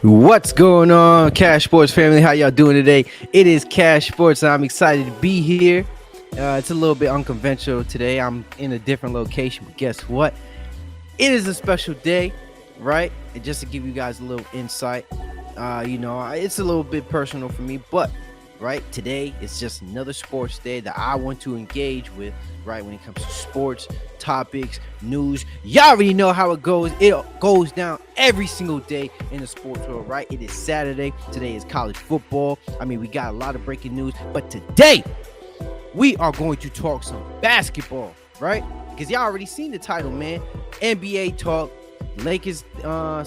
What's going on, CashSports family? How y'all doing today? It is CashSports, and I'm excited to be here. It's a little bit unconventional today. I'm in a different location, but guess what? It is a special day, right? And just to give you guys a little insight, it's a little bit personal for me, but right today it's just another sports day that I want to engage with. Right, when it comes to sports topics, news, y'all already know how it goes. It goes down every single day in the sports world, right? It is Saturday. Today is college football. I mean, we got a lot of breaking news, but today we are going to talk some basketball, right? Because y'all already seen the title, man. NBA talk. Lakers,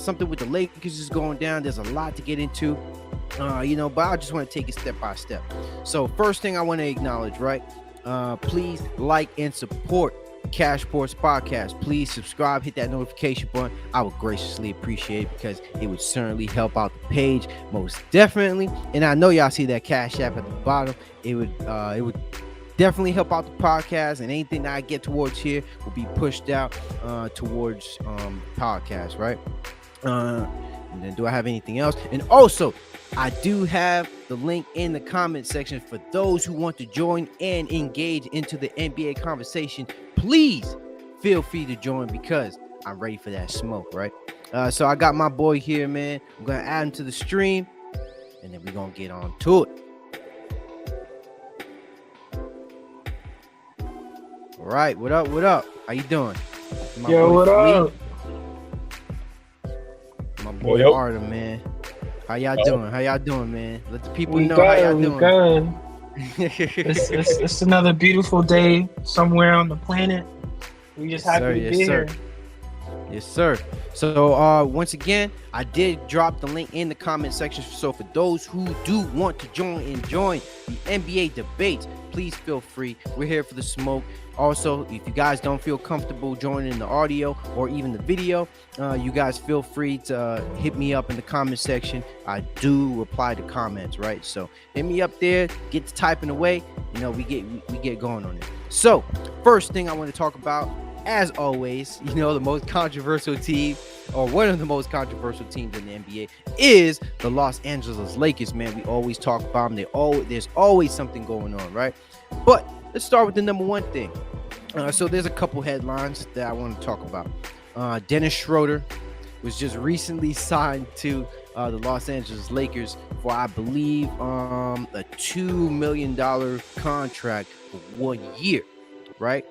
something with the Lakers is going down. There's a lot to get into, but I just want to take it step by step. So first thing I want to acknowledge, right? Please like and support CashSports Podcast. Please subscribe, hit that notification button. I would graciously appreciate it because it would certainly help out the page, most definitely. And I know y'all see that Cash App at the bottom. It would definitely help out the podcast, and anything that I get towards here will be pushed out towards podcast, right? And then do I have anything else? And also, I do have the link in the comment section for those who want to join and engage into the NBA conversation. Please feel free to join because I'm ready for that smoke, right? So I got my boy here, man. I'm going to add him to the stream, and then we're going to get on to it. All right, what up? What up? How you doing? Yo, what up? My boy Artem, man. How y'all doing? How y'all doing, man? Let the people know good, how y'all doing. It's another beautiful day somewhere on the planet. We just happy to be here. Yes, sir. So once again, I did drop the link in the comment section. So for those who do want to join the NBA debates, please feel free. We're here for the smoke. Also, if you guys don't feel comfortable joining the audio or even the video, you guys feel free to hit me up in the comment section. I do reply to comments, right? So hit me up there, get to typing away. We get going on it. So first thing I want to talk about, as always, the most controversial team, or one of the most controversial teams in the NBA, is the Los Angeles Lakers, man. We always talk about them. There's always something going on, right? But let's start with the number one thing. So there's a couple headlines that I want to talk about. Dennis Schroeder was just recently signed to the Los Angeles Lakers for, I believe, a $2 million contract for 1 year, right?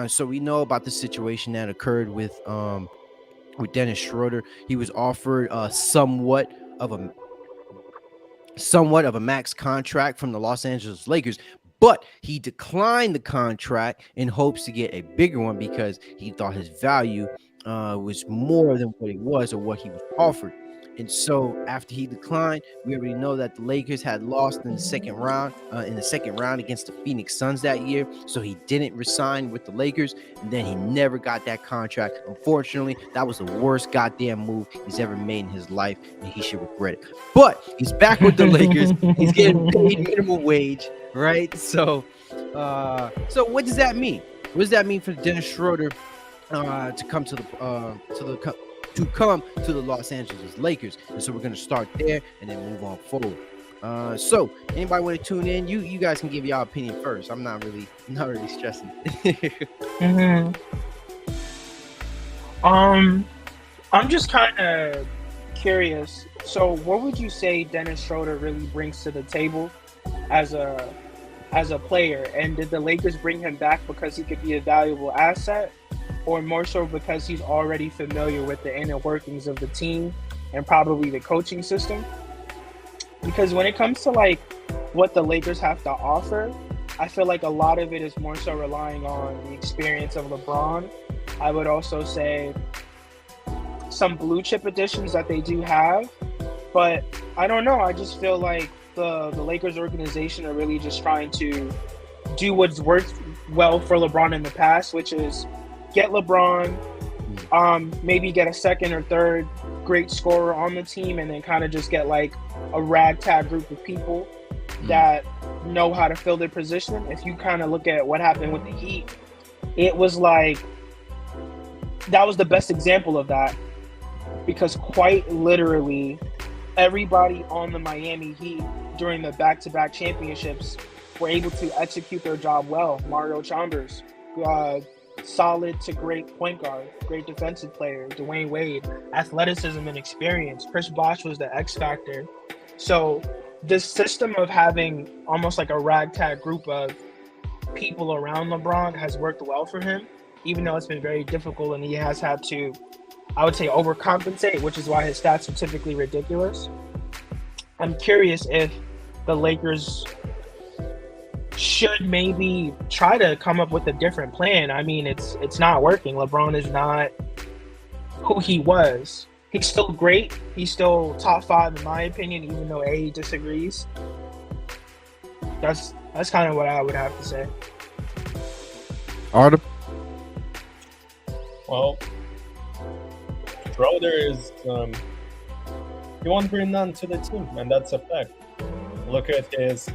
So we know about the situation that occurred with Dennis Schroeder. He was offered somewhat of a max contract from the Los Angeles Lakers, but he declined the contract in hopes to get a bigger one because he thought his value was more than what he was or what he was offered. And so after he declined, we already know that the Lakers had lost in the second round against the Phoenix Suns that year. So he didn't resign with the Lakers, and then he never got that contract. Unfortunately, that was the worst goddamn move he's ever made in his life, and he should regret it. But he's back with the Lakers. He's getting paid minimum wage, right? So what does that mean? What does that mean for Dennis Schroeder to come to the Los Angeles Lakers? And so we're going to start there and then move on forward. So anybody want to tune in? You guys can give y'all opinion first. I'm not really stressing. I'm just kind of curious. So what would you say Dennis Schroeder really brings to the table as a player? And did the Lakers bring him back because he could be a valuable asset, or more so because he's already familiar with the inner workings of the team and probably the coaching system? Because when it comes to what the Lakers have to offer, I feel like a lot of it is more so relying on the experience of LeBron. I would also say some blue chip additions that they do have, but I don't know. I just feel like the Lakers organization are really just trying to do what's worked well for LeBron in the past, which is get LeBron, maybe get a second or third great scorer on the team, and then kind of just get a ragtag group of people that know how to fill their position. If you kind of look at what happened with the Heat, it was that was the best example of that. because quite literally everybody on the Miami Heat during the back-to-back championships were able to execute their job well. Mario Chalmers, solid to great point guard, great defensive player. Dwayne Wade, athleticism and experience. Chris Bosh was the X factor. So this system of having almost like a ragtag group of people around LeBron has worked well for him, even though it's been very difficult and he has had to, I would say, overcompensate, which is why his stats are typically ridiculous. I'm curious if the Lakers should maybe try to come up with a different plan. I mean, it's not working. LeBron is not who he was. He's still great. He's still top 5 in my opinion, even though A disagrees. That's kind of what I would have to say. Artem? Well, Schroeder is he won't bring none to the team, and that's a fact. Look at his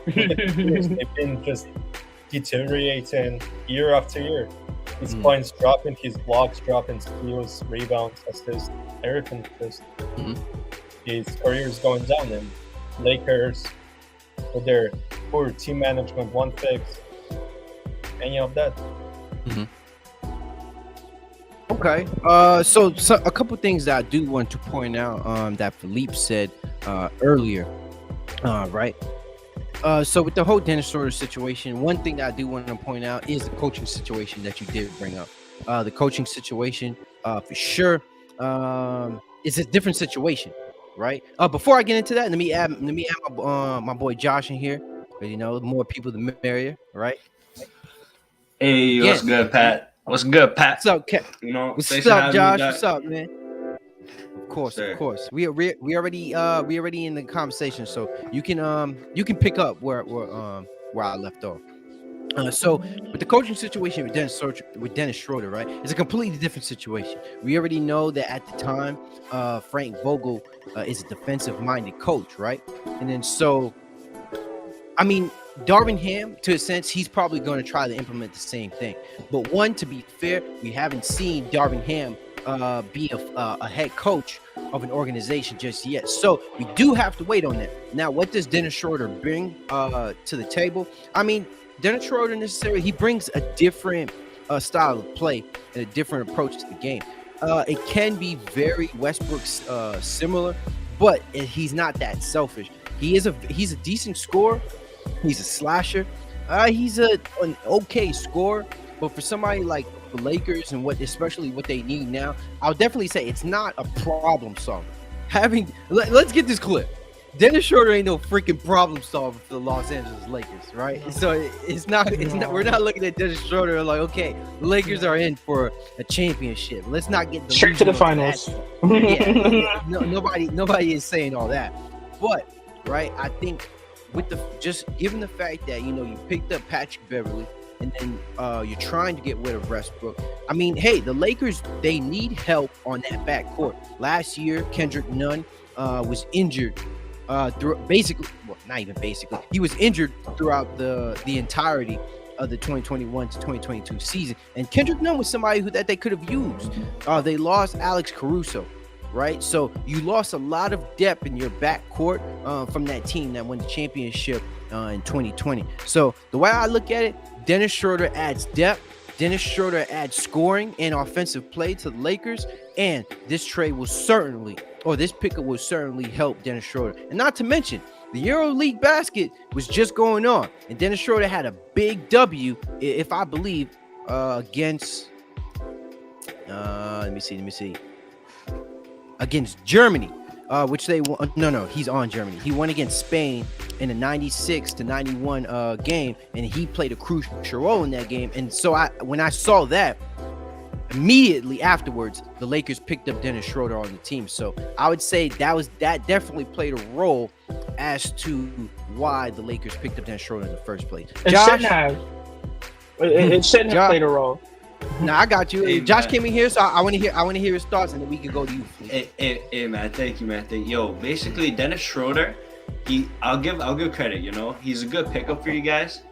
years. They've been just deteriorating year after year. His points dropping, his blocks dropping, steals, rebounds, assists, everything just his career is going down. And Lakers, with their poor team management, one fix, any of that. Okay. So a couple things that I do want to point out that Philippe said earlier. Right. So with the whole Dennis Schroeder situation, one thing that I do want to point out is the coaching situation that you did bring up. The coaching situation, for sure, is a different situation, right? Before I get into that, let me add my boy Josh in here. You know, the more people, the merrier, right? Hey, what's good, Pat? What's good, Pat? What's up, Cat? You know, What's thanks up, for having Josh? me back. What's up, man? Of course. We already in the conversation, so you can pick up where I left off. So with the coaching situation with Dennis Schroeder, right? It's a completely different situation. We already know that at the time, Frank Vogel is a defensive-minded coach, right? And then so, I mean, Darvin Ham, to a sense, he's probably going to try to implement the same thing. But one, to be fair, we haven't seen Darvin Ham be a head coach of an organization just yet. So we do have to wait on that. Now, what does Dennis Schroeder bring to the table? I mean, Dennis Schroeder necessarily, he brings a different style of play and a different approach to the game. It can be very Westbrook similar, but he's not that selfish. He's a decent scorer. He's a slasher. He's an okay scorer, but for somebody like the Lakers and especially what they need now, I'll definitely say it's not a problem solver. Let's get this clear. Dennis Schroeder ain't no freaking problem solver for the Los Angeles Lakers, right? So it's not. We're not looking at Dennis Schroeder like, okay, the Lakers are in for a championship. Let's not get straight to the finals. Nobody is saying all that, but right, I think with just given the fact that you picked up Patrick Beverly and then you're trying to get rid of Westbrook. I mean, hey, the Lakers, they need help on that backcourt. Last year, Kendrick Nunn was injured he was injured throughout the entirety of the 2021 to 2022 season. And Kendrick Nunn was somebody that they could have used. They lost Alex Caruso, right? So you lost a lot of depth in your backcourt from that team that won the championship in 2020. So the way I look at it, Dennis Schroeder adds depth. Dennis Schroeder adds scoring and offensive play to the Lakers. And this pickup will certainly help Dennis Schroeder. And not to mention, the EuroLeague basket was just going on. And Dennis Schroeder had a big W, if I believe, against, let me see. Against Germany, which they won. No, he's on Germany. He won against Spain in a 96-91 game, and he played a crucial role in that game. And so when I saw that, immediately afterwards, the Lakers picked up Dennis Schroeder on the team. So I would say that definitely played a role as to why the Lakers picked up Dennis Schroeder in the first place. It shouldn't have. It shouldn't have played a role. No, I got you. Hey, Josh man. came in here, so I want to hear his thoughts, and then we can go to you. Hey, man, thank you, man. Yo, basically, Dennis Schroeder, I'll give credit. He's a good pickup for you guys.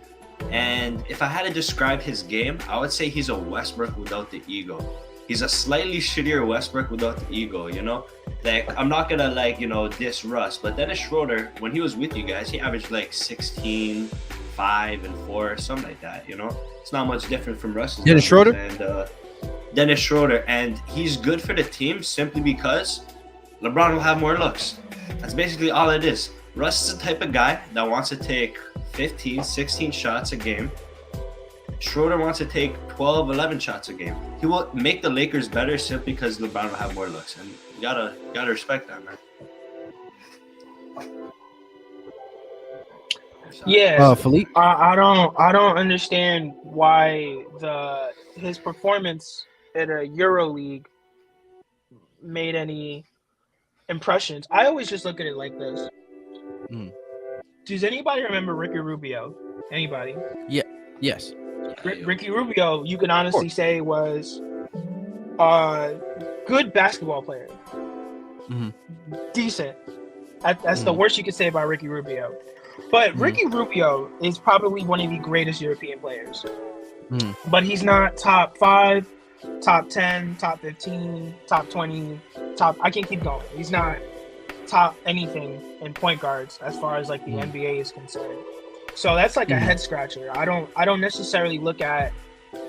And if I had to describe his game, I would say he's a Westbrook without the ego. He's a slightly shittier Westbrook without the ego, you know? Like, I'm not gonna, like, you know, diss Russ, but Dennis Schroeder, when he was with you guys, he averaged like 16, 5, and 4, something like that, you know? It's not much different from Russ's. Dennis Schroeder? And Dennis Schroeder, and he's good for the team simply because LeBron will have more looks. That's basically all it is. Russ is the type of guy that wants to take 15, 16 shots a game. Schroeder wants to take 12, 11 shots a game. He will make the Lakers better simply because LeBron will have more looks, and you gotta respect that, man. Yeah, Philippe. I don't understand why his performance at a Euro League made any impressions. I always just look at it like this. Does anybody remember Ricky Rubio? Anybody? Yes. Ricky Rubio, you can honestly say, was a good basketball player. Decent. That's the worst you could say about Ricky Rubio. But Ricky Rubio is probably one of the greatest European players. But he's not top 5, top 10, top 15, top 20, I can keep going. He's not top anything in point guards as far as like the NBA is concerned. So that's like a head scratcher. I don't necessarily look at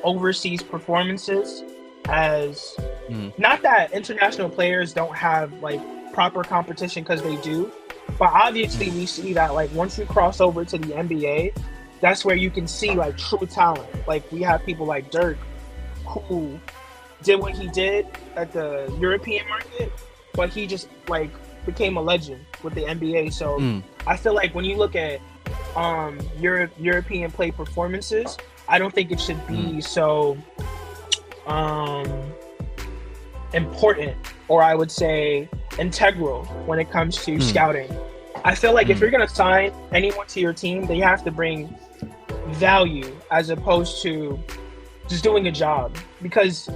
overseas performances as not that international players don't have like proper competition, because they do, but obviously we see that like once you cross over to the NBA, that's where you can see like true talent. Like we have people like Dirk who did what he did at the European market, but he just like became a legend with the NBA. So I feel like when you look at European play performances, I don't think it should be so important, or I would say integral when it comes to scouting. I feel like if you're going to sign anyone to your team, they have to bring value as opposed to just doing a job. Because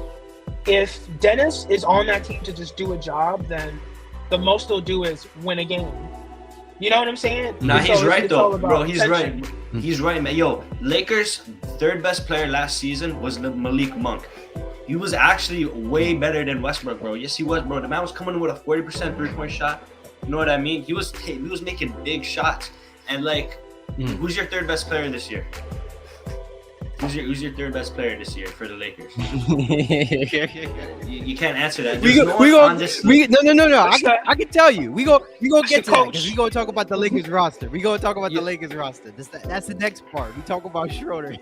if Dennis is on that team to just do a job, then the most they'll do is win a game. You know what I'm saying? Nah, he's right though, bro. He's attention. right. He's right, man. Yo, Lakers' third best player last season was Malik Monk. He was actually way better than Westbrook, bro. Yes, he was, bro. The man was coming in with a 40% three-point shot. You know what I mean? He was making big shots. And like, who's your third best player this year? Who's your third best player this year for the Lakers? you can't answer that. No. I can tell you. We go get to that because we gonna talk about the Lakers roster. We gonna talk about the Lakers roster. That's the next part. We talk about Schroeder.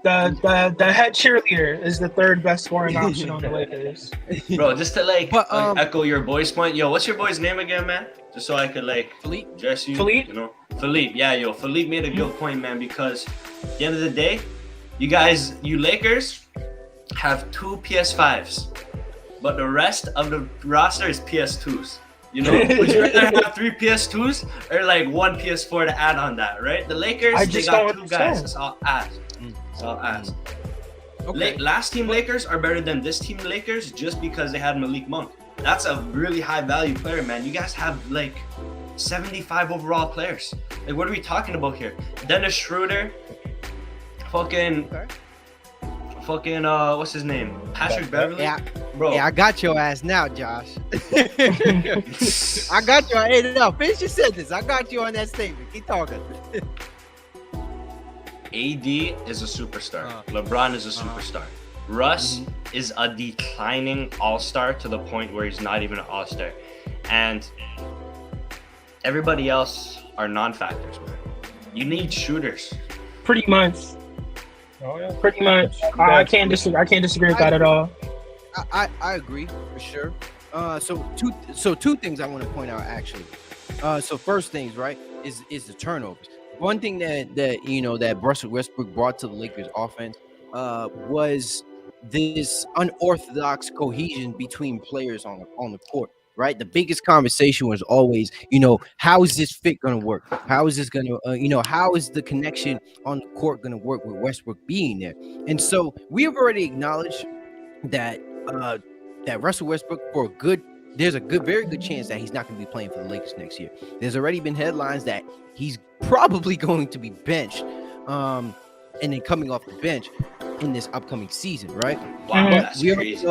The head cheerleader is the third best scoring option on the Lakers. Bro, just to echo your boy's point. Yo, what's your boy's name again, man? Just so I could Philippe. Dress you. Philippe. You know, Philippe. Yeah, yo, Philippe made a good point, man. Because at the end of the day, you Lakers have 2 PS5s, but the rest of the roster is PS2s. You know, would you rather have 3 PS2s or like 1 PS4 to add on that, right? The Lakers, they got 2 guys. It's all ass. It's all ass. Okay. Last team Lakers are better than this team Lakers just because they had Malik Monk. That's a really high value player, man. You guys have like 75 overall players. Like, what are we talking about here? Dennis Schroeder. Fucking, what's his name? Patrick Beverly? Yeah, bro. Yeah, I got your ass now, Josh. I got you. Hey, no, finish your sentence. I got you on that statement. Keep talking. AD is a superstar. LeBron is a superstar. Russ is a declining all-star to the point where he's not even an all-star. And everybody else are non-factors, man. You need shooters. Pretty much. Oh, yeah. Pretty much. I can't disagree with that at all. I agree for sure. So two things I want to point out actually. So first things, right, is the turnovers. One thing that Russell Westbrook brought to the Lakers offense was this unorthodox cohesion between players on the court. Right, the biggest conversation was always, how is this fit going to work? How is this going to, how is the connection on the court going to work with Westbrook being there? And so we have already acknowledged that that Russell Westbrook, there's a very good chance that he's not going to be playing for the Lakers next year. There's already been headlines that he's probably going to be benched, and then coming off the bench in this upcoming season, right? Wow, that's crazy.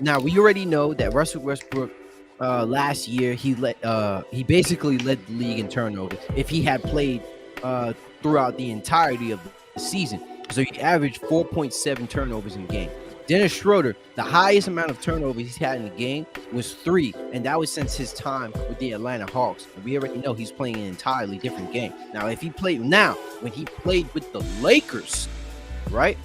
Now we already know that Russell Westbrook last year he basically led the league in turnovers if he had played throughout the entirety of the season. So he averaged 4.7 turnovers in a game. Dennis Schroeder, the highest amount of turnovers he's had in a game was 3, and that was since his time with the Atlanta Hawks. And we already know he's playing an entirely different game. Now, when he played with the Lakers, right?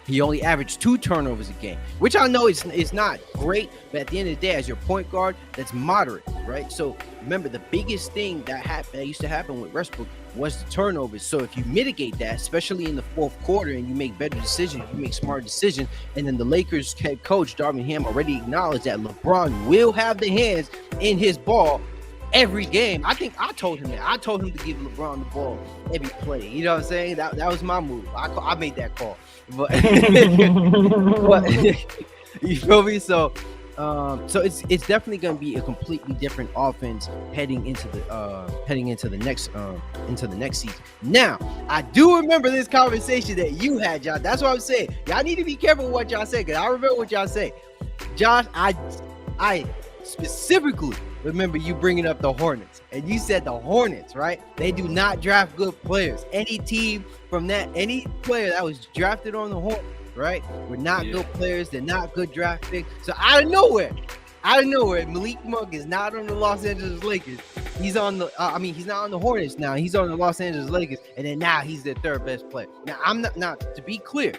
He only averaged 2 turnovers a game, which I know is not great, but at the end of the day, as your point guard, that's moderate, right? So remember, the biggest thing that used to happen with Westbrook was the turnovers. So if you mitigate that, especially in the fourth quarter, and you make better decisions, you make smart decisions, and then the Lakers head coach Darvin Ham already acknowledged that LeBron will have the hands in his ball every game. I think I told him that. I told him to give LeBron the ball every play. You know what I'm saying? That was my move. I made that call. But, but you feel me? So it's definitely going to be a completely different offense heading into the next season. Now, I do remember this conversation that you had, Josh. That's what I'm saying. Y'all need to be careful what y'all say, because I remember what y'all say. Josh, I specifically remember you bringing up the Hornets, and you said the Hornets, right? They do not draft good players. Any player that was drafted on the Hornets, right, were not good players. They're not good draft picks. So out of nowhere, Malik Monk is not on the Los Angeles Lakers. He's on the, he's not on the Hornets now. He's on the Los Angeles Lakers, and then now he's their third best player. Now, to be clear,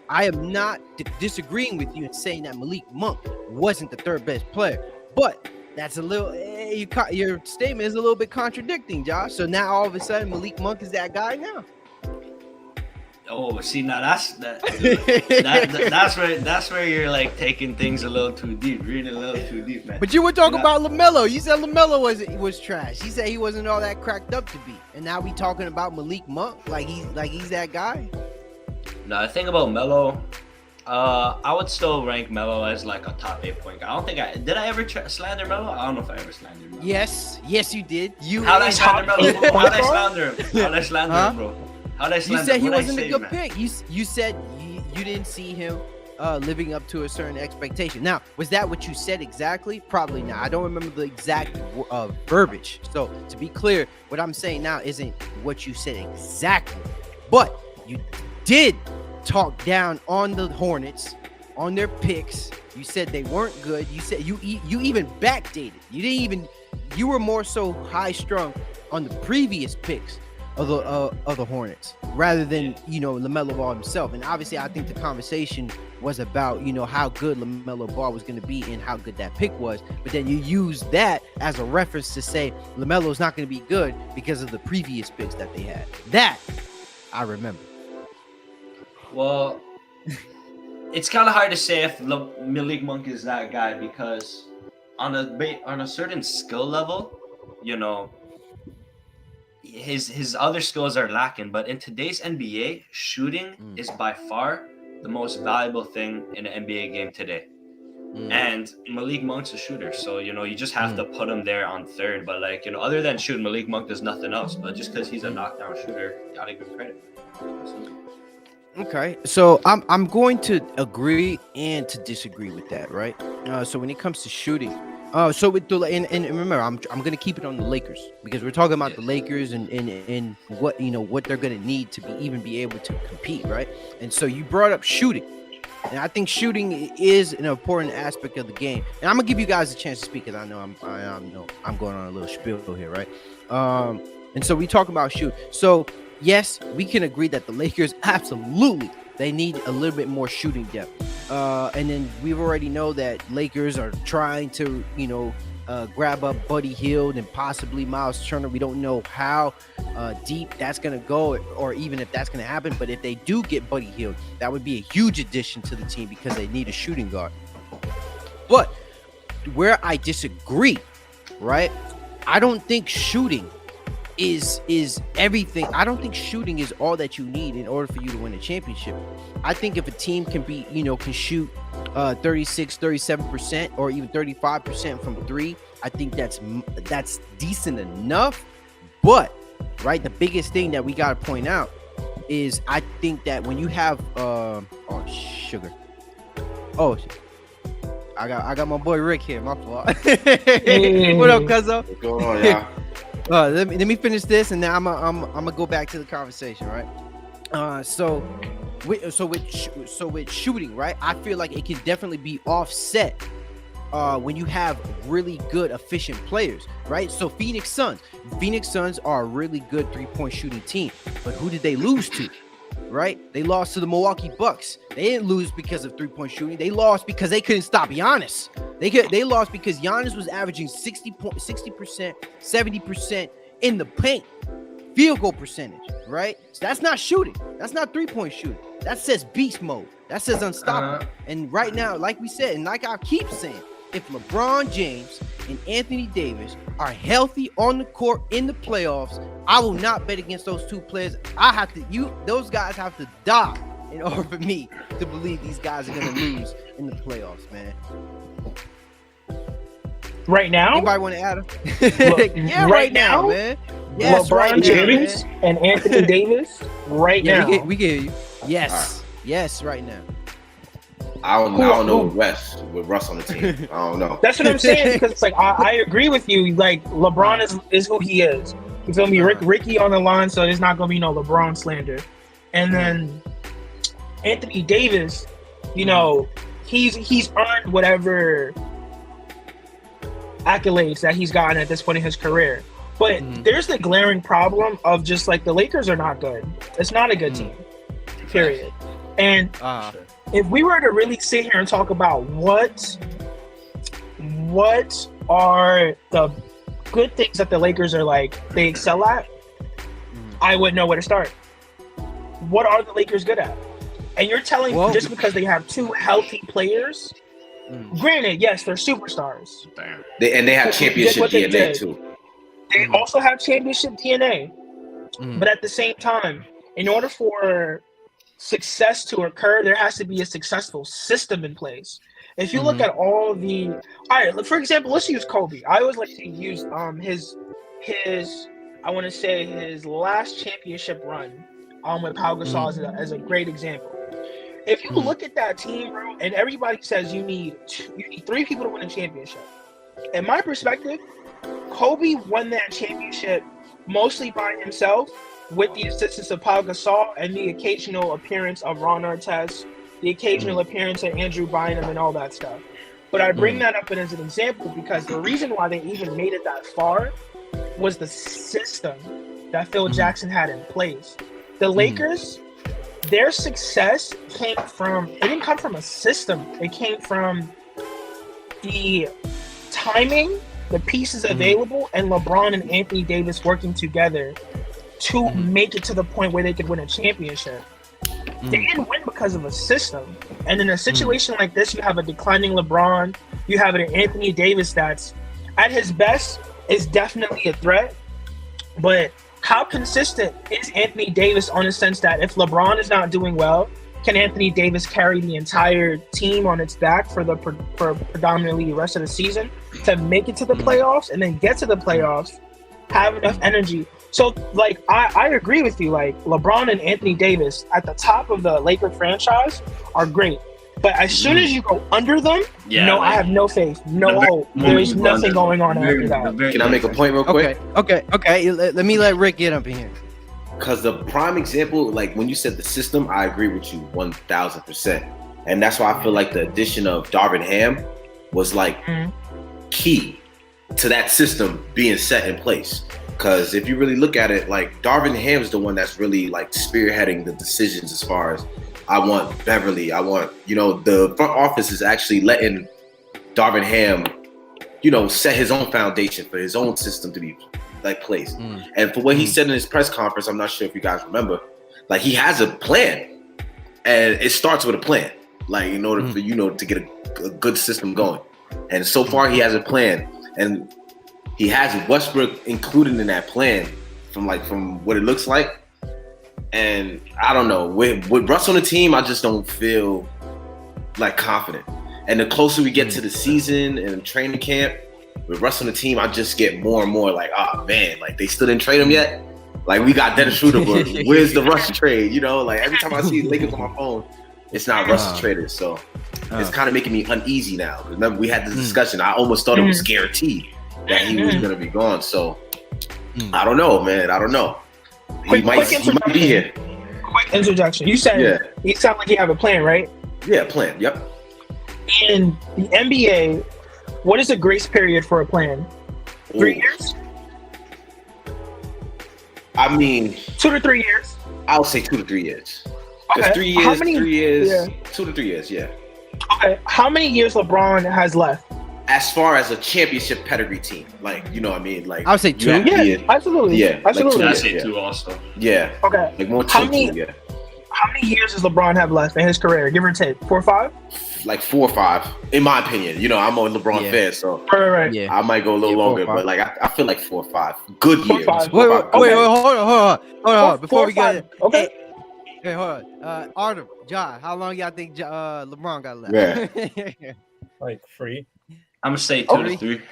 I am not disagreeing with you in saying that Malik Monk wasn't the third best player, but that's a little, your statement is a little bit contradicting, Josh. So now all of a sudden Malik Monk is that guy now. Oh, see, now that's where you're like taking things a little too deep, reading a little too deep, man. But you were talking about LaMelo. You said LaMelo was trash. You said he wasn't all that cracked up to be, and now we talking about Malik Monk like he's that guy. No, the thing about Melo, I would still rank Melo as like a top 8 point guard. I don't think did I ever slander Melo? I don't know if I ever slandered Melo. Yes, you did. How'd I slander Melo? How'd I slander him, bro? How'd I slander him? You said he wasn't a good pick. You said you didn't see him living up to a certain expectation. Now, was that what you said exactly? Probably not. I don't remember the exact verbiage. So to be clear, what I'm saying now isn't what you said exactly, but you did talk down on the Hornets, on their picks. You said they weren't good. You said you even backdated. You were more so high strung on the previous picks of the Hornets rather than LaMelo Ball himself. And obviously, I think the conversation was about how good LaMelo Ball was going to be and how good that pick was. But then you used that as a reference to say LaMelo's not going to be good because of the previous picks that they had. That I remember. Well, it's kind of hard to say if Malik Monk is that guy, because on a certain skill level, his other skills are lacking. But in today's NBA, shooting is by far the most valuable thing in an NBA game today. And Malik Monk's a shooter, so you just have to put him there on third. But other than shooting, Malik Monk does nothing else. But just because he's a knockdown shooter, gotta give him credit. Okay, so I'm going to agree and to disagree with that, right? So when it comes to shooting, so with the and remember, I'm going to keep it on the Lakers, because we're talking about the Lakers and what what they're going to need to be able to compete, right? And so you brought up shooting, and I think shooting is an important aspect of the game. And I'm gonna give you guys a chance to speak, because I know I'm going on a little spiel here, right? And so we talk about shooting. So yes, we can agree that the Lakers absolutely they need a little bit more shooting depth. And then we already know that Lakers are trying to, grab up Buddy Hield and possibly Miles Turner. We don't know how deep that's going to go, or even if that's going to happen. But if they do get Buddy Hield, that would be a huge addition to the team, because they need a shooting guard. But where I disagree, right? I don't think shooting is everything. I don't think shooting is all that you need in order for you to win a championship. I think if a team can can shoot 36, 37% or even 35% from three, I think that's decent enough. But right, the biggest thing that we got to point out is I think that when you have I got my boy Rick here. My fault. What up, cuzzo? What's going on, y'all? Let me finish this, and then I'm gonna go back to the conversation, right? So with shooting, right? I feel like it can definitely be offset when you have really good, efficient players, right? So Phoenix Suns are a really good 3-point shooting team, but who did they lose to? Right? They lost to the Milwaukee Bucks. They didn't lose because of 3-point shooting. They lost because they couldn't stop Giannis. They lost because Giannis was averaging 60%, 70% in the paint. Field goal percentage, right? So that's not shooting. That's not 3-point shooting. That says beast mode. That says unstoppable. And right now, like we said, and like I keep saying, if LeBron James and Anthony Davis are healthy on the court in the playoffs, I will not bet against those two players. Those guys have to die in order for me to believe these guys are going to lose in the playoffs, man. Right now? Anybody want to add him? Yeah, right now, man. Yes, LeBron James and Anthony Davis, now. We get you. Yes. Yes, right now. I don't know West with Russ on the team. I don't know. That's what I'm saying, because it's like I agree with you. Like LeBron is who he is. You feel me? Ricky on the line, so there's not gonna be no LeBron slander. And then Anthony Davis, you know, he's earned whatever accolades that he's gotten at this point in his career. But there's the glaring problem of just like the Lakers are not good. It's not a good team. Period. And if we were to really sit here and talk about what are the good things that the Lakers are like they excel at, I wouldn't know where to start. What are the Lakers good at? And you're telling me just because they have two healthy players, granted, yes, they're superstars. They have championship DNA too. They also have championship DNA. But at the same time, in order for success to occur, there has to be a successful system in place. If you look at all right, for example, let's use Kobe. I always like to use his I want to say his last championship run with Pau Gasol as a great example. If you look at that team, bro, and everybody says you need 3 people to win a championship. In my perspective, Kobe won that championship mostly by himself, with the assistance of Pau Gasol and the occasional appearance of Ron Artest, the occasional appearance of Andrew Bynum and all that stuff. But I bring that up as an example because the reason why they even made it that far was the system that Phil Jackson had in place. The Lakers, their success didn't come from a system. It came from the timing, the pieces available, and LeBron and Anthony Davis working together to make it to the point where they could win a championship. They didn't win because of a system. And in a situation like this, you have a declining LeBron, you have an Anthony Davis that's at his best is definitely a threat. But how consistent is Anthony Davis on the sense that if LeBron is not doing well, can Anthony Davis carry the entire team on its back for predominantly the rest of the season to make it to the playoffs and then get to the playoffs, have enough energy? So, like, I agree with you. Like, LeBron and Anthony Davis at the top of the Laker franchise are great. But as soon as you go under them, I have no faith, no hope. There's nothing going on after that. Can I make a point real quick? Okay. Let me let Rick get up in here. Because the prime example, like when you said the system, I agree with you 1,000%. And that's why I feel like the addition of Darvin Ham was like key to that system being set in place. Because if you really look at it, like Darvin Ham is the one that's really like spearheading the decisions as far as I want Beverly, the front office is actually letting Darvin Ham, set his own foundation for his own system to be like placed. And for what he said in his press conference, I'm not sure if you guys remember, like he has a plan and it starts with a plan, like in order for, to get a good system going. And so far he has a plan and he has Westbrook included in that plan from what it looks like. And I don't know, with Russ on the team, I just don't feel like confident. And the closer we get to the season and training camp, with Russ on the team, I just get more and more like, oh man, like they still didn't trade him yet. Like we got Dennis Schroeder, but where's the Russ trade? Like every time I see Lakers on my phone, It's not Russ traded, so it's kind of making me uneasy now. Remember, we had this discussion. I almost thought it was guaranteed that he was going to be gone. So I don't know, man. I don't know. He might be here. Quick introduction. You said you sound like you have a plan, right? Yeah, plan. Yep. In the NBA, what is a grace period for a plan? 3 years? I mean, 2 to 3 years. I'll say 2 to 3 years. Because Okay. 3 years, How many, 3 years, yeah. 2 to 3 years, yeah. Okay. How many years LeBron has left? As far as a championship pedigree team, like, you know what I mean? Like, I would say you 2. have to Yeah, be absolutely. Yeah, like absolutely. I say 2 also. Yeah. Okay. Like more How 2, many- yeah. How many years does LeBron have left in his career? Give or take. 4 or 5? Like 4 or 5, in my opinion. You know, I'm a LeBron fan, so Right. Yeah. I might go a little 4 or longer, 5. but like I feel like 4 or 5. Good 4 or years. 5. 4 or Wait, 5. hold Okay. on. Before we Four, get five. Okay. Hey, hold on. Artem, John, how long y'all think LeBron got left? Yeah. Like 3. I'm gonna say 2 Okay. to 3. 2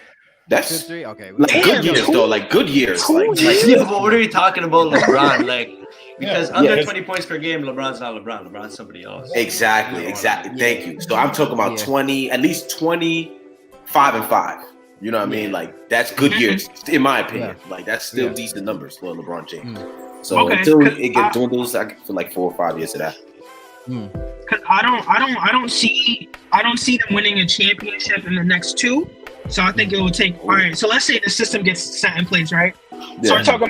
That's 3? Okay. like Damn, good years 2 though. Like good years. two Like years? Yeah, but what are you talking about, LeBron? Like, because Yeah, under yeah. 20 points per game, LeBron's not LeBron. LeBron's somebody else. exactly. Thank you. So I'm talking about 20, at least 25 and 5. You know what I mean? Like that's good years, in my opinion. Like that's still decent numbers for LeBron James. So Okay, until 'cause it gets dwindles, I feel like 4 or 5 years of that. Because I don't see them winning a championship in the next 2. So I think it will take. All right. So let's say the system gets set in place, right? So we're talking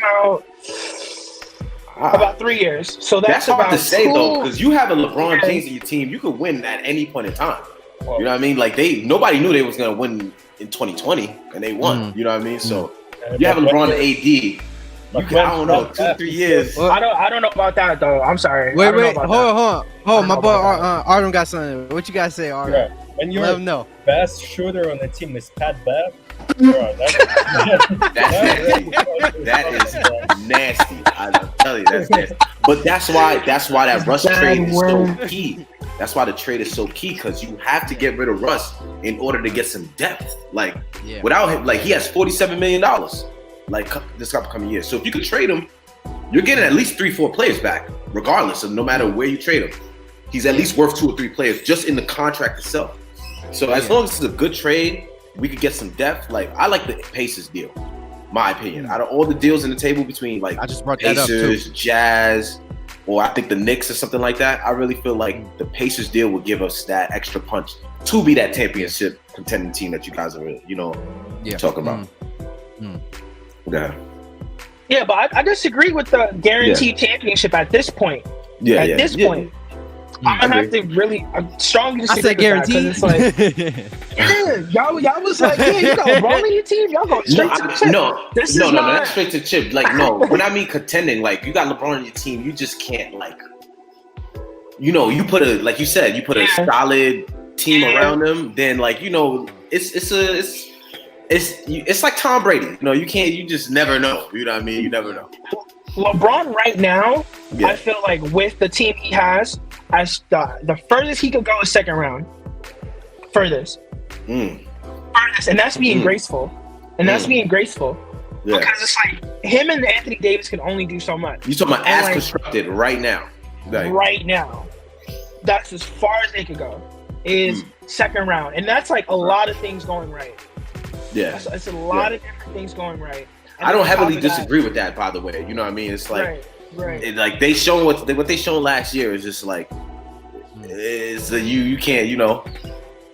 about 3 years. So That's hard about to say 2, though, because you have a LeBron Yeah. James in your team, you could win at any point in time. You know what I mean? Like nobody knew they was gonna win in 2020, and they won. You know what I mean? So you have LeBron and AD. I don't know, 2 or 3 years. I don't know about that though. I'm sorry. I Wait, don't know wait, about hold that. on. My know boy about Artem got something. What you guys say, Artem? Yeah. When Let your him know. best shooter on the team is Pat Bev, bro, That is nasty. I'm telling you, that's nasty. But that's why that Russ trade is so key. That's why the trade is so key, because you have to get rid of Russ in order to get some depth. Like without him, like he has $47 million, like this upcoming year. So if you could trade him, you're getting at least 3-4 players back, regardless of no matter where you trade him. He's at least worth 2 or 3 players just in the contract itself. So as long as it's a good trade, we could get some depth. Like I like the Pacers deal, my opinion. Out of all the deals in the table between like I just brought that up too. Pacers, Jazz, or I think the Knicks or something like that, I really feel like the Pacers deal will give us that extra punch to be that championship contending team that you guys are, talking about. Yeah. Yeah, but I disagree with the guaranteed championship at this point. At this point, I have to really strongly I disagree said with that, 'cause guaranteed. it's like, y'all was like, yeah, you got LeBron in your team, y'all go straight to the chip. No, not straight to chip. Like, no, when I mean contending, like you got LeBron on your team, you just can't you put a, like you said, you put a solid team around him, then it's like Tom Brady. You just never know. You know what I mean? You never know. LeBron right now, I feel like with the team he has, as the furthest he could go is second round. Furthest, and that's being graceful. And that's being graceful. Yeah. Because it's like him and Anthony Davis can only do so much. You talking about as constructed right now? Right now, that's as far as they could go. Is second round, and that's like a lot of things going right. Yeah, it's a lot of different things going right. And I don't on top heavily of that- disagree with that, by the way. You know what I mean? It's like, right. Like they shown what they shown last year is just like, it's you can't,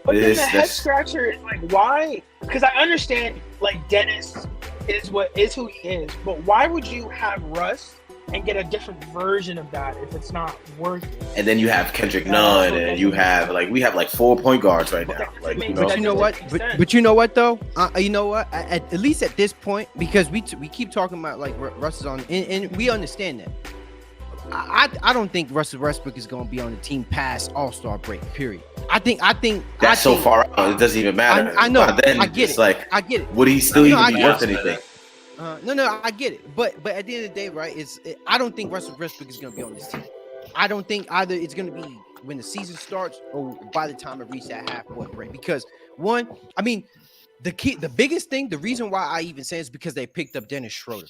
But then the head scratcher is like, why? Because I understand, like Dennis is who he is, but why would you have Russ and get a different version of that if it's not working? And then you have Kendrick Nunn, and you have we have 4 point guards right now. But you know what? But you know what though? You know what? At least at this point, because we keep talking about like Russ is on, and we understand that. I don't think Russell Westbrook is going to be on the team past All-Star break. Period. I think that's so far out. It doesn't even matter. I know. Then I get it. I get it. Would he still even be worth anything? No, I get it. But at the end of the day, right? I don't think Russell Westbrook is going to be on this team. I don't think either it's going to be when the season starts or by the time it reaches that half-court break. Because the biggest thing, the reason why I even say is because they picked up Dennis Schroeder.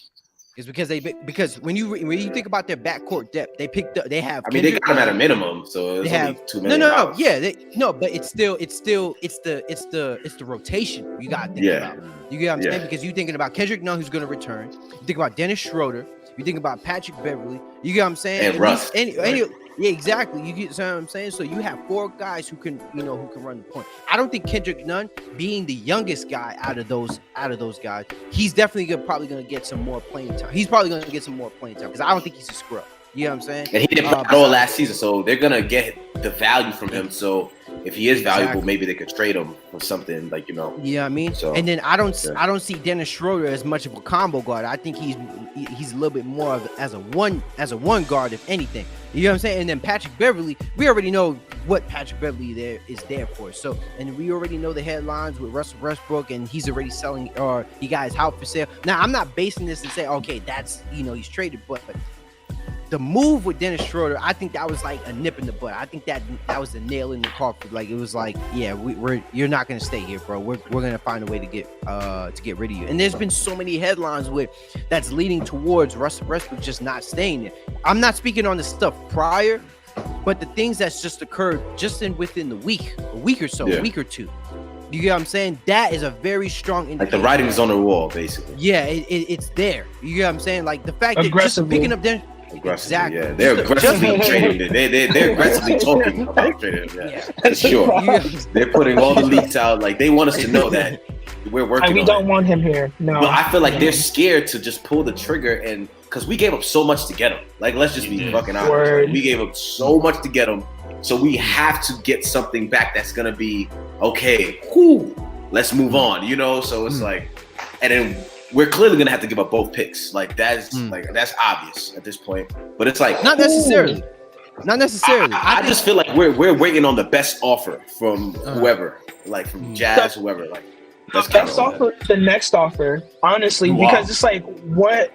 Is because when you think about their backcourt depth, they have. I mean, they Kendrick got him at a Nunn. minimum, so it's They only have too many. no, yeah, but it's the rotation you gotta think about. You get what I'm saying? Because you're thinking about Kendrick Nunn, who's gonna return. You think about Dennis Schroeder. You think about Patrick Beverly. You get what I'm saying? And Russ. Yeah, exactly. You get what I'm saying? So you have 4 guys who can run the point. I don't think Kendrick Nunn, being the youngest guy out of those guys, he's definitely probably gonna get some more playing time. He's probably gonna get some more playing time because I don't think he's a scrub. You know what I'm saying? And he didn't play at all last season, so they're gonna get the value from him. So if he is valuable, maybe they could trade him for something like, you know. Yeah, I mean. So, and then I don't see Dennis Schroeder as much of a combo guard. I think he's a little bit more of as a one guard, if anything. You know what I'm saying? And then Patrick Beverly, we already know what Patrick Beverly is there for. So, and we already know the headlines with Russell Westbrook, and he's already selling, or he got his house for sale. Now, I'm not basing this and say, okay, that's, he's traded, but the move with Dennis Schroeder, I think that was like a nip in the butt. I think that was a nail in the coffin. Like, it was like, yeah, you're not gonna stay here, bro. We're gonna find a way to get rid of you. And there's been so many headlines that's leading towards Russell Westbrook just not staying there. I'm not speaking on the stuff prior, but the things that's just occurred just within a week or so, a week or two. You get what I'm saying? That is a very strong indicator. Like the writing is on the wall, basically. Yeah, it's there. You get what I'm saying? Like the fact that just picking up Dennis. Exactly. Yeah, they're aggressively trading. They're aggressively talking about trading. Yeah, for sure. They're putting all the leaks out. Like, they want us to know that we're working. We don't want him here. No, but I feel like they're scared to just pull the trigger, and because we gave up so much to get him. Like, let's just be fucking honest. Like, we gave up so much to get him, so we have to get something back that's gonna be okay. Whew, let's move on. So it's like, and then we're clearly gonna have to give up both picks. Like, that's obvious at this point. But it's like, not necessarily. I just feel like we're waiting on the best offer from whoever, like from Jazz, whoever. Like, that's best offer, the next offer, honestly, because it's like, what?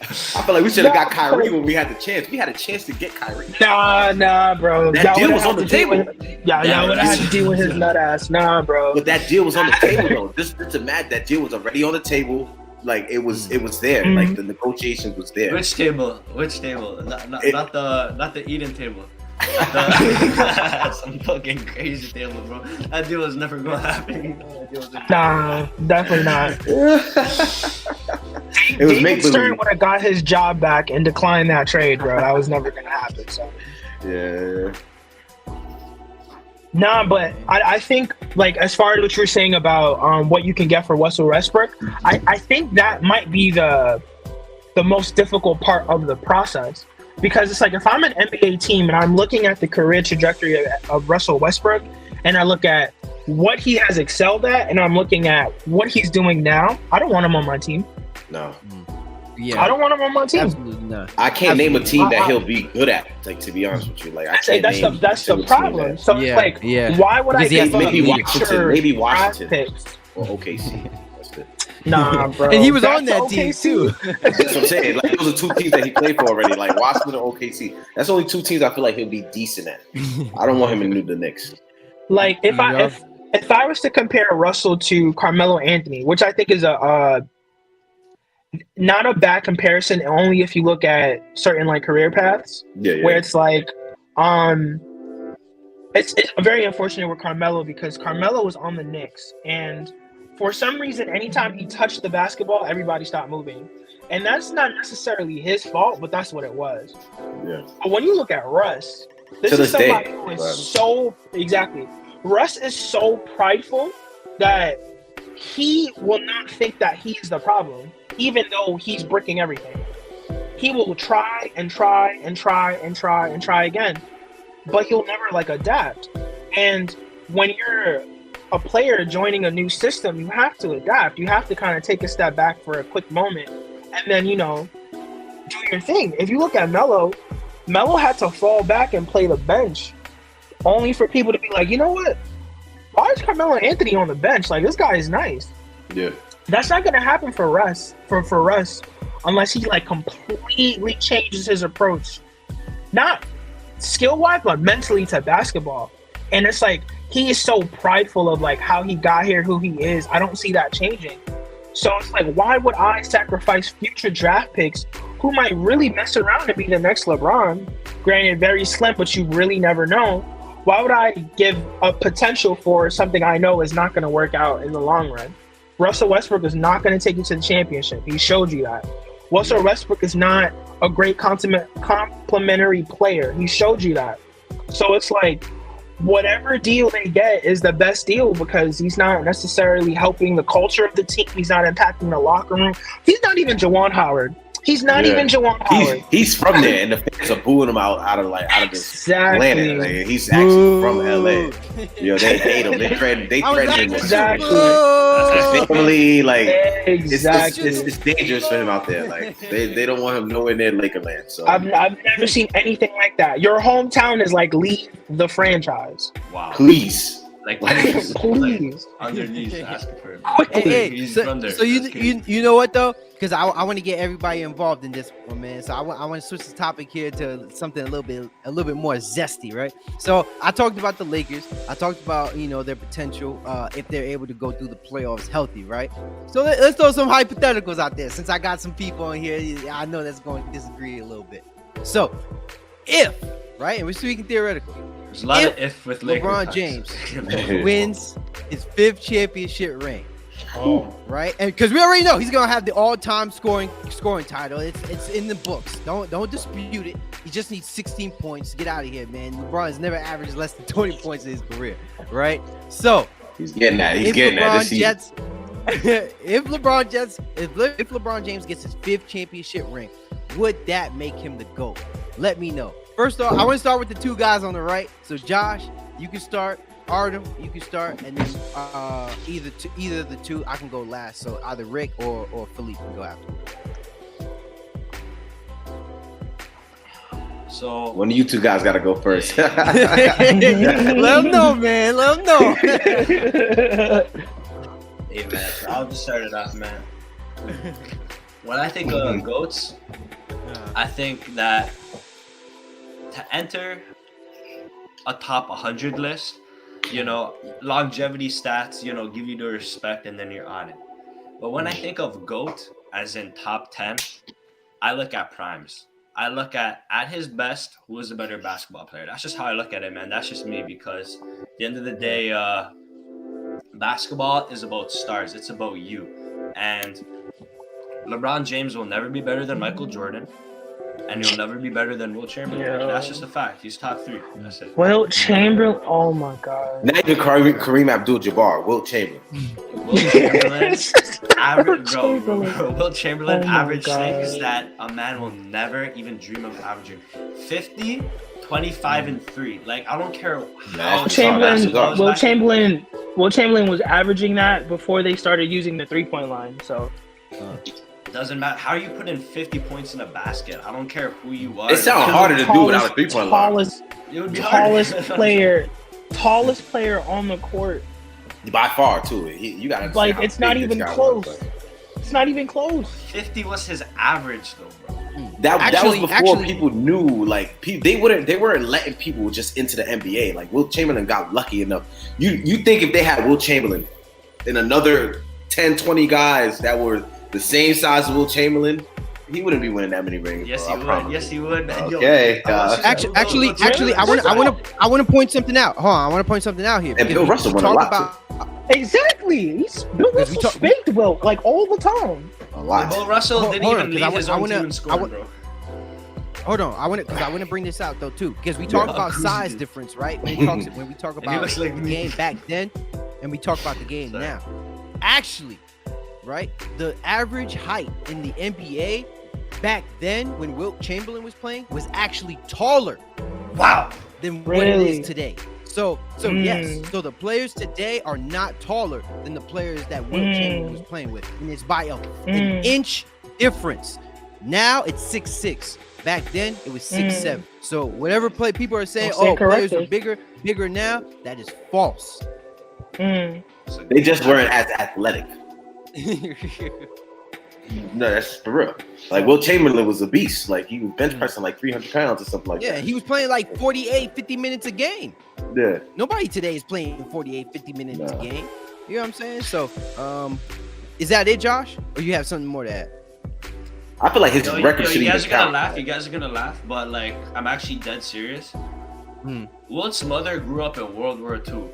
I feel like we should have got Kyrie when we had the chance. We had a chance to get Kyrie. Nah, bro. That deal was on the table. Y'all would have had to deal with his nut ass. Nah, bro. But that deal was on the table, though. Just to mad, that deal was already on the table. Like, it was there. Mm-hmm. Like, the negotiations was there. Which table? Not the Eden table. Some fucking crazy table, bro. That deal was never gonna happen. Nah, definitely not. It was David Stern would have got his job back and declined that trade, bro. That was never gonna happen. So. Yeah. Nah, but I think, like, as far as what you're saying about what you can get for Russell Westbrook, I think that might be the most difficult part of the process. Because it's like, if I'm an NBA team and I'm looking at the career trajectory of Russell Westbrook, and I look at what he has excelled at, and I'm looking at what he's doing now, I don't want him on my team. No. Yeah. I don't want him on my team. Absolutely not. I can't name a team that he'll be good at. Like, to be honest with you, like, I can't name. That's the problem. So it's like, why would I give up maybe Washington picks or OKC? That's it. Nah, bro. And he was on that team too. That's what I'm saying. Like, those are 2 teams that he played for already, like Washington or OKC. That's only 2 teams I feel like he'll be decent at. I don't want him in the Knicks. Like, if I was to compare Russell to Carmelo Anthony, which I think is not a bad comparison, only if you look at certain, like, career paths, where it's like, it's very unfortunate with Carmelo, because Carmelo was on the Knicks, and for some reason, anytime he touched the basketball, everybody stopped moving. And that's not necessarily his fault, but that's what it was. Yeah. But when you look at Russ, this is somebody who is Russ is so prideful that he will not think that he's the problem, even though he's bricking everything. He will try and try and try and try and try again, but he'll never, like, adapt. And when you're a player joining a new system, you have to adapt. You have to kind of take a step back for a quick moment and then, do your thing. If you look at Melo had to fall back and play the bench only for people to be like, you know what? Why is Carmelo Anthony on the bench? Like, this guy is nice. Yeah. That's not going to happen for Russ, for Russ, unless he, like, completely changes his approach. Not skill-wise, but mentally to basketball. And it's like, he is so prideful of, like, how he got here, who he is. I don't see that changing. So it's like, why would I sacrifice future draft picks who might really mess around and be the next LeBron? Granted, very slim, but you really never know. Why would I give a potential for something I know is not going to work out in the long run? Russell Westbrook is not going to take you to the championship. He showed you that. Russell Westbrook is not a great complementary player. He showed you that. So it's like, whatever deal they get is the best deal because he's not necessarily helping the culture of the team. He's not impacting the locker room. He's not even Jawan Howard. He's not even Jawan Howard. He's from there, and the fans are booing him out of this planet. Like, he's actually from LA. Yo, they hate him. They threaten him. Exactly. Family, like Exactly. it's dangerous for him out there. Like they don't want him nowhere near Lakerland. So I've never seen anything like that. Your hometown is like, leave the franchise. Wow. please. Please. Underneath asking for it. Hey, He's so, from there. so That's crazy. you know what though? Because I want to get everybody involved in this one, man. So I want to switch the topic here to something a little bit more zesty, right? So I talked about the Lakers. I talked about their potential if they're able to go through the playoffs healthy, right? So let's throw some hypotheticals out there. Since I got some people in here, I know that's going to disagree a little bit. So if right, and we're speaking theoretically. There's a lot of if with Lakers. LeBron James wins his 5th championship ring, right? And because we already know he's gonna have the all-time scoring title. It's in the books. Don't dispute it. He just needs 16 points to get out of here, man. LeBron has never averaged less than 20 points in his career, right? So he's getting that. He's getting that this season. If LeBron James gets his 5th championship ring, would that make him the GOAT? Let me know. First off, I want to start with the two guys on the right. So Josh, you can start. Artem, you can start, and then either of the two, I can go last. So either Rick or Philippe can go after. So one of you two guys got to go first. Let them know, man. Let them know. hey man, I'll just start it off, man. When I think of GOATs, I think that to enter a top 100 list, longevity stats, give you the respect and then you're on it. But when I think of GOAT as in top 10, I look at primes. I look at his best, who is the better basketball player. That's just how I look at it, man. That's just me because at the end of the day, basketball is about stars. It's about you. And LeBron James will never be better than Michael Jordan. And he'll never be better than Wilt Chamberlain. Yeah. That's just a fact. He's top 3. That's it. Wilt Chamberlain. Oh my God. Not even Kareem Abdul-Jabbar. Wilt Chamberlain. Wilt Chamberlain, Wilt Chamberlain Oh my averaged God. things that a man will never even dream of averaging. 50, 25, and 3. Like, I don't care how Wilt Chamberlain was averaging that before they started using the 3-point line. So doesn't matter how you put in 50 points in a basket. I don't care who you are. It sounds harder to do without a 3-point line. Tallest player on the court. By far, too. You got to Like, it's not even close. It's not even close. 50 was his average, though, bro. That was before people knew. Like, they weren't letting people just into the NBA. Like, Wilt Chamberlain got lucky enough. You think if they had Wilt Chamberlain and another 10, 20 guys that were the same size as Wilt Chamberlain, he wouldn't be winning that many rings. Yes, bro, he I would. promise. Yes, he would. Man. Okay. Actually, I want to point something out. Hold on, I want to point something out here. And Bill Russell won a lot Exactly. Bill Russell spanked Wilt like all the time. A lot. Bill Russell didn't even lead his own team in I scoring, bro. Hold on, I want to bring this out though too, because we talk about size difference, right? When we talk about the game back then, and we talk about the game now. Actually, right, the average height in the NBA back then, when Wilt Chamberlain was playing, was actually taller. Wow. Than what it is today. So yes, so the players today are not taller than the players that Wilt Chamberlain was playing with, and it's by an inch difference. Now it's 6'6". Back then it was 6'7". So whatever people are saying, players are bigger now, that is false. They just weren't as athletic. No, that's for real. Like, Wilt Chamberlain was a beast. Like, he was bench pressing like 300 pounds or something like that. Yeah, he was playing like 48, 50 minutes a game. Yeah. Nobody today is playing 48, 50 minutes a game. You know what I'm saying? So, Is that it, Josh? Or you have something more to add? I feel like his record should you even guys are gonna count. laugh. You guys are gonna laugh, but like I'm actually dead serious. Wilt's mother grew up in World War II.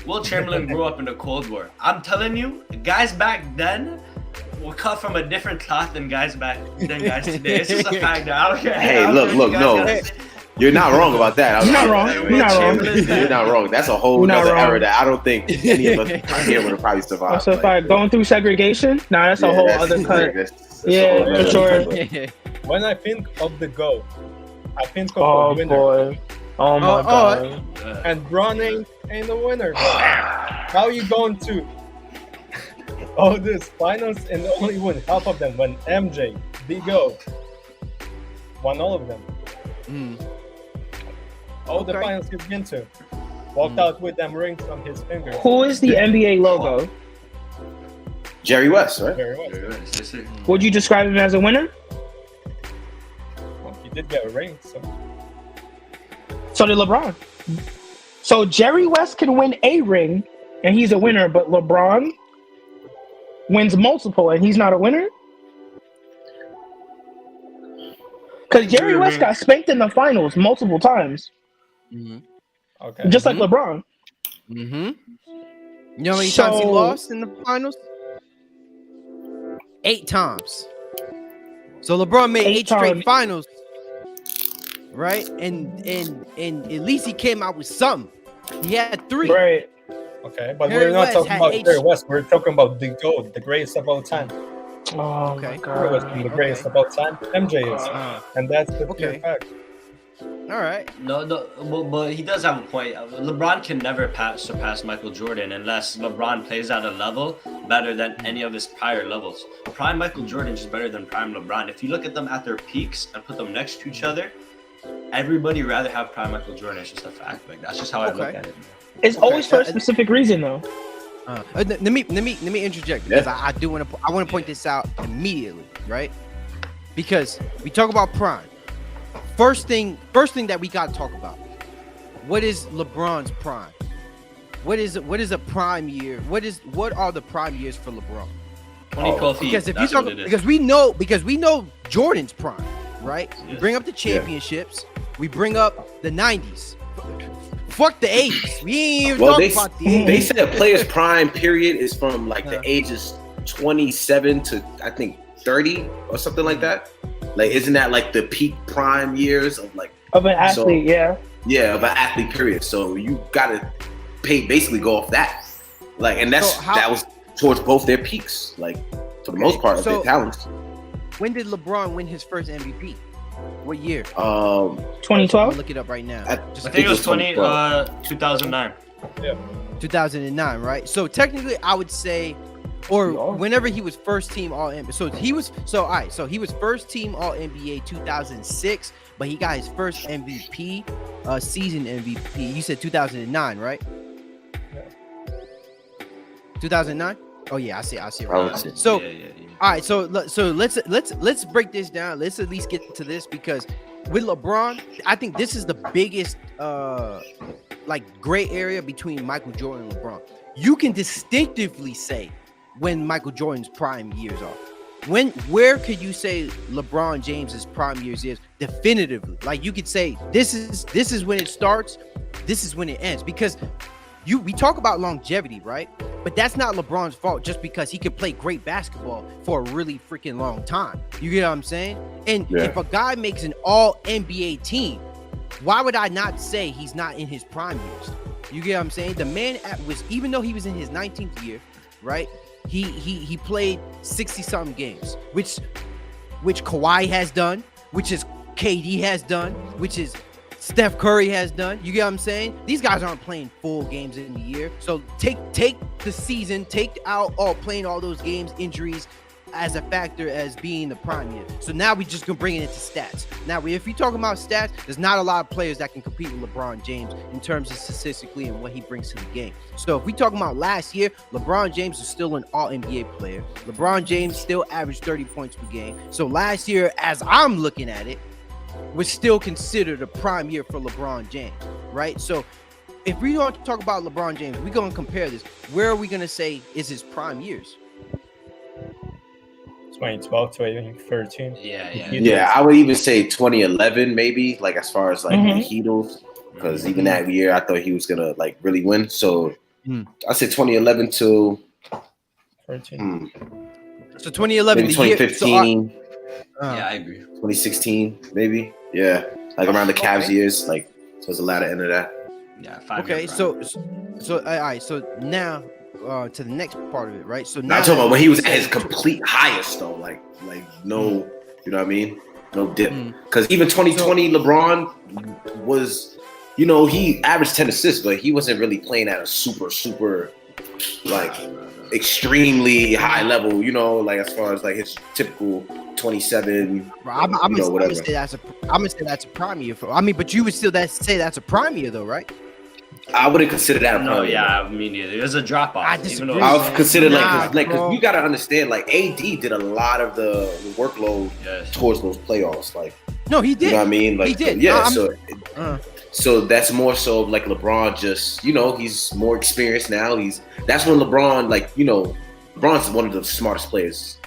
Will Chamberlain grew up in the Cold War. I'm telling you, guys back then were cut from a different cloth than guys today. It's just a fact. I don't care. Hey, I don't look, care what look, you guys no. gotta say. You're not wrong about that. You're not wrong. You're not wrong. You're not wrong. That's a whole You're not other wrong. era that I don't think any of us here would have probably survived. So if I going through segregation, that's a whole other cut. That's a Yeah, whole for other sure. cut. When I think of the GOAT, I think of Oh the winner. boy. Oh my god. And Bron ain't a winner, bro. How you going to all this finals and only win half of them when MJ, Big O, won all of them? All the Okay. finals he's been to. Walked out with them rings on his fingers. Who is the NBA logo? Jerry West, right? Very well. Yes, sir. Would you describe him as a winner? Well, he did get a ring, so So did LeBron. So Jerry West can win a ring and he's a winner, but LeBron wins multiple and he's not a winner? Because Jerry West got spanked in the finals multiple times, okay. just like LeBron. You know how many times he So- lost in the finals? 8 times. So LeBron made 8 straight times. finals, right? And at least he came out with something. He had 3. Right. Okay, but Jerry we're not West talking had about eight- Jerry West. We're talking about the GOAT, the greatest of all time. Oh Okay. my Jerry West god. is the greatest of all time. MJ is, and that's the Okay. pure fact. All right. No, but he does have a point. LeBron can never surpass Michael Jordan unless LeBron plays at a level better than any of his prior levels. Prime Michael Jordan is better than prime LeBron. If you look at them at their peaks and put them next to each other, everybody rather have prime Michael Jordan. It's just a fact. Like that's just how I look Okay. at it. It's always for a specific reason, though. Let me interject because I do want to point this out immediately, right? Because we talk about prime. First thing that we got to talk about. What is LeBron's prime? What is a prime year? What are the prime years for LeBron? 2012 Heat. Because if you That's talk, what it is. because we know Jordan's prime, right? We Yes. bring up the championships. We bring up the 90s. Fuck the 80s. We ain't even Well, talk about the 80s. they said a player's prime period is from like Yeah. the ages 27 to I think 30 or something like that. Like, isn't that like the peak prime years of like Of an athlete, yeah. of an athlete period? So you gotta basically go off that. Like, and that's So how- that was towards both their peaks, like for the most part of so- their talents. When did LeBron win his first MVP? What year? 2012? Look it up right now. I I think it was 2009. 2009, right? So technically, I would say, or Yeah. whenever he was first team All NBA. So he was he was first team All NBA 2006, but he got his first MVP, season MVP. You said 2009, right? 2009. Oh yeah, I see it right now. So Yeah. all right, so let's break this down. Let's at least get to this because with LeBron, I think this is the biggest like gray area between Michael Jordan and LeBron. You can distinctively say when Michael Jordan's prime years are. Where could you say LeBron James's prime years is definitively? Like you could say this is when it starts, this is when it ends because we talk about longevity, right? But that's not LeBron's fault just because he could play great basketball for a really freaking long time. You get what I'm saying? And Yeah. if a guy makes an all NBA team, why would I not say he's not in his prime years? You get what I'm saying? The man was, even though he was in his 19th year, right? He played 60-something games, which Kawhi has done, which is KD has done, which is Steph Curry has done. You get what I'm saying? These guys aren't playing full games in the year. So take the season, take out all playing all those games, injuries as a factor as being the prime year. So now we just gonna bring it into stats. Now, if you're talking about stats, there's not a lot of players that can compete with LeBron James in terms of statistically and what he brings to the game. So if we talking about last year, LeBron James is still an all NBA player. LeBron James still averaged 30 points per game. So last year, as I'm looking at it, was still considered a prime year for LeBron James, right? So if we don't talk about LeBron James, we're going to compare this. Where are we going to say is his prime years? 2012, 2013. Yeah. Yeah, I would even say 2011 maybe, like as far as like the Heatles, because even that year I thought he was gonna like really win. So I said 2011 to 13. So 2011, maybe the year. 2015, Yeah, I agree. 2016, maybe. Yeah, like around the Cavs years, like towards the latter end of that. Yeah, 5 Okay, year so all right. So now to the next part of it, right? So Now now I'm talking about when he was at his said- complete highest, though. Like no, you know what I mean? No dip. Because even 2020, LeBron was, he averaged 10 assists, but he wasn't really playing at a super, like extremely high level. Like as far as like his typical 27. I'm gonna whatever. say that's a prime year for. I mean, but you would still say that's a prime year though, right? I wouldn't consider that a No, problem. yeah, me neither. It was a drop off. I disagree. I would consider Nah, because you gotta understand, like AD did a lot of the workload towards those playoffs. Like, no, he did. You know what I mean? Like, he did. Yeah. So that's more so like LeBron. Just he's more experienced now. That's when LeBron, like LeBron's one of the smartest players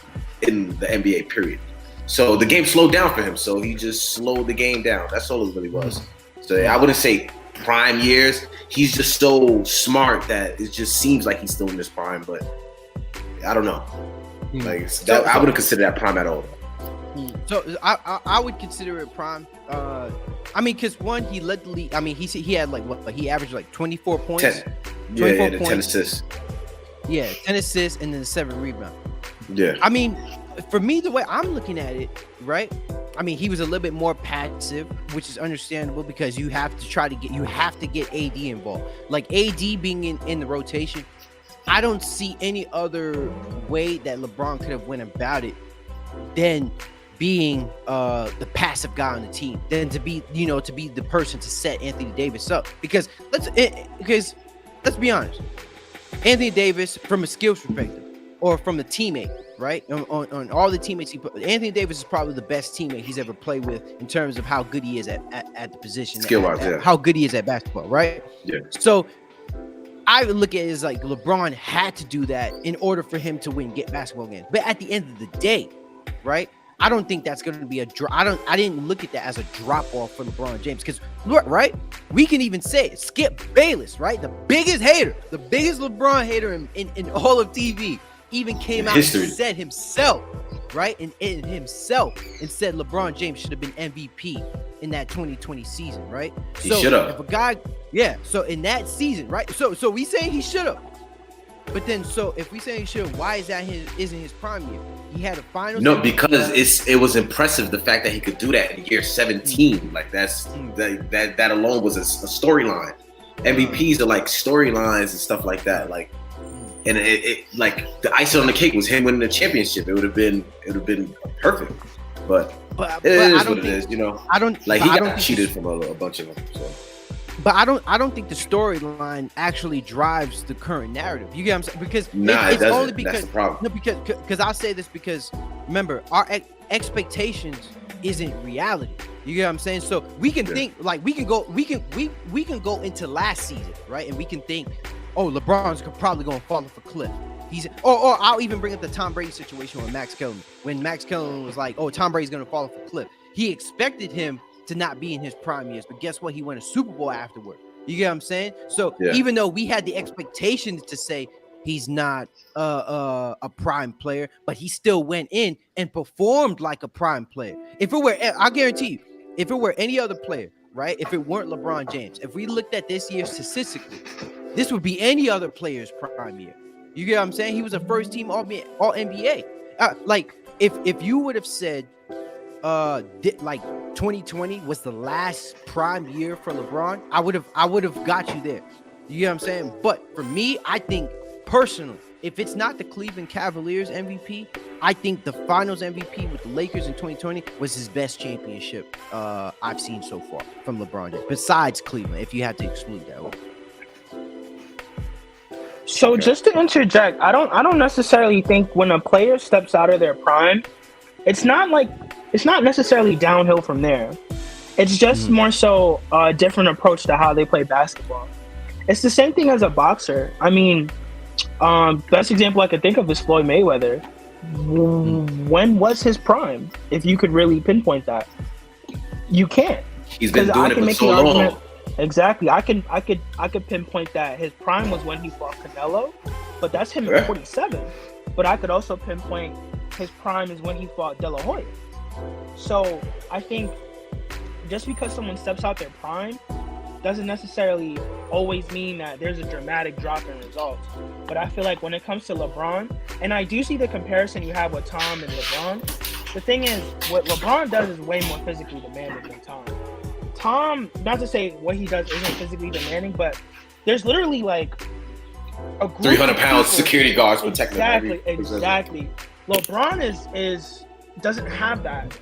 in the NBA. Period. So the game slowed down for him. So he just slowed the game down. That's all it really was. So I wouldn't say prime years. He's just so smart that it just seems like he's still in his prime, but I don't know. Like I wouldn't consider that prime at all. So I would consider it prime. I mean, because one, he led the league. I mean, he had like what? He averaged like 24 points. 10. 24 the points. 10 assists. Yeah, 10 assists and then 7 rebounds. Yeah. I mean, for me, the way I'm looking at it, right? I mean, he was a little bit more passive, which is understandable because you have to get AD involved. Like AD being in the rotation, I don't see any other way that LeBron could have went about it than being the passive guy on the team, than to be the person to set Anthony Davis up. Because let's be honest, Anthony Davis, from a skills perspective or from the teammate, right? On all the teammates Anthony Davis is probably the best teammate he's ever played with in terms of how good he is at the position, skill-wise, yeah. How good he is at basketball, right? Yeah. So I would look at it as like LeBron had to do that in order for him to get basketball games. But at the end of the day, right? I don't think that's going to be I didn't look at that as a drop off for LeBron James, because right, we can even say it. Skip Bayless, right, the biggest LeBron hater in all of TV, even came out and said himself, right, and himself, and said LeBron James should have been MVP in that 2020 season, right? He should have. If a guy, so in that season, right? So we say he should have. But then, so if we say he should, why isn't his prime year? He had a finals. No, because it was impressive the fact that he could do that in year 17. Like that alone was a storyline. MVPs are like storylines and stuff like that. Like, and it like the icing on the cake was him winning the championship. It would have been perfect. But it is what it is. I don't like he got cheated from a bunch of them. So. But I don't think the storyline actually drives the current narrative. You get what I'm saying? Because it doesn't. Only because that's the problem. No, because I'll say this because remember, our expectations isn't reality. You get what I'm saying? So we can think like we can go into last season, right? And we can think, oh, LeBron's probably gonna fall off a cliff. Or I'll even bring up the Tom Brady situation with Max Kellerman. When Max Kellerman was like, oh, Tom Brady's gonna fall off a cliff. He expected him to not be in his prime years, but guess what? He won a Super Bowl afterward. You get what I'm saying? So even though we had the expectations to say he's not a prime player, but he still went in and performed like a prime player. I'll guarantee you, if it were any other player, right? If it weren't LeBron James, if we looked at this year statistically, this would be any other player's prime year. You get what I'm saying? He was a first team all NBA. Like if you would have said like 2020 was the last prime year for LeBron, I would have got you there. You get what I'm saying? But for me, I think personally, if it's not the Cleveland Cavaliers MVP, I think the Finals MVP with the Lakers in 2020 was his best championship I've seen so far from LeBron James, besides Cleveland, if you had to exclude that one. So just to interject, I don't necessarily think when a player steps out of their prime, it's not necessarily downhill from there. It's just more so a different approach to how they play basketball. It's the same thing as a boxer. I mean, best example I could think of is Floyd Mayweather. when was his prime? If you could really pinpoint that, you can't. He's been doing it for so long. Exactly. I could pinpoint that his prime was when he fought Canelo, but that's him at 47. But I could also pinpoint his prime is when he fought De La Hoya. So I think just because someone steps out their prime doesn't necessarily always mean that there's a dramatic drop in results. But I feel like when it comes to LeBron, and I do see the comparison you have with Tom and LeBron, the thing is, what LeBron does is way more physically demanding than Tom. Tom, not to say what he does isn't physically demanding, but there's literally like a group 300-pound security guards protecting him. Exactly. LeBron is doesn't have that.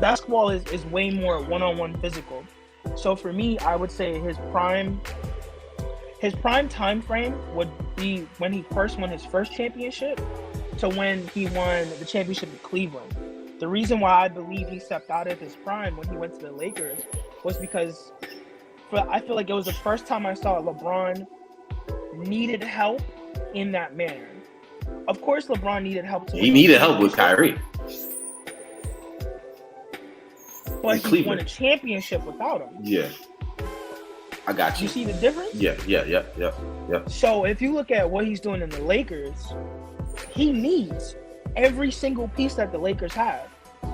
Basketball is way more one-on-one physical. So for me, I would say his prime time frame would be when he first won his first championship to when he won the championship in Cleveland. The reason why I believe he stepped out of his prime when he went to the Lakers was because I feel like it was the first time I saw LeBron needed help in that manner. Of course, LeBron needed help. He needed help with Kyrie. But he won a championship without him. Yeah. I got you. You see the difference? Yeah. So if you look at what he's doing in the Lakers, he needs every single piece that the Lakers have.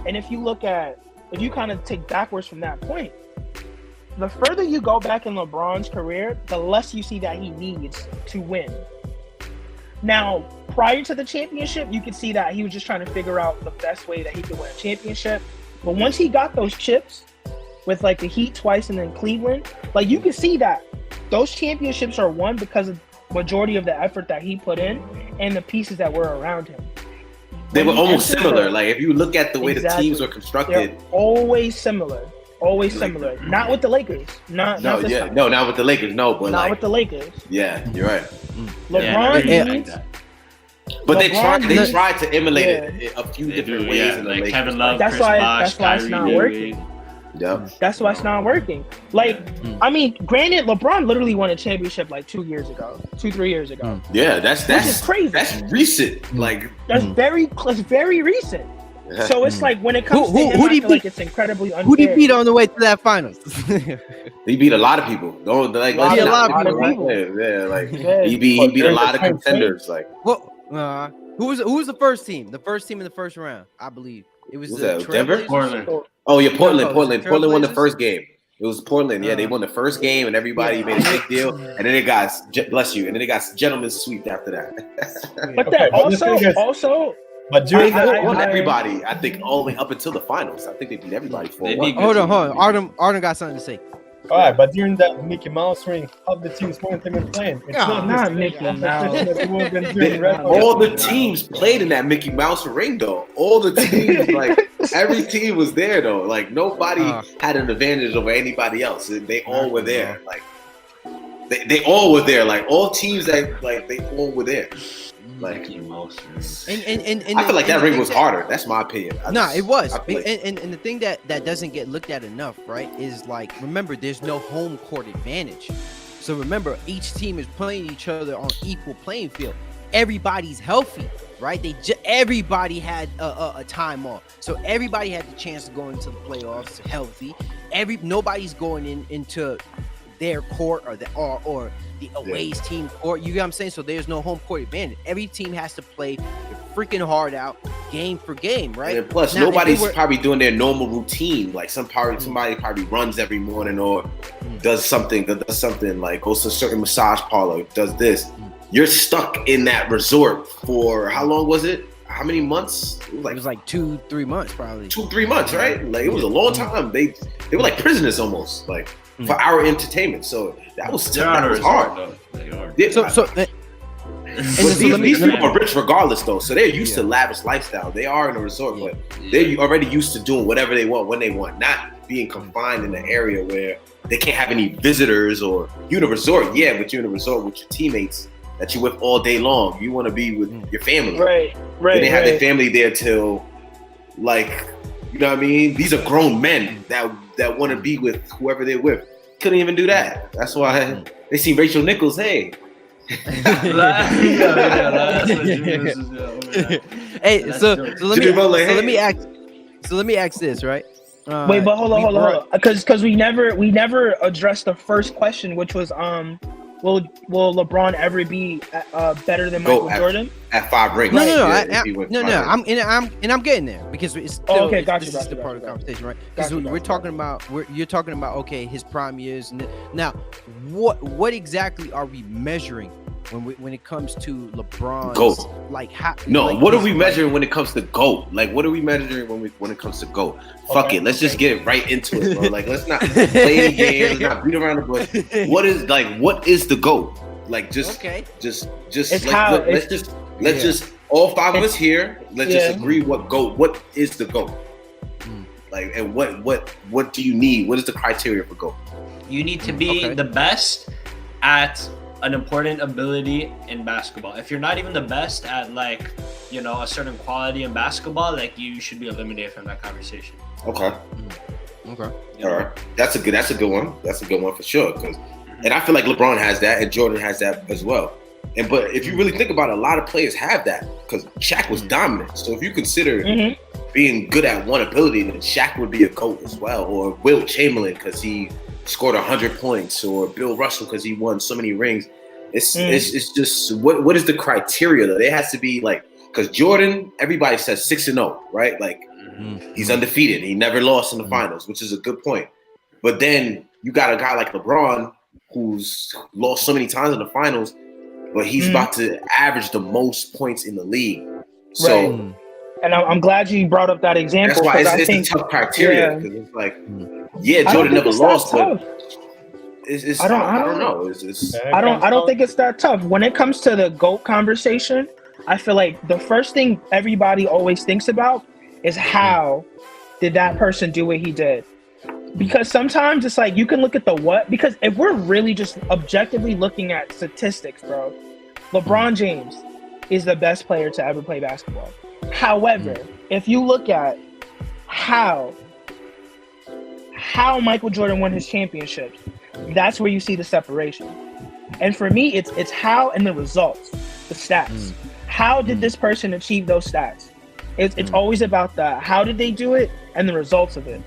And if you kind of take backwards from that point, the further you go back in LeBron's career, the less you see that he needs to win. Now, prior to the championship, you could see that he was just trying to figure out the best way that he could win a championship. But once he got those chips with like the Heat twice and then Cleveland, like you can see that those championships are won because of majority of the effort that he put in and the pieces that were around him. They were almost similar. Like if you look at the way the teams were constructed, they're always similar. Always similar. Not with the Lakers. Not with the Lakers. No, but not with the Lakers. Yeah, you're right. LeBron needs. But they tried to emulate it a few different ways in the Lakers. Kevin Love, that's why it's not working. Yeah. That's why it's not working. Like, I mean, granted, LeBron literally won a championship like 3 years ago. Yeah, that's crazy. That's recent. Like that's very recent. Yeah. So it's like when it comes to him, I feel like it's incredibly unfair. Who did he beat on the way to that finals? He beat a lot of people. Don't like a lot of people. Yeah, like he beat a lot of contenders. Like who was the first team? The first team in the first round, I believe. It was Denver? Portland. Oh yeah, Portland won the first game. It was Portland. Yeah, they won the first game, and everybody made a big deal. And then it got bless you. And then it got gentleman's sweep after that. But that also. But during that, won everybody. I think all the way up until the finals. I think they beat everybody. Hold on. Arden got something to say. All right, but during that Mickey Mouse ring, how the teams weren't even playing. It's not Mickey Mouse. All the teams played in that Mickey Mouse ring, though. All the teams, like every team was there, though. Like nobody had an advantage over anybody else. They all were there. Like they all were there. Like all teams that they all were there. Like Mickey Mouse. And I feel like that ring was harder. That's my opinion. It was. And the thing that doesn't get looked at enough, right, is like, remember, there's no home court advantage. So remember, each team is playing each other on equal playing field. Everybody's healthy, right? Everybody had a time off, so everybody had the chance to go into the playoffs healthy. Nobody's going into their court or the away's team court. You get what I'm saying? So there's no home court advantage. Every team has to play freaking hard out, game for game, right? And plus, nobody's probably doing their normal routine. Like somebody probably runs every morning or does something like goes to a certain massage parlor, does this. You're stuck in that resort for how long was it? How many months? It was like 2-3 months, probably. 2-3 months, right? Like it was a long time. They were like prisoners almost, like for our entertainment. So that was hard. They are. Yeah, these people are rich regardless, though. So they're used to lavish lifestyle. They are in a resort, but they're already used to doing whatever they want when they want, not being confined in an area where they can't have any visitors. Or you in a resort, but you're in a resort with your teammates that you're with all day long. You want to be with your family, right? They have their family there till, like, you know what I mean? These are grown men that want to be with whoever they're with. Couldn't even do that. That's why they see Rachel Nichols. Hey, Hey, so Jimmy Butler, hey. let me ask this, right? Wait, but hold on, because we never addressed the first question, which was will LeBron ever be better than Michael Jordan at 5 rings? No, I'm getting there because it's still this is the part of the conversation, right? Because you're talking about okay, his prime years. Now, what exactly are we measuring when it comes to LeBron's GOAT? Like how? No, like what are we measuring when it comes to GOAT? Like, what are we measuring when it comes to GOAT? Fuck it, let's just get right into it, bro. Like, let's not play any games, let's not beat around the bush. What is the GOAT? Like, just let's just all 5 of us here. Let's just agree what is the GOAT? Like, and what do you need? What is the criteria for GOAT? You need to be the best at an important ability in basketball. If you're not even the best at, like, you know, a certain quality in basketball, like, you should be eliminated from that conversation. Okay. Okay. All right. That's a good one. That's a good one for sure. And I feel like LeBron has that, and Jordan has that as well. But if you really think about it, a lot of players have that because Shaq was dominant. So if you consider being good at one ability, then Shaq would be a GOAT as well, or Wilt Chamberlain because he scored 100 points, or Bill Russell because he won so many rings. It's just what is the criteria though? It has to be like, because Jordan, everybody says 6-0, right? Like he's undefeated. He never lost in the finals, which is a good point. But then you got a guy like LeBron who's lost so many times in the finals, but he's about to average the most points in the league. So, and I'm glad you brought up that example. That's why it's a tough criteria because it's like, Jordan never lost, but I don't know. I don't think it's that tough. When it comes to the GOAT conversation, I feel like the first thing everybody always thinks about is how did that person do what he did? Because sometimes it's like you can look at the what, because if we're really just objectively looking at statistics, bro, LeBron James is the best player to ever play basketball. However, if you look at how Michael Jordan won his championships, that's where you see the separation. And for me, it's how and the results, the stats. How did this person achieve those stats? It's always about the how did they do it and the results of it.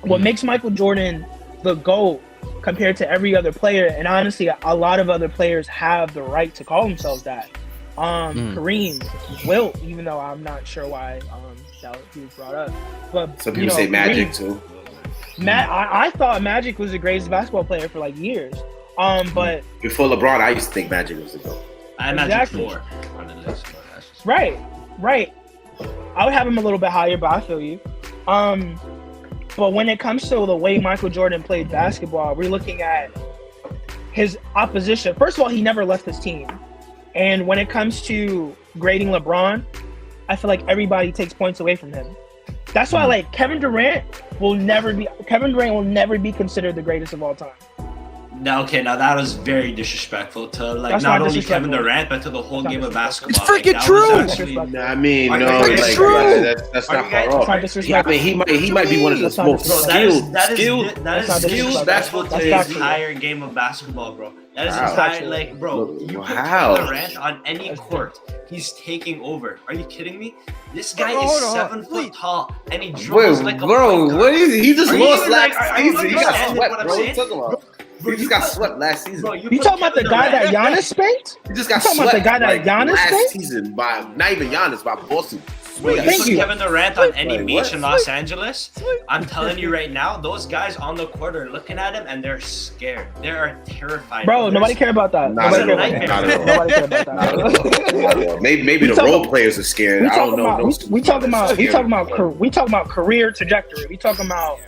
What makes Michael Jordan the GOAT compared to every other player, and honestly, a lot of other players have the right to call themselves that. Kareem, Wilt, even though I'm not sure why he was brought up. But some people say Magic too. I thought Magic was the greatest basketball player for like years. But before LeBron, I used to think Magic was the GOAT. I had Magic 4 on the list. Right. I would have him a little bit higher, but I feel you. But when it comes to the way Michael Jordan played basketball, we're looking at his opposition. First of all, he never left his team. And when it comes to grading LeBron, I feel like everybody takes points away from him. That's why, like, Kevin Durant will never be considered the greatest of all time. Now that was very disrespectful to, like, that's not only Kevin Durant, but to the whole game of basketball. It's freaking true. I mean, no, like, true. That's not far off. I mean, he might be one of the most skilled basketball players. The entire game of basketball, bro. That is entire, like, bro. You put Kevin Durant on any court, he's taking over. Are you kidding me? This guy is 7 foot tall, and he dribbles like a bro. What is he? He just lost last season. He got swept, bro. What are you talking about? He just got swept last season. Bro, you talking about the guy that Giannis spanked? He just got swept last season by not even Giannis, by Boston. Bro, you put Kevin Durant on any beach in Los Angeles, I'm telling you right now, those guys on the court are looking at him and they're scared. They are terrified. Bro, nobody care about that. Nobody care about that. Maybe the role players are scared. I don't know. We talking about career trajectory. We talking about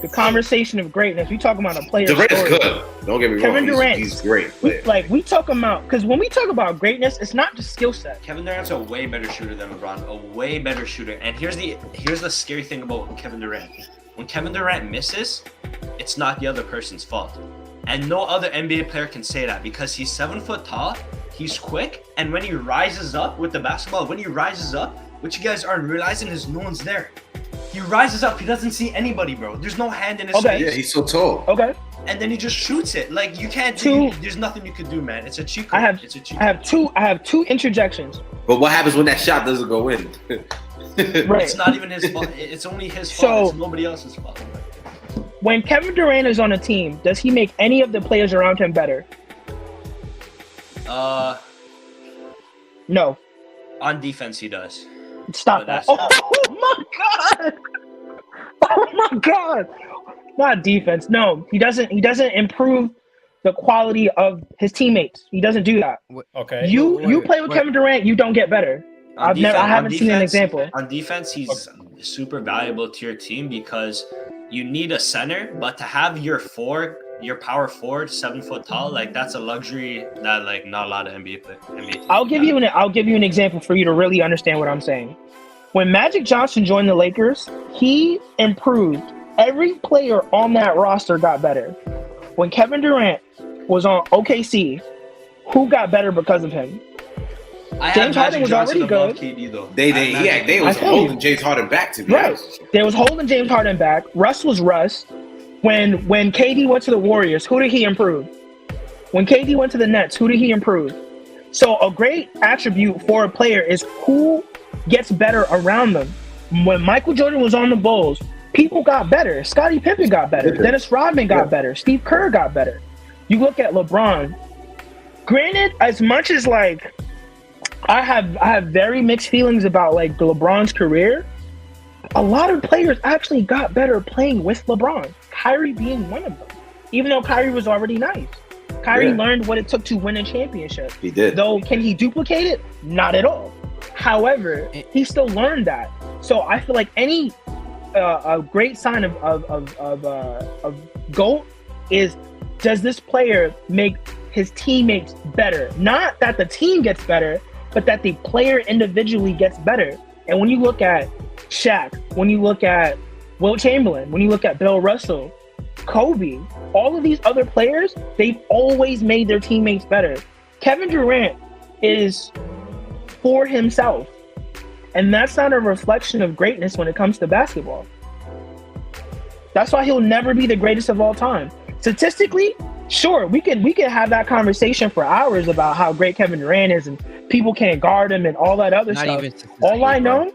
the conversation of greatness. We talking about a player. Durant's good. Don't get me wrong. Kevin Durant, he's great. We talking about, because when we talk about greatness, it's not just skill set. Kevin Durant's a way better shooter than LeBron. A way better shooter. And here's the scary thing about Kevin Durant. When Kevin Durant misses, it's not the other person's fault. And no other NBA player can say that because he's 7 foot tall, he's quick, and when he rises up with the basketball, what you guys aren't realizing is no one's there. He rises up. He doesn't see anybody, bro. There's no hand in his Okay. Yeah, face. he's so tall. Okay. And then he just shoots it. Like you can't. Two- There's nothing you can do, man. It's a cheat I code. have It's a cheat I have two interjections. But what happens when that shot doesn't go in? Right. It's not even his fault. It's only his So- fault. It's nobody else's fault. When Kevin Durant is on a team, does he make any of the players around him better? No. On defense, he does. Stop that. But Oh my god. Oh my god. Not defense. No, he doesn't improve the quality of his teammates. He doesn't do that. Okay. You play with Kevin Durant, you don't get better. I haven't seen an example. On defense, he's super valuable to your team because you need a center, but to have your power forward 7 foot tall, like that's a luxury that like not a lot of NBA teams I'll give you an example for you to really understand what I'm saying. When Magic Johnson joined the Lakers, he improved. Every player on that roster got better. When Kevin Durant was on OKC, who got better because of him? James Harden was already good. KD, though. They was holding James Harden back, to be honest. They was holding James Harden back. Russ was Russ. When KD went to the Warriors, who did he improve? When KD went to the Nets, who did he improve? So a great attribute for a player is who gets better around them. When Michael Jordan was on the Bulls, people got better. Scottie Pippen got better. Dennis Rodman got better. Steve Kerr got better. You look at LeBron. Granted, as much as like I have very mixed feelings about like LeBron's career, a lot of players actually got better playing with LeBron. Kyrie being one of them. Even though Kyrie was already nice. Kyrie learned what it took to win a championship. He did. Though, can he duplicate it? Not at all. However, he still learned that. So I feel like any a great sign of GOAT is, does this player make his teammates better? Not that the team gets better, but that the player individually gets better. And when you look at Shaq, when you look at Wilt Chamberlain, when you look at Bill Russell, Kobe, all of these other players, they've always made their teammates better. Kevin Durant is for himself. And that's not a reflection of greatness when it comes to basketball. That's why he'll never be the greatest of all time. Statistically, sure, we can have that conversation for hours about how great Kevin Durant is and people can't guard him and all that other stuff. All I know,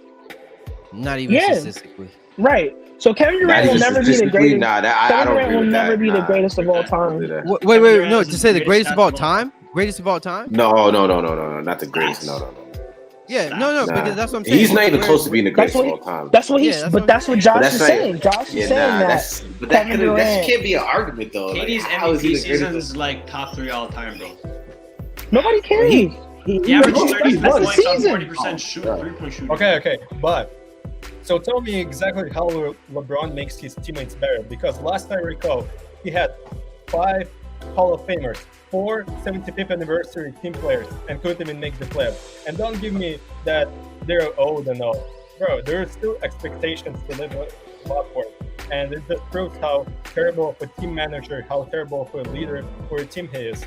not even statistically. Right. So Kevin Durant will never be the greatest. I don't agree with that. The greatest of all time. Wait, no, to say the greatest of all time? Greatest of all time? No, not the greatest. No. Yeah, no, because that's what I'm saying. He's not even close to being the greatest of all time. That's what that's what Josh is saying. Josh is saying that. But that can't be an argument though. KD's MVP season is like top 3 all time, bro. Nobody cares. He averaged 34 That's points on season. 40% shooting, 3-point shooting. Okay, but so tell me exactly how LeBron makes his teammates better, because last I recall, he had 5 Hall of Famers, 4 75th anniversary team players, and couldn't even make the playoffs. And don't give me that they're old and all. Bro, there are still expectations to live a lot for. And it just proves how terrible of a team manager, how terrible of a leader for a team he is.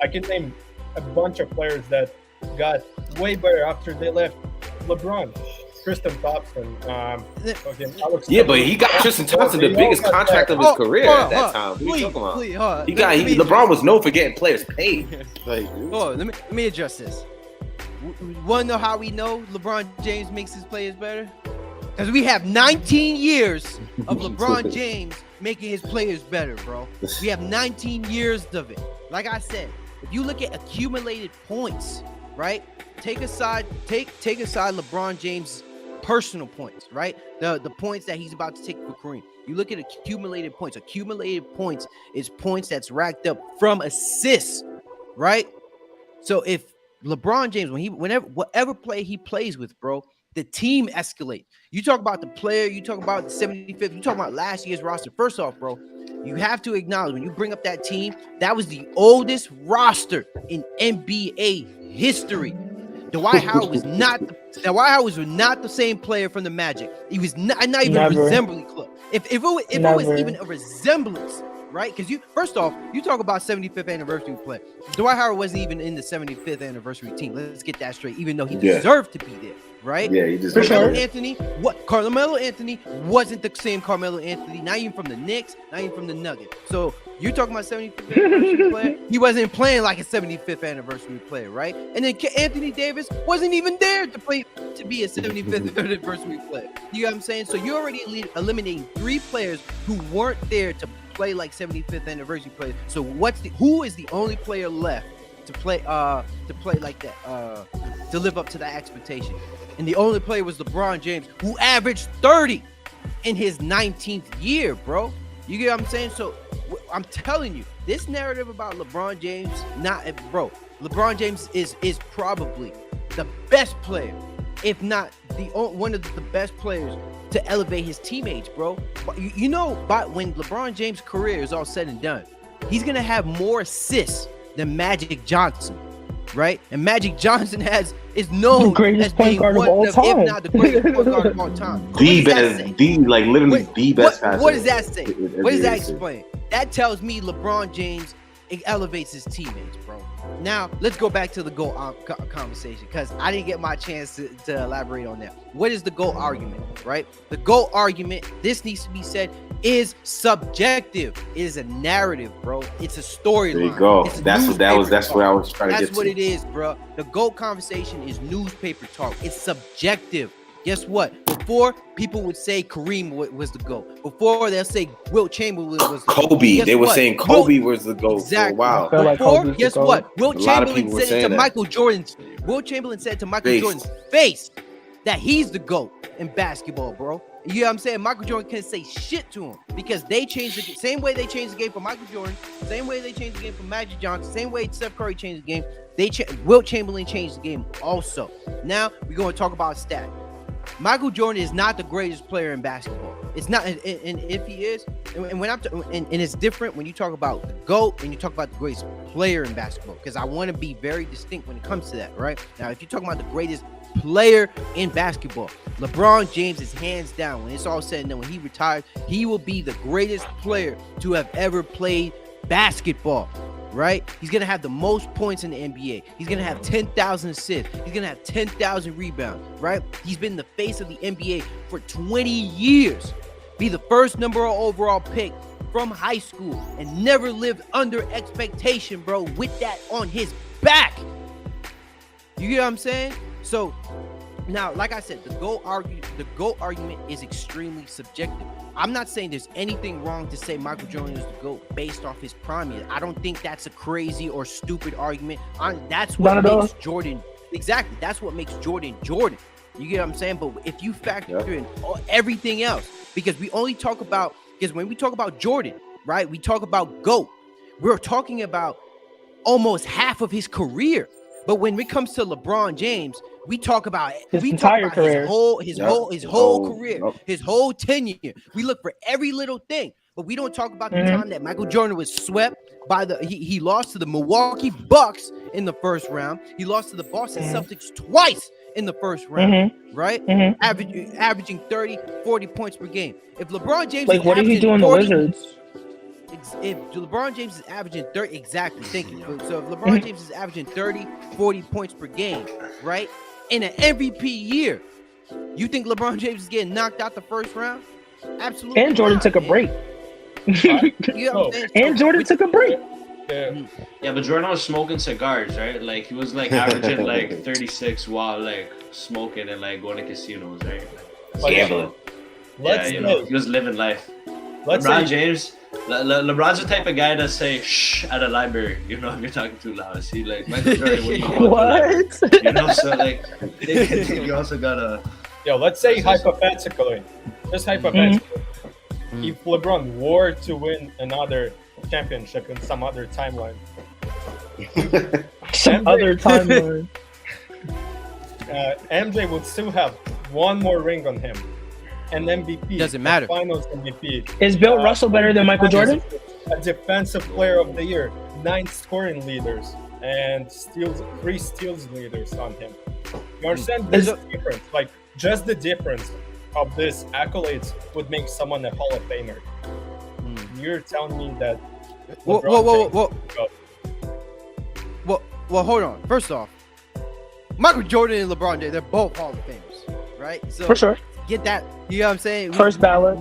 I can name a bunch of players that got way better after they left LeBron. Tristan Thompson, but he got Tristan Thompson the biggest contract of his career at that time. What are you talking about? LeBron was known for getting players paid. Let me address this. Want to know how we know LeBron James makes his players better? Because we have 19 years of LeBron James making his players better, bro. We have 19 years of it. Like I said, if you look at accumulated points, right? Take aside LeBron James' personal points, right? The points that he's about to take for Kareem. You look at accumulated points. Accumulated points is points that's racked up from assists, right? So if LeBron James, whatever play he plays with, bro, the team escalates. You talk about the player, you talk about the 75th, you talk about last year's roster. First off, bro, you have to acknowledge when you bring up that team, that was the oldest roster in NBA history. Dwight Howard was not the same player from the Magic. He was not even resembling close. If it was even a resemblance, right? Because first off, you talk about 75th anniversary play. Dwight Howard wasn't even in the 75th anniversary team. Let's get that straight, even though he deserved to be there. right? Yeah, he just Carmelo sure. Anthony, Carmelo Anthony wasn't the same Carmelo Anthony, not even from the Knicks, not even from the Nuggets. So you're talking about 75th anniversary player? He wasn't playing like a 75th anniversary player, right? And then Anthony Davis wasn't even there to be a 75th anniversary player. You know what I'm saying? So you're already eliminating 3 players who weren't there to play like 75th anniversary players. So who is the only player left to play like that, to live up to that expectation? And the only player was LeBron James, who averaged 30 in his 19th year, bro. You get what I'm saying? So I'm telling you, this narrative about LeBron James, LeBron James is probably the best player, if not one of the best players to elevate his teammates, bro. You know, when LeBron James' career is all said and done, he's gonna have more assists than Magic Johnson, right? And Magic Johnson is known as being one of, if not the greatest point guard of all time. The best, literally the best passer. What does that say? What does that explain? That tells me LeBron James elevates his teammates, bro. Now, let's go back to the GOAT conversation, because I didn't get my chance to elaborate on that. What is the GOAT argument, right? The GOAT argument, this needs to be said, is subjective. It is a narrative, bro. It's a storyline. There you go. That's what I was trying to get to. That's what it is, bro. The GOAT conversation is newspaper talk. It's subjective. Guess what? Before, people would say Kareem was the GOAT. Before, they'll say Wilt Chamberlain was the GOAT. Kobe. They were saying Kobe was the GOAT. Exactly. Wow. Before, guess what? Wilt Chamberlain said said to Michael Jordan's face that he's the GOAT in basketball, bro. You know what I'm saying? Michael Jordan couldn't say shit to him because they changed the same way they changed the game for Michael Jordan, same way they changed the game for Magic Johnson, same way Steph Curry changed the game. Wilt Chamberlain changed the game also. Now we're going to talk about stats. Michael Jordan is not the greatest player in basketball. It's not, and if he is, and when and it's different when you talk about the GOAT and you talk about the greatest player in basketball, because I want to be very distinct when it comes to that, right? Now, if you're talking about the greatest player in basketball, LeBron James is hands down. When it's all said and done, when he retires, he will be the greatest player to have ever played basketball. Right? He's going to have the most points in the NBA. He's going to have 10,000 assists. He's going to have 10,000 rebounds, right? He's been the face of the NBA for 20 years. Be the first number one overall pick from high school and never lived under expectation, bro, with that on his back. You get what I'm saying? So now, like I said, the GOAT argument is extremely subjective. I'm not saying there's anything wrong to say Michael Jordan is the GOAT based off his prime year. I don't think that's a crazy or stupid argument. That's what makes Jordan. Exactly. That's what makes Jordan Jordan. You get what I'm saying? But if you factor in everything else, because we only talk about, because when we talk about Jordan, right, we talk about GOAT. We're talking about almost half of his career. But when it comes to LeBron James, we talk about his entire career, his whole career, his whole tenure. We look for every little thing, but we don't talk about the time that Michael Jordan was swept by he lost to the Milwaukee Bucks in the first round. He lost to the Boston Celtics twice in the first round, right? Averaging 30, 40 points per game. If LeBron James what did he do in the Wizards? If LeBron James is averaging 30, exactly, thank you. So if LeBron James is averaging 30, 40 points per game, right, in an MVP year, you think LeBron James is getting knocked out the first round? Absolutely. And Jordan took a break. You know what I'm saying? And Jordan took a break. Yeah, but Jordan was smoking cigars, right? Like he was like averaging like 36 while like smoking and like going to casinos, right? Gambling. He was living life. LeBron James. LeBron's the type of guy that say shh at a library, you know, if you're talking too loud. See, like Michael Jordan, what? You know, so like you also gotta. Let's say hypothetically, just hypothetically, if LeBron were to win another championship in some other timeline, MJ would still have one more ring on him. And MVP. Doesn't matter. Finals MVP. Is Bill Russell better than Michael Jordan? A defensive player of the year, 9 scoring leaders, and 3 steals leaders on him. You understand this difference? Like, just the difference of this accolades would make someone a Hall of Famer. You're telling me that. Well, hold on. First off, Michael Jordan and LeBron James, they're both Hall of Famers. right? So For sure. get that. You know what I'm saying? First ballot.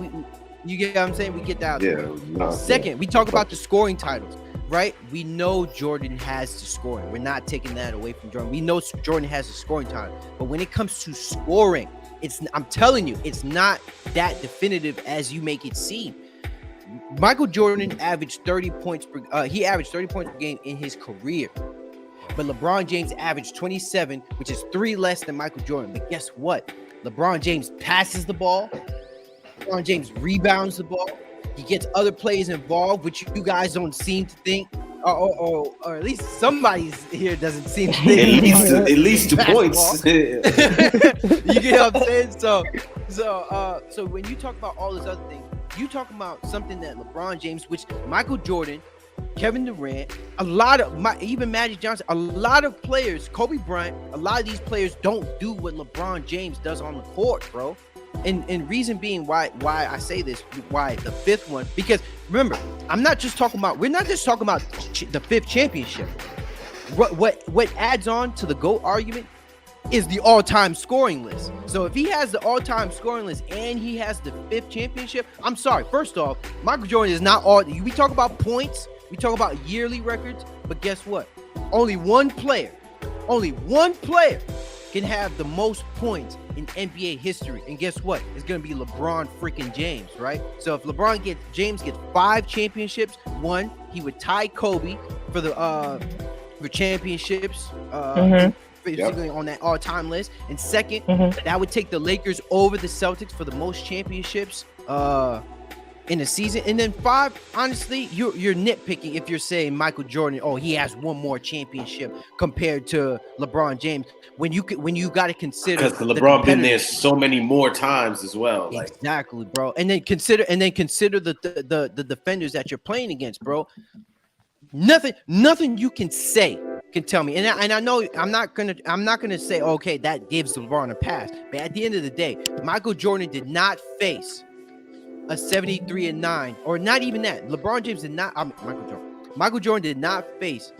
You get what I'm saying? We get that. Yeah. No, Second, we talk about the scoring titles, right? We know Jordan has the scoring. We're not taking that away from Jordan. We know Jordan has the scoring title. But when it comes to scoring, I'm telling you, it's not that definitive as you make it seem. Michael Jordan averaged 30 points per he averaged 30 points per game in his career. But LeBron James averaged 27, which is 3 less than Michael Jordan. But guess what? LeBron James passes the ball. LeBron James rebounds the ball. He gets other players involved, which you guys don't seem to think, or at least somebody here doesn't seem to think. At least 2 points. You get what I'm saying? So when you talk about all this other things, you talk about something that LeBron James, which Michael Jordan, Kevin Durant, even Magic Johnson, a lot of players, Kobe Bryant, a lot of these players don't do what LeBron James does on the court, bro. And reason being why I say this, why the fifth one, because remember, we're not just talking about the fifth championship. What adds on to the GOAT argument is the all-time scoring list. So if he has the all-time scoring list and he has the fifth championship, I'm sorry. First off, Michael Jordan is not all. We talk about points, we talk about yearly records, but guess what? Only one player can have the most points in NBA history, and guess what? It's gonna be LeBron freaking James, right? So if James gets 5 championships, one, he would tie Kobe for the for championships, basically on that all-time list. And second, that would take the Lakers over the Celtics for the most championships in a season. And then 5, honestly, you're nitpicking if you're saying Michael Jordan, he has one more championship compared to LeBron James. When you got to consider, because LeBron been there so many more times as well. Like. Exactly, bro. And then consider the defenders that you're playing against, bro. Nothing you can say can tell me. And I know I'm not gonna say okay, that gives LeBron a pass. But at the end of the day, Michael Jordan did not face a 73-9, or not even that. LeBron James did not. Michael Jordan did not face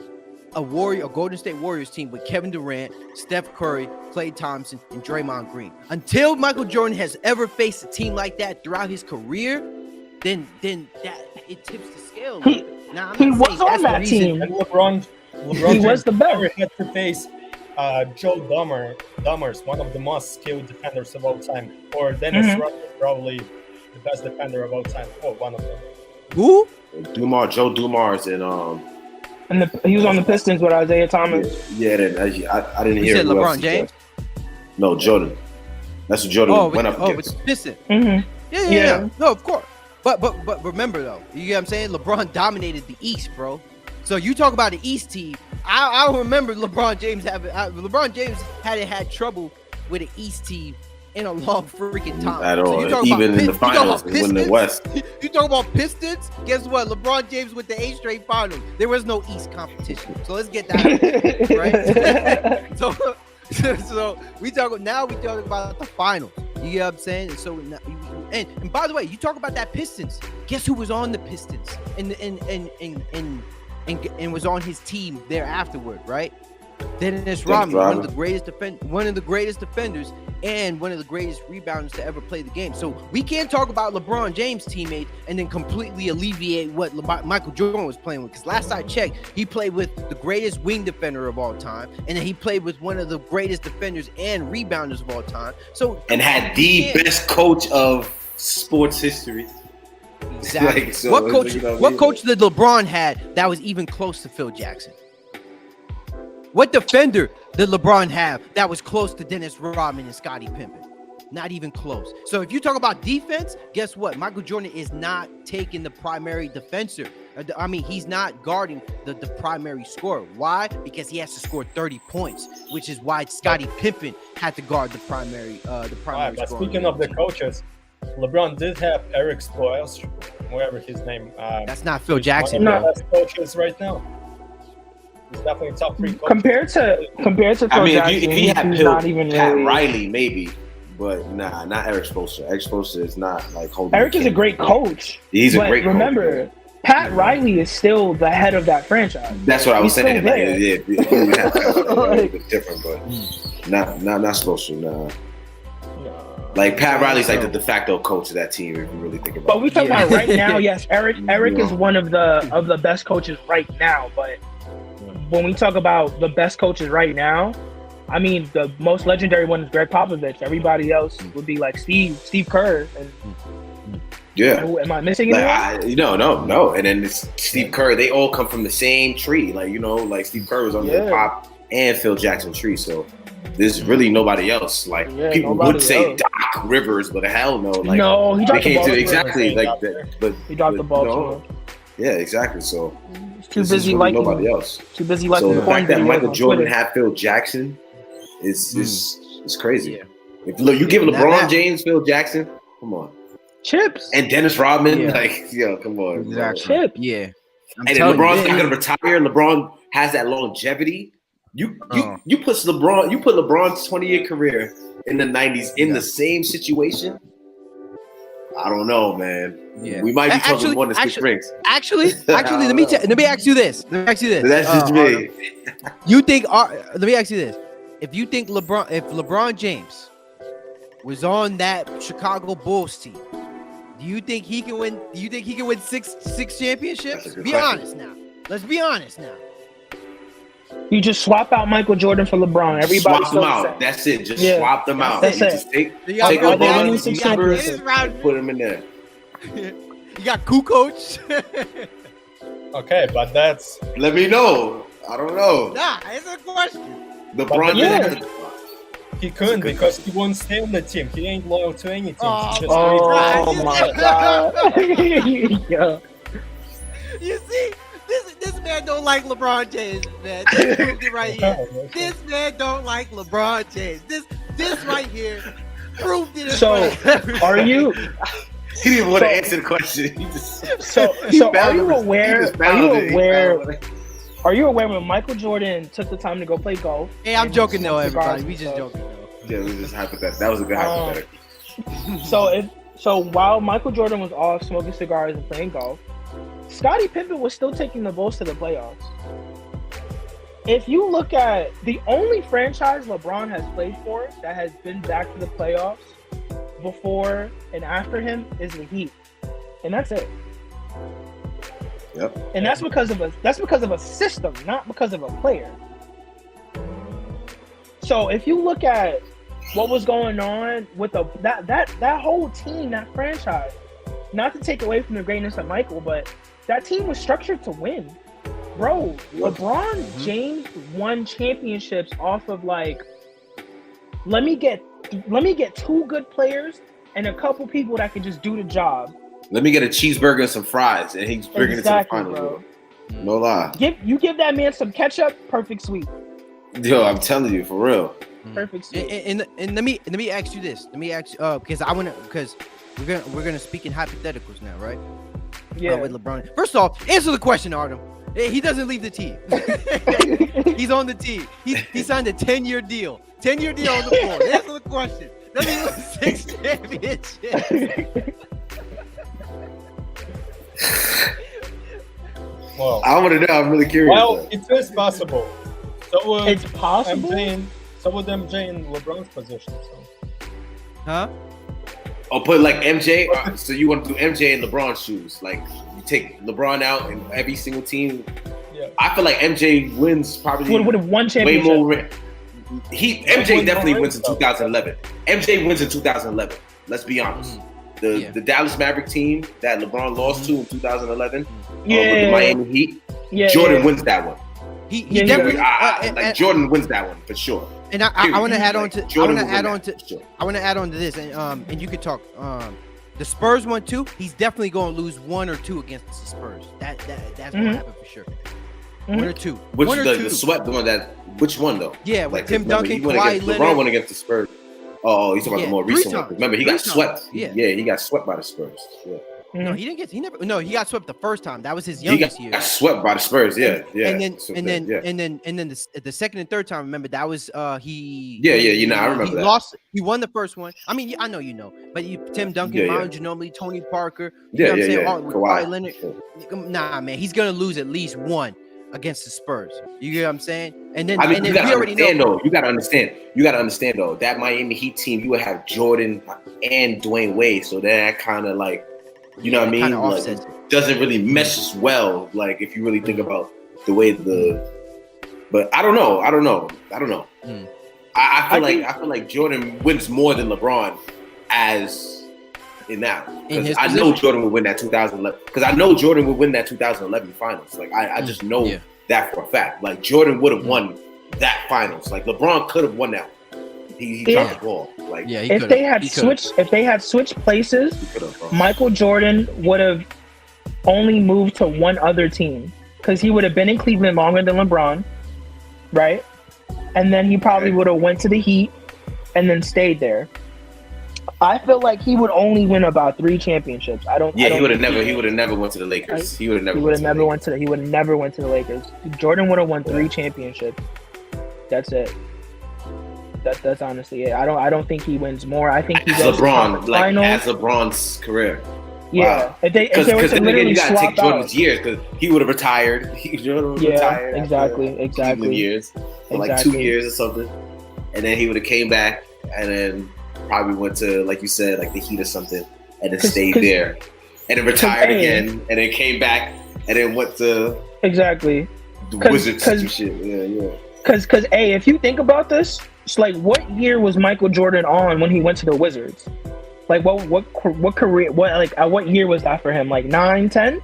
a Golden State Warriors team with Kevin Durant, Steph Curry, Klay Thompson, and Draymond Green. Until Michael Jordan has ever faced a team like that throughout his career, then that it tips the scale. Now, he was on that team. And LeBron he was the best. Never had to face Joe Dumars, one of the most skilled defenders of all time, or Dennis Rodman, probably the best defender of all time. One of them. Who? Joe Dumars, and he was on the Pistons with Isaiah Thomas. Yeah, I didn't hear. You said LeBron James? No, Jordan. That's what Jordan went up against. It's Pistons. Yeah. No, of course. But remember though, you get what I'm saying? LeBron dominated the East, bro. So you talk about the East team. I remember LeBron James hadn't had trouble with an East team in a long freaking time. At all. So even in the finals, they win the West. You talk about Pistons? Guess what? LeBron James with the 8 straight finals. There was no East competition. So let's get that right. So we talk about the finals. You get what I'm saying? And so and by the way, you talk about that Pistons. Guess who was on the Pistons and was on his team there afterward, right? Dennis Rodman, one of the greatest defenders and one of the greatest rebounders to ever play the game. So we can't talk about LeBron James' teammates and then completely alleviate what Michael Jordan was playing with. Because last I checked, he played with the greatest wing defender of all time, and then he played with one of the greatest defenders and rebounders of all time. So and had the best coach of sports history. Exactly. Like, so what coach did LeBron had that was even close to Phil Jackson? What defender did LeBron have that was close to Dennis Rodman and Scottie Pippen? Not even close. So if you talk about defense, guess what? Michael Jordan is not taking the primary defender. I mean, he's not guarding the primary scorer. Why? Because he has to score 30 points, which is why Scottie Pippen had to guard the primary scorer. But speaking of the coaches, LeBron did have Eric Spoelstra, whatever his name. That's not Phil Jackson. One of the best coaches right now. He's definitely top 3 coaches. Compared to Phil Jackson, if he had not even Pat really. Riley, maybe, but nah, not Eric Spoelstra. Eric Spoelstra is not like holding. Eric is a great coach. He's a great coach. Remember, Pat Riley is still the head of that franchise. That's what I was saying. Like, Mm. a little bit different, but not Spoelstra. Nah. Like Pat Riley's like the de facto coach of that team. If you really think about But we talking Yeah. about right now. Yes, Eric is one of the best coaches right now. But when we talk about the best coaches right now, I mean the most legendary one is Greg Popovich. Everybody else would be like Steve Kerr. And Yeah. am I missing Like, anyone? no. And then it's Steve Kerr. They all come from the same tree. Like, like Steve Kerr was on the Pop and Phil Jackson tree. So there's really nobody else. Like people would say else. Doc Rivers, but hell no. Like, No, he dropped they the came ball. to to exactly Rivers. like that. But He dropped the ball to him. Yeah, exactly. So He's too this is busy really liking nobody else. Too busy So liking the porn fact that videos Michael on Jordan Twitter. had Phil Jackson is crazy. Yeah. If look, you give That- LeBron that- James Phil Jackson, come on, Chips. and Dennis Rodman, Yeah. like come on, Exactly. Chip. Yeah. I'm And then telling LeBron's you, not gonna retire. LeBron has that longevity. You Oh. put LeBron's 20-year career in the 90s in the same situation. I don't know, man. Yeah. We might be talking Actually- more than 6 actually- rings. Actually, let me ask you this. That's just me. Artem, you think? Let me ask you this: if you think if LeBron James was on that Chicago Bulls team, do you think he can win? Do you think he can win six championships? That's a good Be question. honest now. Let's be honest now. You just swap out Michael Jordan for LeBron. Everybody Swap them still the out. same. That's it. Just Yeah. swap them out. That's You it. just take You got Are they LeBron winning and six the championships? Spurs, Rodman. put them in there. You got Kukoc. Okay, but that's Let me know. I don't know. Nah, it's a question. LeBron Yeah. didn't have to- he couldn't because he won't stay on the team. He ain't loyal to any team. Oh, He just Oh Right. my god. Yeah. You see, this man don't like LeBron James, man. This proved it right here. Okay. This man don't like LeBron James. This right here proved it. in So, front of everybody. Are you He didn't even want to So- answer the question. He just so he so are found you it. He aware just found it. He found it. are you aware when Michael Jordan took the time to go play golf? Hey, I'm and joking though, smoke everybody. cigars We and just stuff? joking though. Yeah, it was just hypothetical. That was a good hypothetical. So while Michael Jordan was off smoking cigars and playing golf, Scottie Pippen was still taking the Bulls to the playoffs. If you look at the only franchise LeBron has played for that has been back to the playoffs before and after him is the Heat, and that's it. Yep. And that's because of a system, not because of a player. So if you look at what was going on with that whole team, that franchise, not to take away from the greatness of Michael, but that team was structured to win. Bro, LeBron James won championships off of like, let me get 2 good players and a couple people that can just do the job. Let me get a cheeseburger and some fries, and he's bringing Exactly, it to the bro. finals. No lie. Give that man some ketchup, perfect sweet. Yo, I'm telling you, for real. Perfect sweet. And let me ask you this. Let me ask you because we're gonna speak in hypotheticals now, right? Yeah. With LeBron. First off, answer the question, Artem. He doesn't leave the team. He's on the team. He signed a 10-year deal. 10-year deal on the board. Answer the question. Does he win 6 championships? Well, I want to know. I'm really curious. well, it is possible. So would It's possible. MJ in LeBron's position. So. Huh? Oh, put like MJ. So you want to do MJ in LeBron's shoes? Like you take LeBron out in every single team. Yeah. I feel like MJ wins probably Would have won way championship. more. MJ won definitely more wins in rings, though. 2011. MJ wins in 2011. Let's be honest. The Dallas Maverick team that LeBron lost to in 2011 with the Miami Heat. Jordan wins that one. He Yeah, definitely. Jordan wins that one for sure. And I want to add on to. Jordan I will want to win add on that, to. for sure. I want to add on to this, and you could talk. The Spurs one too. He's definitely going to lose 1 or 2 against the Spurs. That's going to happen for sure. 1 or 2. Which 1 or the 2. swept the one that? Which one though? Yeah, with Like, Tim remember, Duncan, he went Kawhi against, Leonard. LeBron went against the Spurs. Oh, he's talking about the more 3 recent one. times. Remember, he 3 got times. swept. Yeah. He got swept by the Spurs. Yeah. No, he didn't get. He never. No, he got swept the first time. That was his He youngest year. got swept by the Spurs. Yeah, yeah. And then So, and then yeah. and then the second and third time. Remember that was he. Yeah, you know, I remember he that. lost. He won the first one. I mean, I know you know, but Tim Duncan, Yeah, yeah. Manu Ginobili, Tony Parker. You know Yeah, what I'm saying? yeah. All- with Kawhi. Kawhi Leonard. Sure. Nah, man, he's gonna lose at least 1. against the Spurs. You get what I'm saying? And then, I mean, and you then gotta we already understand know. though. You gotta understand though. That Miami Heat team, you would have Jordan and Dwayne Wade, so that kind of like, you know what I mean? Kinda Like, offsets it. doesn't really mesh well. Like, if you really think about the way but I don't know. Mm. I feel like Jordan wins more than LeBron as in now. In his Because I know position? Jordan would win that 2011. Because I know Jordan would win that 2011 finals. Like I just know Yeah. that for a fact. Like Jordan would have won that finals. Like LeBron could have won that. He dropped the ball. Like Yeah, If they had switched places, he could have. Michael Jordan would have only moved to one other team because he would have been in Cleveland longer than LeBron, right? And then he probably would have went to the Heat and then stayed there. I feel like he would only win about 3 championships. Yeah, he would have never went to the Lakers. He would have never went to the Lakers. Jordan would have won 3 championships. That's it. That's honestly it. I don't think he wins more. I think he as goes to LeBron, like finals. as LeBron's career. Yeah, Wow. if they were Because to then again, literally you gotta swap take Jordan's out. years because he would have retired. Jordan would have retired. after exactly. Cleveland years for like 2 years or something, and then he would have came back and then probably went to, like you said, like the Heat or something, and then stayed there, and then retired again, and then came back and then went to Exactly. the Wizards and shit. Yeah. Because if you think about this, it's like, what year was Michael Jordan on when he went to the Wizards? Like what career? What year was that for him? Like 9, 10?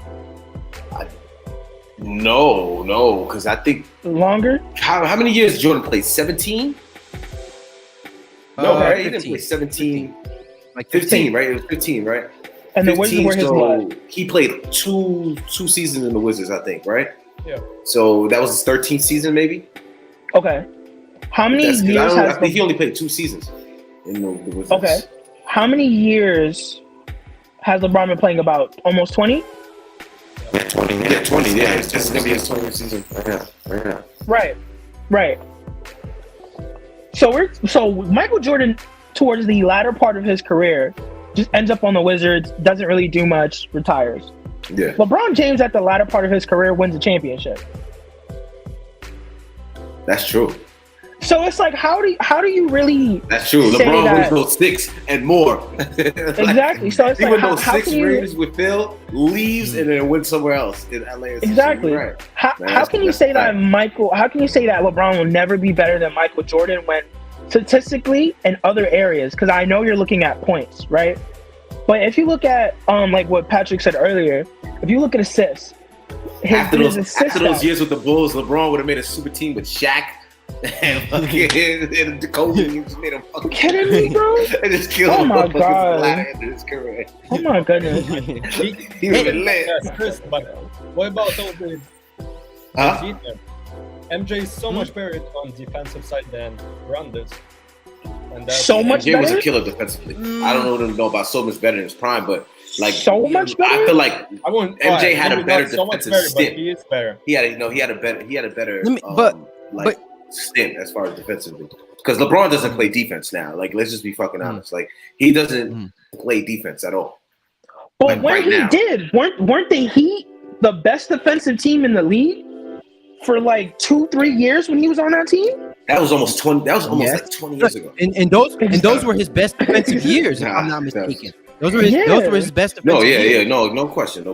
No, because I think Longer. how many years Jordan played? 17. No, right? He didn't 15. play 17. 15. Like 15, right? It was 15, right? And the Wizards were his what? He played two seasons in the Wizards, I think, right? Yeah. So that was his 13th season, maybe. Okay. How many That's good. years I has think he only played 2 seasons in the Wizards. Okay. How many years has LeBron been playing? About almost 20? 20. Yeah, 20. Yeah, this is gonna be his 20th season. Yeah. Right. So Michael Jordan, towards the latter part of his career, just ends up on the Wizards, doesn't really do much, retires. Yeah. LeBron James, at the latter part of his career, wins a championship. That's true. So it's like, how do you really? That's true. say LeBron that- wins those 6 and more. Exactly. So it's He like, wins how those 6 can you? rings with Phil, leaves, and then wins somewhere else in LA. Exactly. Right. How that's- can you that's say that fact. Michael? How can you say that LeBron will never be better than Michael Jordan when statistically and other areas? Because I know you're looking at points, right? But if you look at like what Patrick said earlier, if you look at assists, After those stats- years with the Bulls, LeBron would have made a super team with Shaq and fucking Kobe. He just made a fucking. Kidding me, bro? And just killed Oh him my motherfuckers God. flat into his career. Oh my goodness. He would have been lit. Yes, Chris, but what about all the Huh? defense? MJ is so much better on defensive side than Rondo. And that's So much Jay was a better? killer defensively. I don't know about so much better in his prime, but like So much better? I feel like I won't. MJ had a maybe better not so much defensive better, stint. but he is better. he had a better Let me- but- stint as far as defensively. Because LeBron doesn't play defense now. Like, let's just be fucking honest. Like, he doesn't play defense at all. But Like, when right he now. did, weren't the Heat the best defensive team in the league for like 2-3 years when he was on that team? That was almost 20. That was almost Yes. like 20 years ago. And those were his best defensive years, if I'm not mistaken. Those were his best defensive No, years. no question.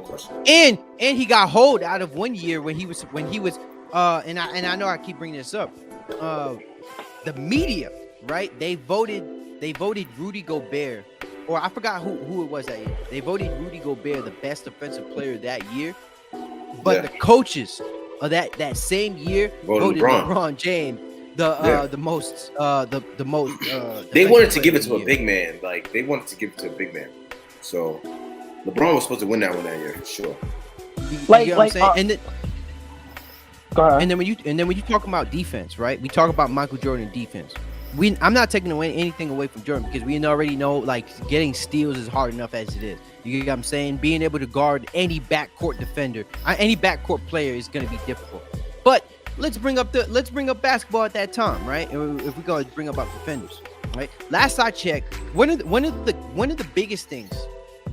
And he got hold out of one year when he was and I know I keep bringing this up. The media, right? They voted Rudy Gobert, or I forgot who it was that year. They voted Rudy Gobert the best defensive player that year. But the coaches of that same year voted LeBron James the most. They wanted to give it to a big man. Like, they wanted to give it to a big man. So LeBron was supposed to win that one that year for sure. Like, you know what I'm saying? Go ahead. And then when you talk about defense, right? We talk about Michael Jordan defense. I'm not taking anything away from Jordan because we already know, like, getting steals is hard enough as it is. You get what I'm saying? Being able to guard any backcourt defender, any backcourt player is going to be difficult. But let's bring up basketball at that time, right? If we're going to bring up defenders, right? Last I checked, one of the biggest things,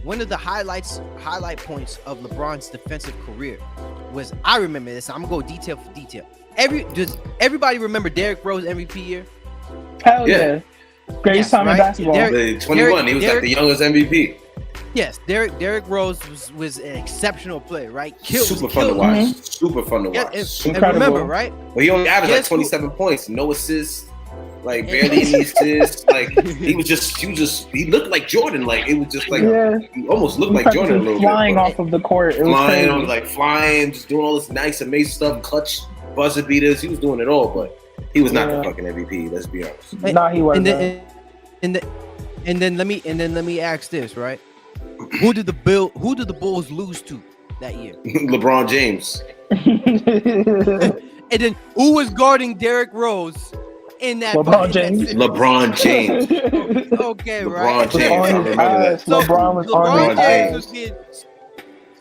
one of the highlight points of LeBron's defensive career was I remember this. I'm gonna go detail for detail. Does everybody remember Derrick Rose MVP year? Hell Yeah. yeah. Greatest time in right? basketball. Derrick- 21. He was like the youngest MVP. Yes, Derrick Rose was an exceptional player, right? Super fun to watch. Super fun to Yeah, watch. and Incredible. remember, right? But he only averaged like Guess who- 27 points, no assists, like barely any assists. Like he looked like Jordan. Like it was just like Yeah. he almost looked He like Jordan a practically little flying bit. off of the court. It was Flying, crazy. flying, just doing all this nice, amazing stuff, clutch buzzer beaters. He was doing it all, but he was not Yeah. the fucking MVP. Let's be honest. Nah, he wasn't. And then let me ask this, right? Who did the Bulls lose to that year? LeBron James. And then who was guarding Derrick Rose in that? LeBron James. LeBron James. Okay, LeBron right. James. I remember that. So LeBron was on LeBron his James ass. was being.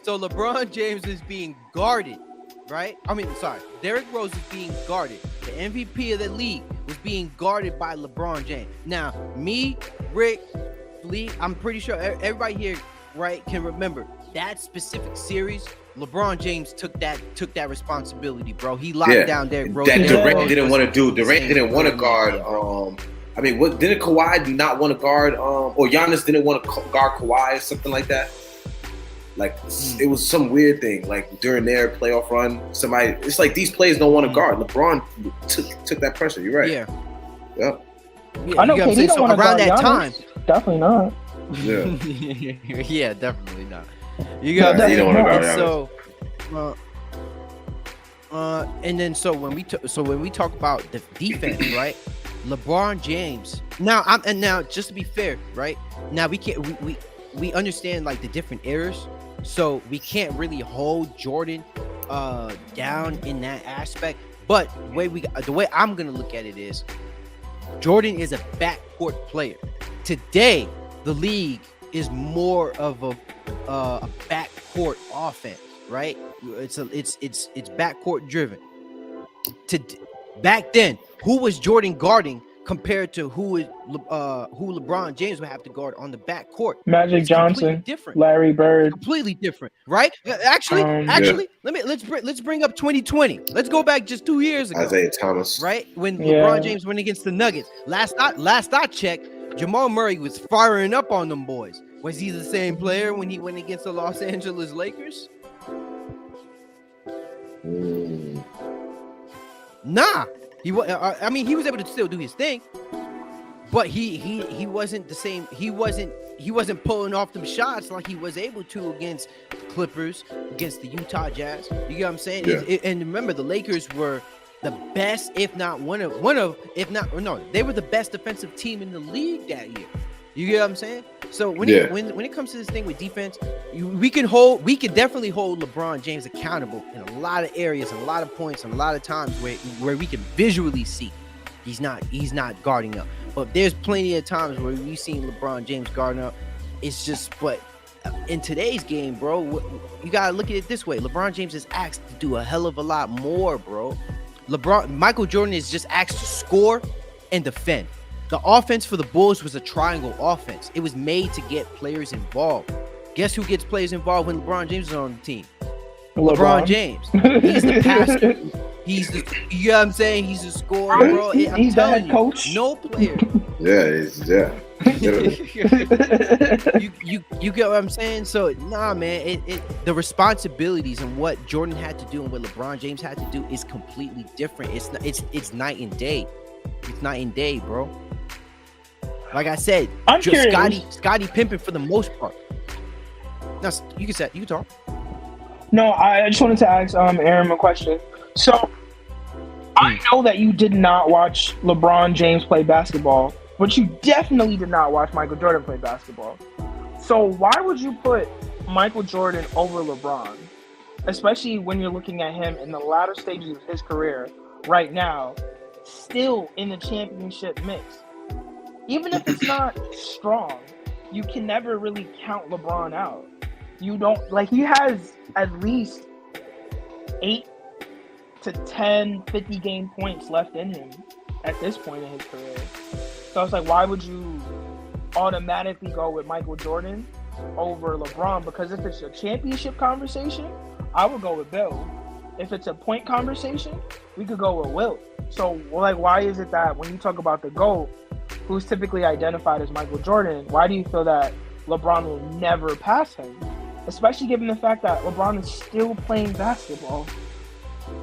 So LeBron James is being guarded, right? I mean, sorry, Derrick Rose is being guarded. The MVP of the league was being guarded by LeBron James. Now, me, Rick, Lee, I'm pretty sure everybody here, right, can remember that specific series. LeBron James took that responsibility, bro. He locked down Derrick Rose. That Derrick Durant Rose didn't was want to do. the Durant same didn't want to player. guard. I mean, what didn't Kawhi not want to guard? Or Giannis didn't want to guard Kawhi or something like that. Like it was some weird thing. Like during their playoff run, it's like these players don't want to guard. LeBron took that pressure. You're right. Yeah. Yeah. Yeah, I know you get what I'm KD saying? don't So want to around guard that Giannis. time. Definitely not. Yeah. Yeah, definitely not. You got Yeah, you don't wanna guard and so, and then so when we talk about the defense, right? LeBron James. Now just to be fair, right? Now we understand like the different eras, so we can't really hold Jordan down in that aspect. But the way I'm gonna look at it is, Jordan is a backcourt player. Today, the league is more of a backcourt offense, right? It's backcourt driven. Back then, who was Jordan guarding compared to who LeBron James would have to guard on the backcourt? Magic It's completely Johnson, different. Larry Bird. Completely different, right? Actually, let's bring up 2020. Let's go back just 2 years ago. Isaiah Thomas. Right? When Yeah. LeBron James went against the Nuggets. Last I checked, Jamal Murray was firing up on them boys. Was he the same player when he went against the Los Angeles Lakers? Nah. He was able to still do his thing, but he wasn't the same. He wasn't pulling off them shots like he was able to against the Clippers, against the Utah Jazz. You get what I'm saying? Yeah. And remember, the Lakers were the best, if not they were the best defensive team in the league that year. You get what I'm saying? So when it comes to this thing with defense, we can definitely hold LeBron James accountable in a lot of areas, and a lot of points, and a lot of times where we can visually see he's not guarding up. But there's plenty of times where we've seen LeBron James guarding up. It's just, but in today's game, bro, you gotta look at it this way: LeBron James is asked to do a hell of a lot more, bro. Michael Jordan is just asked to score and defend. The offense for the Bulls was a triangle offense. It was made to get players involved. Guess who gets players involved when LeBron James is on the team? LeBron James. He's the passer. You know what I'm saying? He's a scorer, bro. He's the head coach. No player. Yeah. You get what I'm saying? So nah, man. The responsibilities and what Jordan had to do and what LeBron James had to do is completely different. It's night and day. It's night and day, bro. Like I said, I'm curious. Scottie Pippen for the most part. Now you can talk. No, I just wanted to ask Aaron a question. So I know that you did not watch LeBron James play basketball, but you definitely did not watch Michael Jordan play basketball. So why would you put Michael Jordan over LeBron, especially when you're looking at him in the latter stages of his career right now, still in the championship mix? Even if it's not strong, you can never really count LeBron out. You don't, like, he has at least 8 to 10 50 game points left in him at this point in his career. So it's like, why would you automatically go with Michael Jordan over LeBron? Because if it's a championship conversation, I would go with Bill. if it's a point conversation, we could go with Wilt. So, like, why is it that when you talk about the GOAT, who's typically identified as Michael Jordan, why do you feel that LeBron will never pass him? Especially given the fact that LeBron is still playing basketball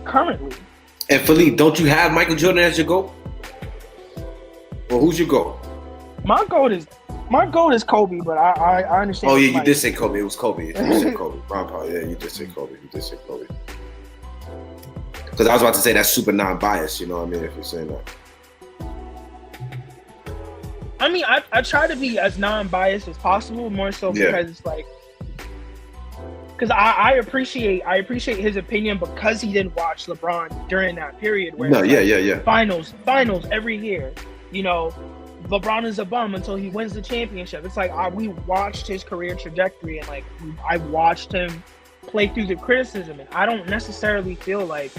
currently. And Philippe, don't you have Michael Jordan as your GOAT? Well, who's your GOAT? My GOAT is Kobe, but I understand. Oh yeah, you did say Kobe. It was Kobe. You said Kobe. Wrong part. Yeah, you did say Kobe. Because I was about to say that's super non-biased. You know what I mean? If you're saying that. I mean, I try to be as non-biased as possible, more so because it's like, because I appreciate his opinion because he didn't watch LeBron during that period where finals every year. You know, LeBron is a bum until he wins the championship. It's like we watched his career trajectory and like I watched him play through the criticism, and I don't necessarily feel like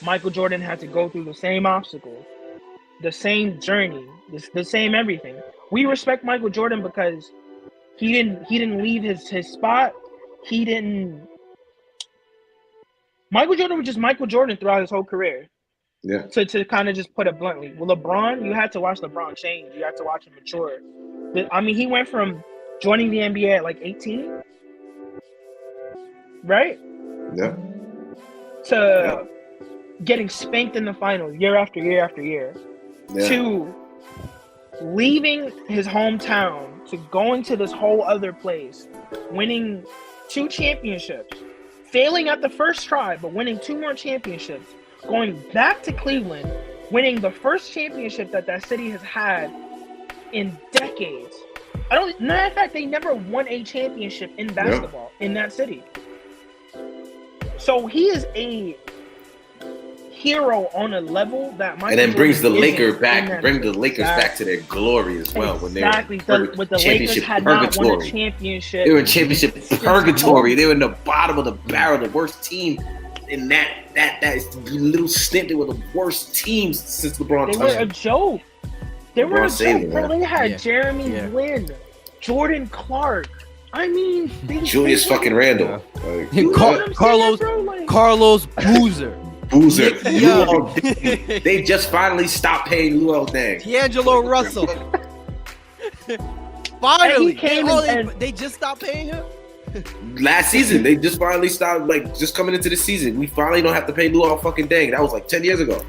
Michael Jordan had to go through the same obstacles, the same journey, the same everything. We respect Michael Jordan because he didn't leave his spot. Michael Jordan was just Michael Jordan throughout his whole career. Yeah. To kind of just put it bluntly. Well, LeBron, you had to watch LeBron change. You had to watch him mature. I mean, he went from joining the NBA at like 18, right? Yeah. To getting spanked in the finals year after year after year. Yeah. To leaving his hometown to going to this whole other place, winning 2 championships, failing at the first try, but winning 2 more championships, going back to Cleveland, winning the first championship that city has had in decades. Matter of fact, they never won a championship in basketball in that city. So he is a hero on a level that Michael and then brings the Jordan Lakers back, isn't. back to their glory as well. When they were with the Lakers had not won a championship. They were in championship purgatory. They were in the bottom of the barrel, the worst team in that little stint. They were the worst teams since LeBron. They were a joke. They were a joke, bro. They had Jeremy Lin, Jordan Clark. I mean, Julius fucking Randle, Carlos Boozer. They just finally stopped paying Luol Deng. D'Angelo Russell. Finally, they just stopped paying him. Last season, they just finally stopped. Like just coming into the season, we finally don't have to pay Luol fucking Deng. That was like 10 years ago.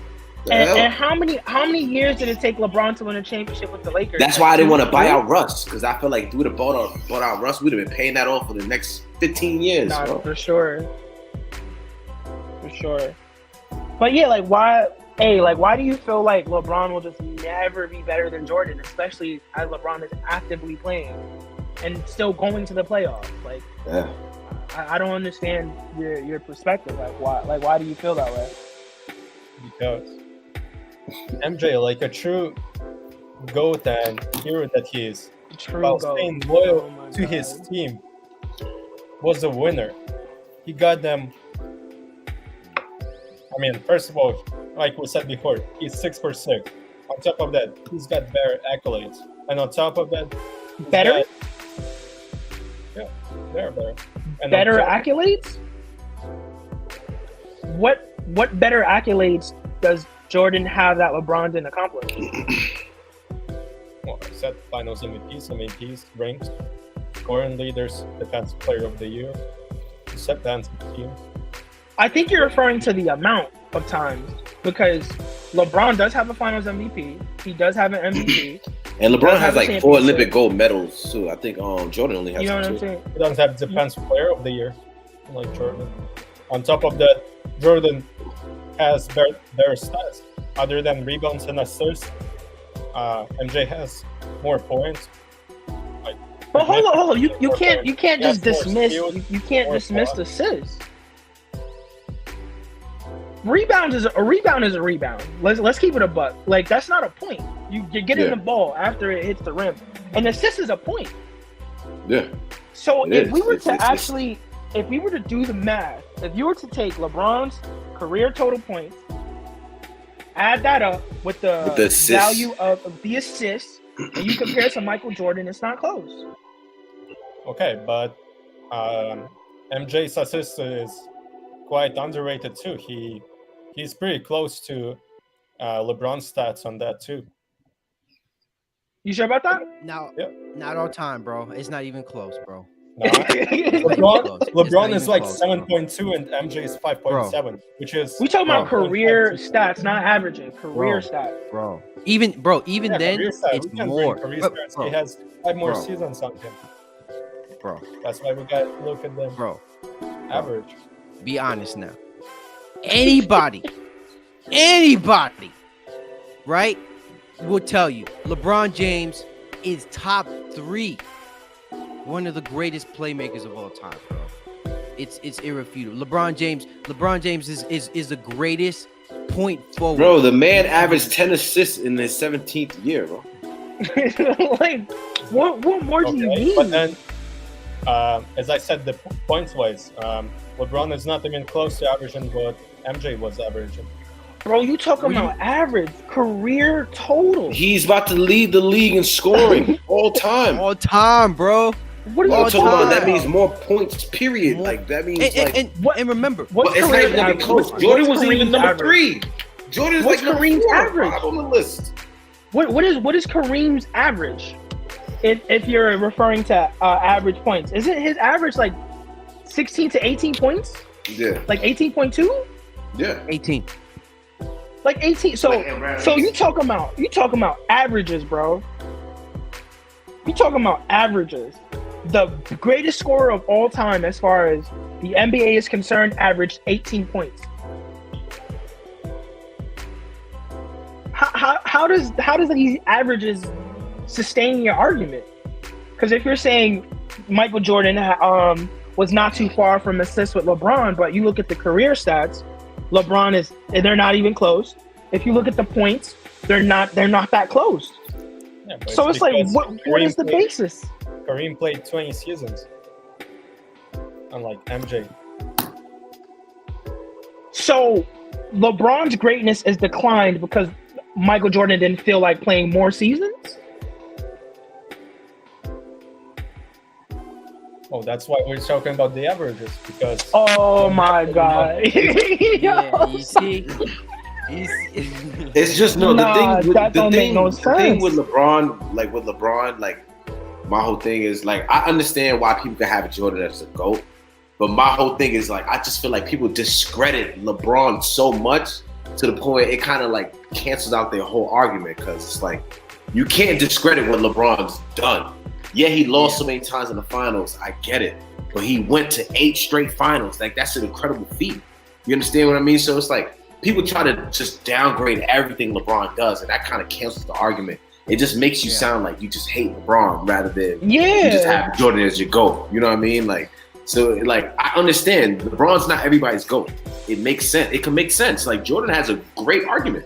And how many years did it take LeBron to win a championship with the Lakers? That's why I didn't want to buy out Russ, because I feel like if we would have bought out Russ, we'd have been paying that off for the next 15 years. Nah, for sure. But yeah, like why do you feel like LeBron will just never be better than Jordan, especially as LeBron is actively playing and still going to the playoffs? Like, I don't understand your perspective. Like why do you feel that way? Because MJ, like a true GOAT and hero that he is, while staying loyal to his team, was a winner. He got them. I mean, first of all, like we said before, he's 6'6". On top of that, he's got better accolades, and on top of that, better. They're better. And better accolades. What better accolades does Jordan have that LeBron didn't accomplish? Well, I said Finals MVPs, rings, scoring leaders, Defensive Player of the Year, set dance teams. I think you're referring to the amount of times, because LeBron does have a Finals MVP. He does have an MVP. And LeBron has like 4 Olympic gold medals too. I think Jordan only has 2. You know what I'm saying? He doesn't have Defensive Player of the Year like Jordan. On top of that, Jordan has better stats other than rebounds and assists. MJ has more points. But hold on. You can't just dismiss assists. Rebound is a rebound. Let's keep it a buck. Like, that's not a point. You're getting the ball after it hits the rim. An assist is a point. Yeah. So if we were to do the math, if you were to take LeBron's career total points, add that up with the value of the assists, and you compare it to Michael Jordan, it's not close. Okay, but MJ's assist is quite underrated too. He's pretty close to LeBron's stats on that too. You sure about that? Now, Yep. not all time, bro. It's not even close, bro. Nah. Close. It's LeBron not is even like close, bro. 7.2 and MJ is 5.7, which is We talking about Bro. career stats, not averaging. Career Bro. stats. Bro. Even then, career stats. it's We can more. bring career Bro, stats. bro, He has 5 more Bro. seasons on him. bro, That's why we got to look at them bro. average. Be honest now. Anybody, right, will tell you LeBron James is top 3, one of the greatest playmakers of all time, bro. It's irrefutable. LeBron James is the greatest point forward. Bro, the man averaged 10 assists in his 17th year, bro. Like, what more do you need? But then, as I said, the points wise, LeBron is not even close to averaging what MJ was averaging. Bro, you talking about average career total? He's about to lead the league in scoring all time. All time, bro. What are you All talking time. about? That means more points, period. More- Like, that means, And remember, What's but it's not Kareem's even gonna be average? close. What's Jordan was Kareem's even number average? 3. Jordan's What's like number Kareem's 4 average? on the list. What is Kareem's average? If you're referring to average points, isn't his average like 16 to 18 points? Yeah, Like 18.2? yeah. 18. Like 18. So Like, so you talking about averages, bro. You talking about averages. The greatest scorer of all time, as far as the NBA is concerned, averaged 18 points. How does these averages sustain your argument? Because if you're saying Michael Jordan was not too far from assists with LeBron, but you look at the career stats, they're not even close. If you look at the points, they're not that close. Yeah, but So it's like, because what is the Kareem played- basis? Kareem played 20 seasons, unlike MJ. So LeBron's greatness is declined because Michael Jordan didn't feel like playing more seasons? Oh, that's why we're talking about the averages, because Oh my God. Yeah, you see? It's just no. Nah, that don't make no The thing sense. with LeBron, like my whole thing is like I understand why people can have Jordan as a GOAT, but my whole thing is like I just feel like people discredit LeBron so much to the point it kind of like cancels out their whole argument, because it's like you can't discredit what LeBron's done. Yeah, he lost so many times in the finals. I get it, but he went to 8 straight finals. Like that's an incredible feat. You understand what I mean? So it's like people try to just downgrade everything LeBron does, and that kind of cancels the argument. It just makes you sound like you just hate LeBron rather than you just have Jordan as your GOAT. You know what I mean? Like, so like I understand LeBron's not everybody's GOAT. It makes sense. It can make sense. Like Jordan has a great argument.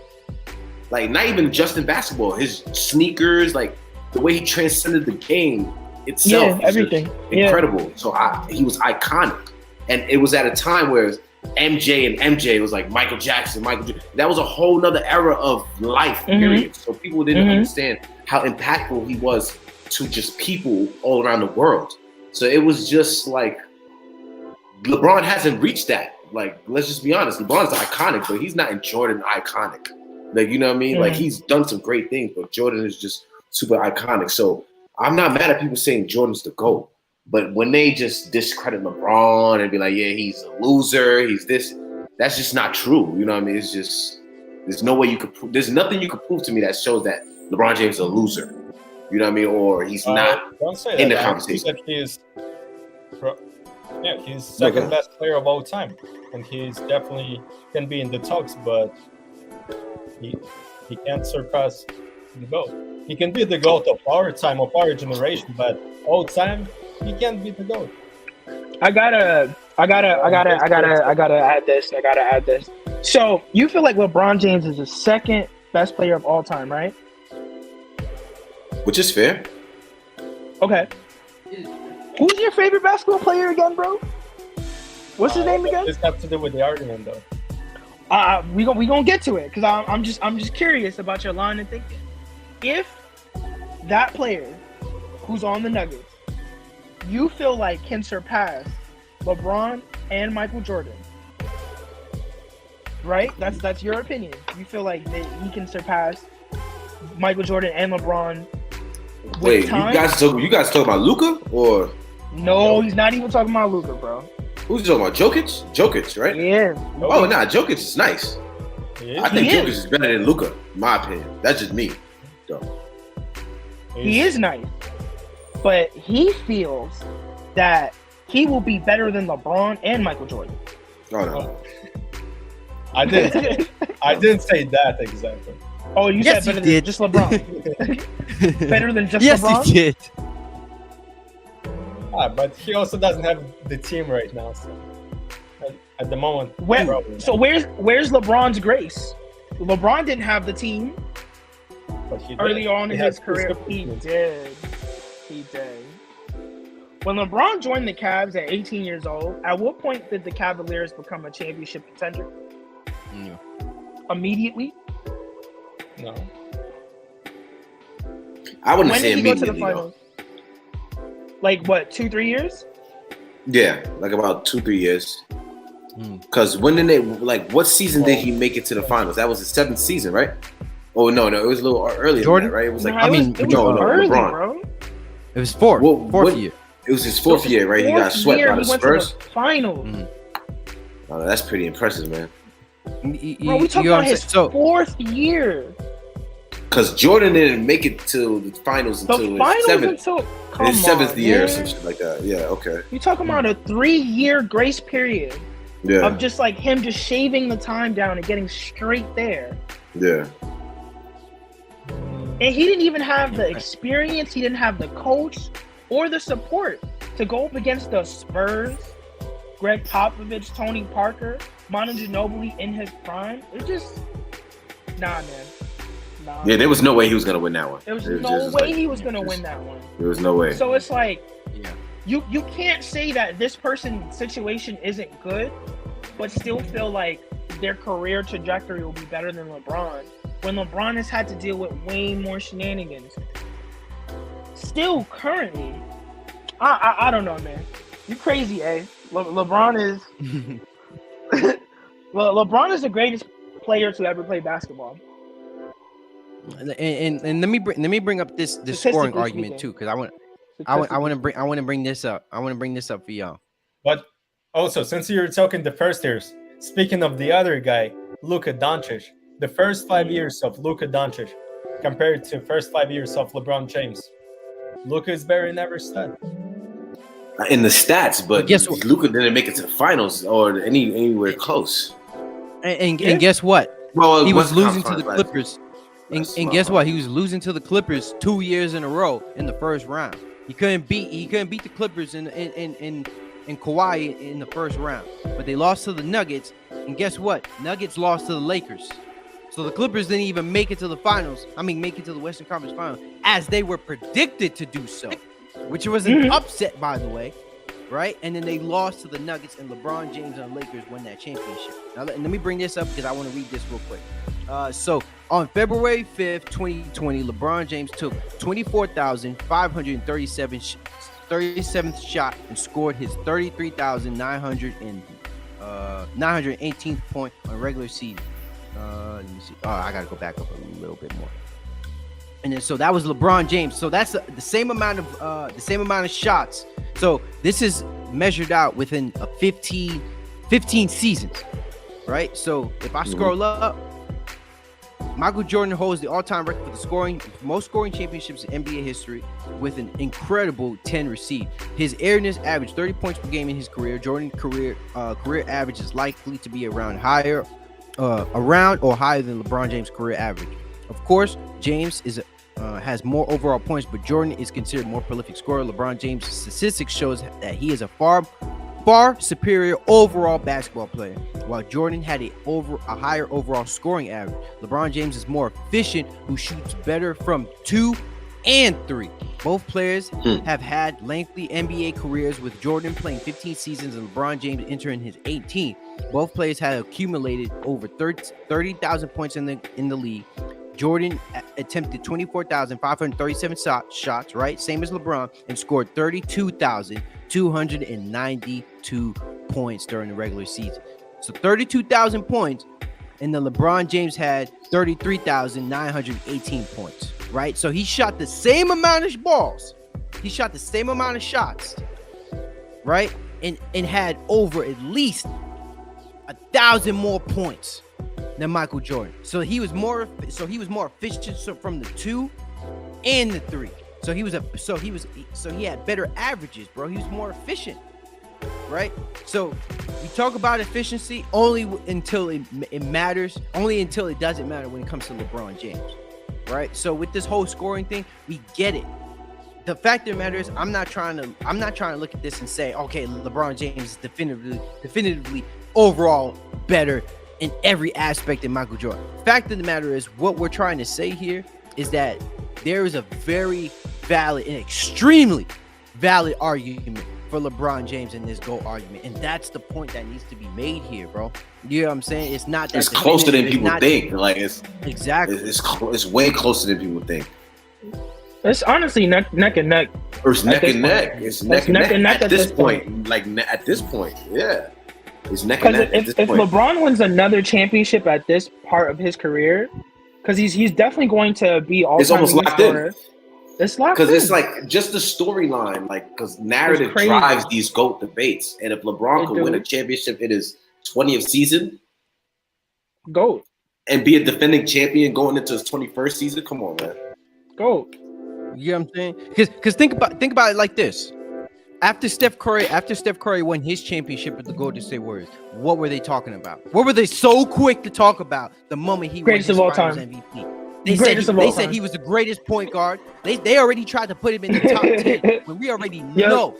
Like not even just in basketball, his sneakers, like the way he transcended the game itself, Yeah, everything. incredible. So he was iconic, and it was at a time where MJ was like Michael Jackson, that was a whole nother era of life, period. So people didn't understand how impactful he was to just people all around the world. So it was just like LeBron hasn't reached that. Like, let's just be honest, LeBron's iconic, but he's not in Jordan iconic. Like, you know what I mean? Like he's done some great things, but Jordan is just super iconic. So I'm not mad at people saying Jordan's the GOAT. But when they just discredit LeBron and be like, yeah, he's a loser, he's this, that's just not true. You know what I mean? It's just, there's no way you could prove, there's nothing you could prove to me that shows that LeBron James is a loser. You know what I mean? Or he's not don't say in that. the conversation. He's second best player of all time, and he's definitely can be in the talks, but he can't surpass the GOAT. He can be the GOAT of our time, of our generation, but all time he can't be the GOAT. I gotta add this. So you feel like LeBron James is the second best player of all time, right? Which is fair. Okay. Who's your favorite basketball player again, bro? What's his name again? This has to do with the argument, though. We gonna get to it because I'm just curious about your line of thinking. If that player who's on the Nuggets, you feel like can surpass LeBron and Michael Jordan, right? That's your opinion. You feel like that he can surpass Michael Jordan and LeBron with Wait, time? you guys talking about Luka or No, he's not even talking about Luka, bro. who's talking about Jokic? Jokic, right? Yeah. Oh, nah, Jokic is nice. I think He Jokic is. is better than Luka, in my opinion. That's just me. So, He is nice. But he feels that he will be better than LeBron and Michael Jordan. oh no. I didn't say that exactly. Oh, you Yes, said he better did. than just LeBron. Better than just Yes, LeBron? he did. But he also doesn't have the team right now. So at the moment, probably So not. where's LeBron's grace? LeBron didn't have the team But he did. early on He in had his career. He specific- did. He did. When LeBron joined the Cavs at 18 years old, at what point did the Cavaliers become a championship contender? Yeah. Immediately? No. I wouldn't When say did he go to the immediately though. finals? Like what, 2-3 years? Yeah, like about 2-3 years. Mm. Because when did they what season did he make it to the finals? That was the 7th season, right? Oh no, it was a little earlier Jordan? than that, right? It was like No, I it was- mean, it was no, early, LeBron. bro. It was fourth What- year. It was his 4th year, right? He got Fourth swept year, by the he went Spurs. to the finals. Mhm. Oh, that's pretty impressive, man. Bro, we talking about his fourth year. Because Jordan didn't make it to the finals The until finals his 7th, until come his 7th on, year or man. some shit like that. Yeah, okay. You talking about a 3-year grace period Yeah, of just like him just shaving the time down and getting straight there. yeah. And he didn't even have the experience, he didn't have the coach or the support to go up against the Spurs, Greg Popovich, Tony Parker, Manu Ginobili in his prime. It's just nah, man. Nah. Yeah, there was no way he was gonna win that one. There was It no just way like- he was gonna win that one. There was no way. So it's like Yeah. you can't say that this person's situation isn't good, but still feel like their career trajectory will be better than LeBron when LeBron has had to deal with way more shenanigans. Still currently, I don't know, man. You crazy, eh? LeBron is well, LeBron is the greatest player to ever play basketball. And let me bring up this scoring Statistically argument speaking. too, because I want to bring this up. I want to bring this up for y'all. But also, since you're talking the first years, speaking of the other guy, Luka Doncic, the first 5 years of Luka Doncic compared to first 5 years of LeBron James, Luka is better in every stat. In the stats, but Guess what? Luka didn't make it to the finals or anywhere close. And guess what? Well, He was Western losing to the Conference Clippers. That's And my guess fault. what? He was losing to the Clippers 2 years in a row in the first round. He couldn't beat the Clippers in Kawhi in the first round. But they lost to the Nuggets. And guess what? Nuggets lost to the Lakers. So the Clippers didn't even make it to the finals. Make it to the Western Conference Finals as they were predicted to do so, which was an upset, by the way, right? And then they lost to the Nuggets, and LeBron James and the Lakers won that championship. Now, let me bring this up because I want to read this real quick. So on February 5th, 2020, LeBron James took 37th shot and scored his 918th point on regular season. Let me see. Oh, I gotta go back up a little bit more. And then so that was LeBron James. So that's the same amount of shots. So this is measured out within a 15 seasons, right? So if I scroll up, Michael Jordan holds the all-time record for the most scoring championships in NBA history with an incredible 10 received. His airness averaged 30 points per game in his career. Jordan's career average is likely to be around or higher than LeBron James' career average. Of course, James has more overall points, but Jordan is considered more prolific scorer. LeBron James' statistics shows that he is a far superior overall basketball player, while Jordan had a higher overall scoring average. LeBron James is more efficient, who shoots better from 2 and 3. Both players have had lengthy NBA careers, with Jordan playing 15 seasons and LeBron James entering his 18th. Both players have accumulated over 30,000 points in the league. Jordan attempted 24,537 shots, right? Same as LeBron, and scored 32,292 points during the regular season. So 32,000 points, and then LeBron James had 33,918 points, right? So he shot the same amount of balls. He shot the same amount of shots, right? And had over at least 1,000 more points than Michael Jordan. So he was more efficient from the 2 and the 3. So he had better averages, bro. He was more efficient, right? So we talk about efficiency only until it matters, only until it doesn't matter when it comes to LeBron James, right? So with this whole scoring thing, we get it. The fact of the matter is, I'm not trying to look at this and say, okay, LeBron James is definitively overall better in every aspect than Michael Jordan. Fact of the matter is, what we're trying to say here is that there is a very valid and extremely valid argument for LeBron James in this GOAT argument, and that's the point that needs to be made here, bro. You know what I'm saying? It's not that it's closer than people think. Like it's exactly. It's way closer than people think. It's honestly neck and neck. It's neck and neck. It's neck and neck at this point. Like at this point, yeah. It's neck and neck at this point. If LeBron wins another championship at this part of his career, because he's definitely going to be all. It's almost locked in. It's locked in. Because it's like just the storyline, like because narrative drives these GOAT debates. And if LeBron could win a championship in his 20th season, GOAT, and be a defending champion going into his 21st season, come on, man. GOAT. You know what I'm saying? Because think about it like this. After Steph Curry won his championship with the Golden State Warriors, what were they talking about? What were they so quick to talk about the moment he won his Finals MVP? They said he was the greatest point guard. They already tried to put him in the top 10 when we already know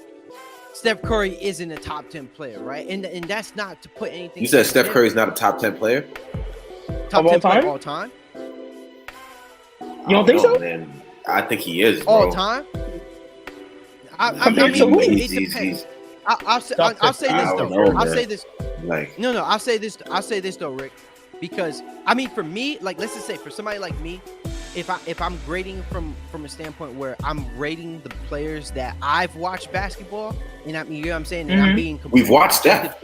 Steph Curry isn't a top 10 player, right? And that's not to put anything. You said Steph Curry's not a top 10 player? Top 10 player of all time? You don't think so? Man. I think he is, bro. All time. I mean, it depends. I'll say this though. I'll say this. Like no. I'll say this though, Rick, because I mean, for me, like let's just say for somebody like me, if I'm grading from a standpoint where I'm rating the players that I've watched basketball, and I mean, you know what I'm saying, and I'm being we've watched Steph.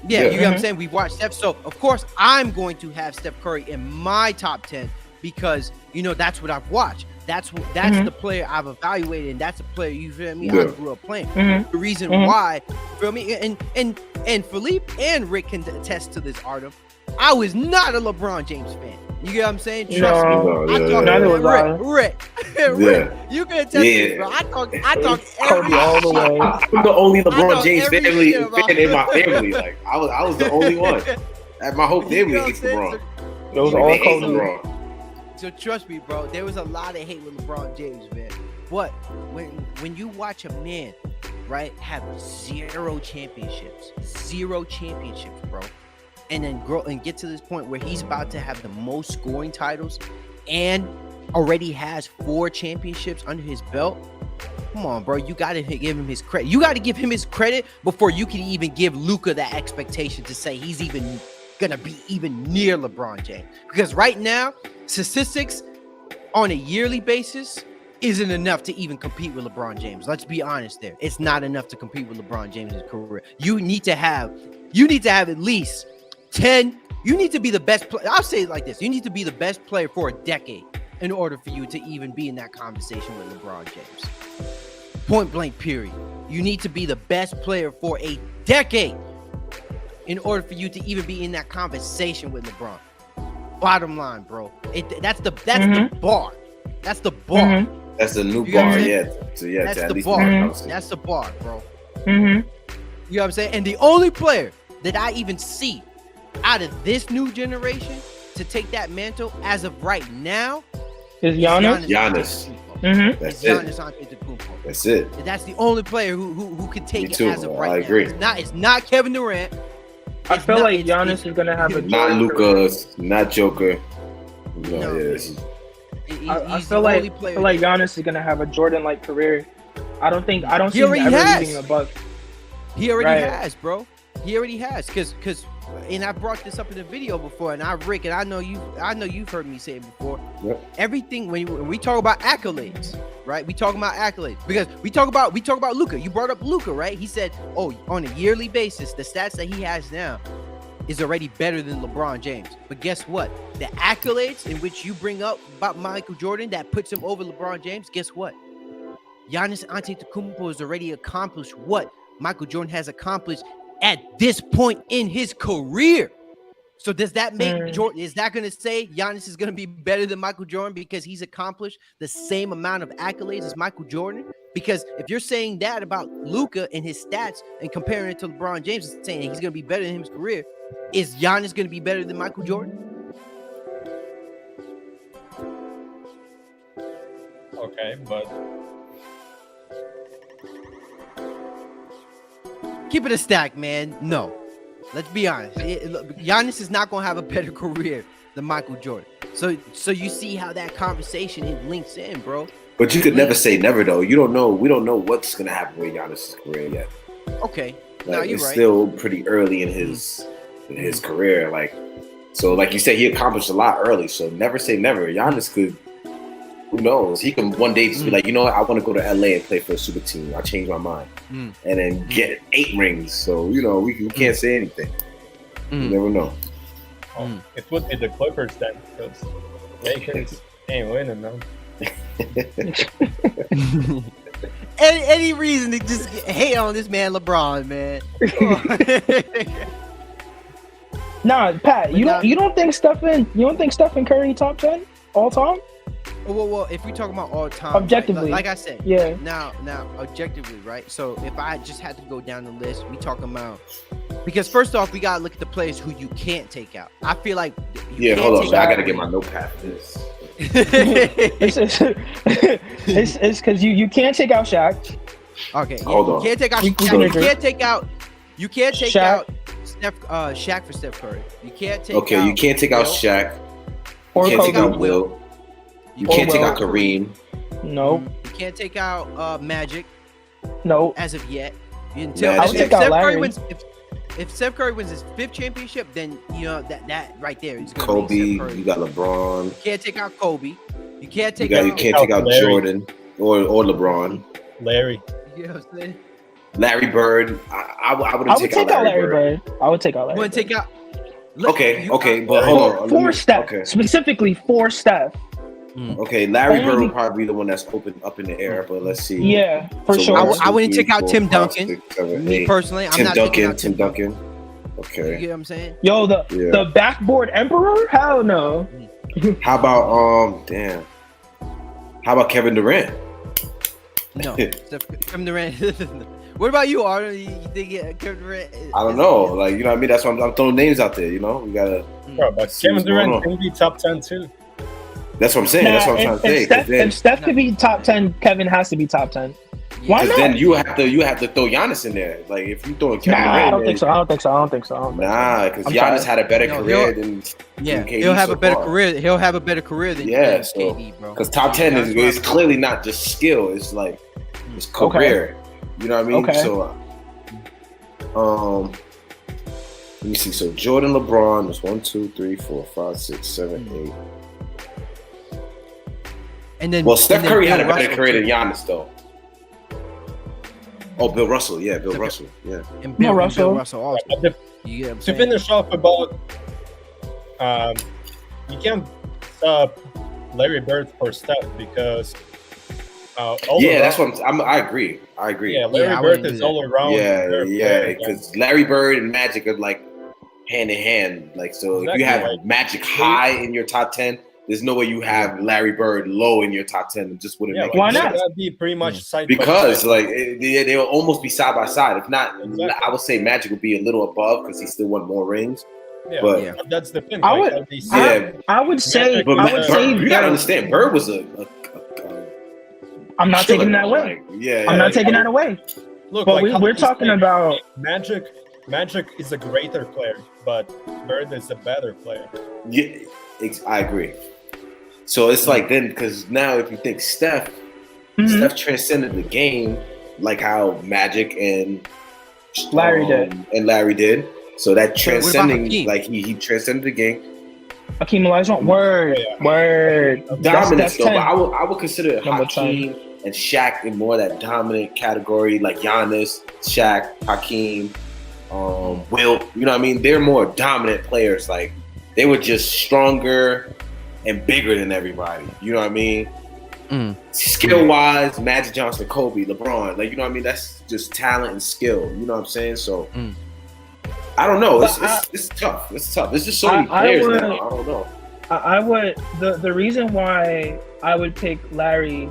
Yeah, you know what I'm saying. We've watched Steph, so of course I'm going to have Steph Curry in my top 10 because you know that's what I've watched. That's the player I've evaluated, and that's the player, you feel me, I grew up playing. The reason why, you feel me, and Philippe and Rick can attest to this, Artem. I was not a LeBron James fan. You get what I'm saying? Trust me. Rick, you can attest to this, bro. I talk every all the way. I'm the only LeBron James fan in my family. Like I was the only one. My whole family hates LeBron. It was all Kobe. So trust me, bro, there was a lot of hate with LeBron James, man. But when you watch a man, right, have zero championships, bro, and then grow and get to this point where he's about to have the most scoring titles and already has 4 championships under his belt, come on, bro, you got to give him his credit. You got to give him his credit before you can even give Luka that expectation to say he's even gonna be even near LeBron James. Because right now, statistics on a yearly basis isn't enough to even compete with LeBron James. Let's be honest there. It's not enough to compete with LeBron James' career. You need to have at least 10. You need to be the best player. I'll say it like this. You need to be the best player for a decade in order for you to even be in that conversation with LeBron James. Point blank, period. You need to be the best player for a decade in order for you to even be in that conversation with LeBron. Bottom line, bro. That's the bar. That's the bar. That's the new bar, yeah. So yeah, that's at the least bar. That's the bar, bro. You know what I'm saying? And the only player that I even see out of this new generation to take that mantle as of right now is Giannis. That's it. That's it. That's the only player who can take it as of right now. I agree. It's not Kevin Durant. I feel like Giannis is gonna have a not Luka, not Joker. I feel like Giannis is gonna have a Jordan-like career. I don't see him ever leaving a Buck. He already has, bro. He already has, cause, and I brought this up in the video before, and Rick, and I know you've heard me say it before. Yep. Everything when we talk about accolades, right? We talk about accolades because we talk about Luka. You brought up Luka, right? He said, "Oh, on a yearly basis, the stats that he has now is already better than LeBron James. But guess what? The accolades in which you bring up about Michael Jordan that puts him over LeBron James, guess what? Giannis Antetokounmpo has already accomplished what Michael Jordan has accomplished at this point in his career. So does that make Jordan, is that going to say Giannis is going to be better than Michael Jordan because he's accomplished the same amount of accolades as Michael Jordan? Because if you're saying that about Luka and his stats and comparing it to LeBron James and saying he's going to be better than his career, is Giannis going to be better than Michael Jordan? Okay, but Keep it a stack, man. No. Let's be honest. Giannis is not going to have a better career than Michael Jordan. So you see how that conversation links in, bro. But you could never say never, though. You don't know. We don't know what's gonna happen with Giannis' career yet. Okay. Like, No, you're it's right. still pretty early in his career. Like, so like you said, he accomplished a lot early. So never say never. Giannis could. Who knows? He can one day just be like, you know what? I want to go to LA and play for a super team. I changed my mind, and then get 8 rings. So you know, we can't say anything. You never know. it would be the Clippers then, because Lakers ain't winning now. any reason to just hate on this man LeBron, man. Nah, Pat, you don't think Stephen Curry top 10 all time? Well, if we talk about all time, Objectively. like I said, Yeah. Now, objectively, right? So if I just had to go down the list, we talking about, because first off, we gotta look at the players who you can't take out. I feel like Hold on. take I out- gotta get my notepad for this. It's because you can't take out Shaq. Okay, Hold on. You can't take out. You You can can't take out. You can't take Shaq. out Shaq for Steph Curry. You can't take. Okay, out you can't take out Will. Shaq. Or You can't take Kobe. out Will. You Or can't take Will. out Kareem. No, You can't take out Magic no. as of yet. Until Magic. I would take out Larry. If Steph Curry wins his 5th championship, then you know that right there is gonna Kobe. make Steph Curry. You got LeBron. You can't take out Kobe. You can't take You out. can't take out Larry. Jordan or LeBron. Larry. You know what I'm saying? Larry Bird. I I wouldn't would take out Larry Bird. I would take out You Larry want to Bird. take out? Okay, but hold on. For Steph, Okay. specifically for Steph. Okay, Larry Only Bird be- would probably be the one that's up in the air, but let's see. Yeah, for So sure. one, I two, wouldn't three, take out four, Tim five, Duncan. 6, 7, Me 8. personally, I'm Tim not taking Duncan. out Tim Duncan. You Okay. get what I'm saying? Yo, Yeah. the backboard emperor? Hell no. How about How about Kevin Durant? No, Kevin Durant. What about you, Arnold? You think Kevin Durant? I don't know. Like, you know what I mean? That's why I'm throwing names out there. You know, we gotta. Bro, but See Kevin what's going Durant on. can be top 10 too. That's what I'm saying. That's what I'm trying to say. If Steph could be top 10, Kevin has to be top 10. Why Because not? then you have to throw Giannis in there. Like, if you throwing Kevin Nah, Durant, I don't in, think so. I don't think so. Nah, because I'm Giannis sorry. had a better No, career than Yeah, KD he'll have so a better far. career. He'll have a better career than Yeah, so KD, bro. because top 10 That's is why- clearly not just skill. It's like it's career. You know what I mean? Okay. So, let me see. So Jordan, LeBron is 1, 2, 3, 4, 5, 6, 7, 8. And then Well, Steph and then Curry had a Bill better Russell, career than too. Giannis, though. Oh, Bill Russell. Yeah, Bill Steph- Russell. Yeah. And Bill Bill Russell. Russell also. But the- You get what I'm to saying? finish off about, you can't stop Larry Bird for Steph because Yeah, that's what I agree. Yeah, Larry Yeah, I Bird wouldn't is do that. all around. Yeah, player, yeah. and Because Larry Bird and Magic are like hand in hand. Like, so if you Exactly, have like- Magic high in your top 10, there's no way you have Larry Bird low in your top 10. It just wouldn't yeah, make Why any not? sense. That'd be pretty much side Because by side. like they'll almost be side by side. If not, Exactly. I would say Magic would be a little above because he still won more rings. Yeah, but- Yeah. that's the thing. I like, would- how they say- Yeah, I would say, but I would say, you gotta understand, Bird was a I'm not killer, taking that away. like, yeah, I'm not yeah. taking that away. Look, But like how we're they talking say about. Magic. Magic is a greater player, but Bird is a better player. Yeah, I agree. So it's like then, because now if you think Steph Mhm. transcended the game, like how Magic and Larry did. and Larry did. So that about transcending, Hakeem? like he transcended the game. Hakeem Olajuwon. Word. Yeah. Word. Dominance That's though, 10. but I would consider Number Hakeem and Shaq in more that dominant category, like Giannis, Shaq, Hakeem. Wilt. You know what I mean? They're more dominant players. Like they were just stronger and bigger than everybody. You know what I mean? Skill wise, Magic Johnson, Kobe, LeBron. Like you know what I mean? That's just talent and skill. You know what I'm saying? So I don't know. It's tough. It's tough. There's just so many players now. I don't know. I would the reason why I would pick Larry.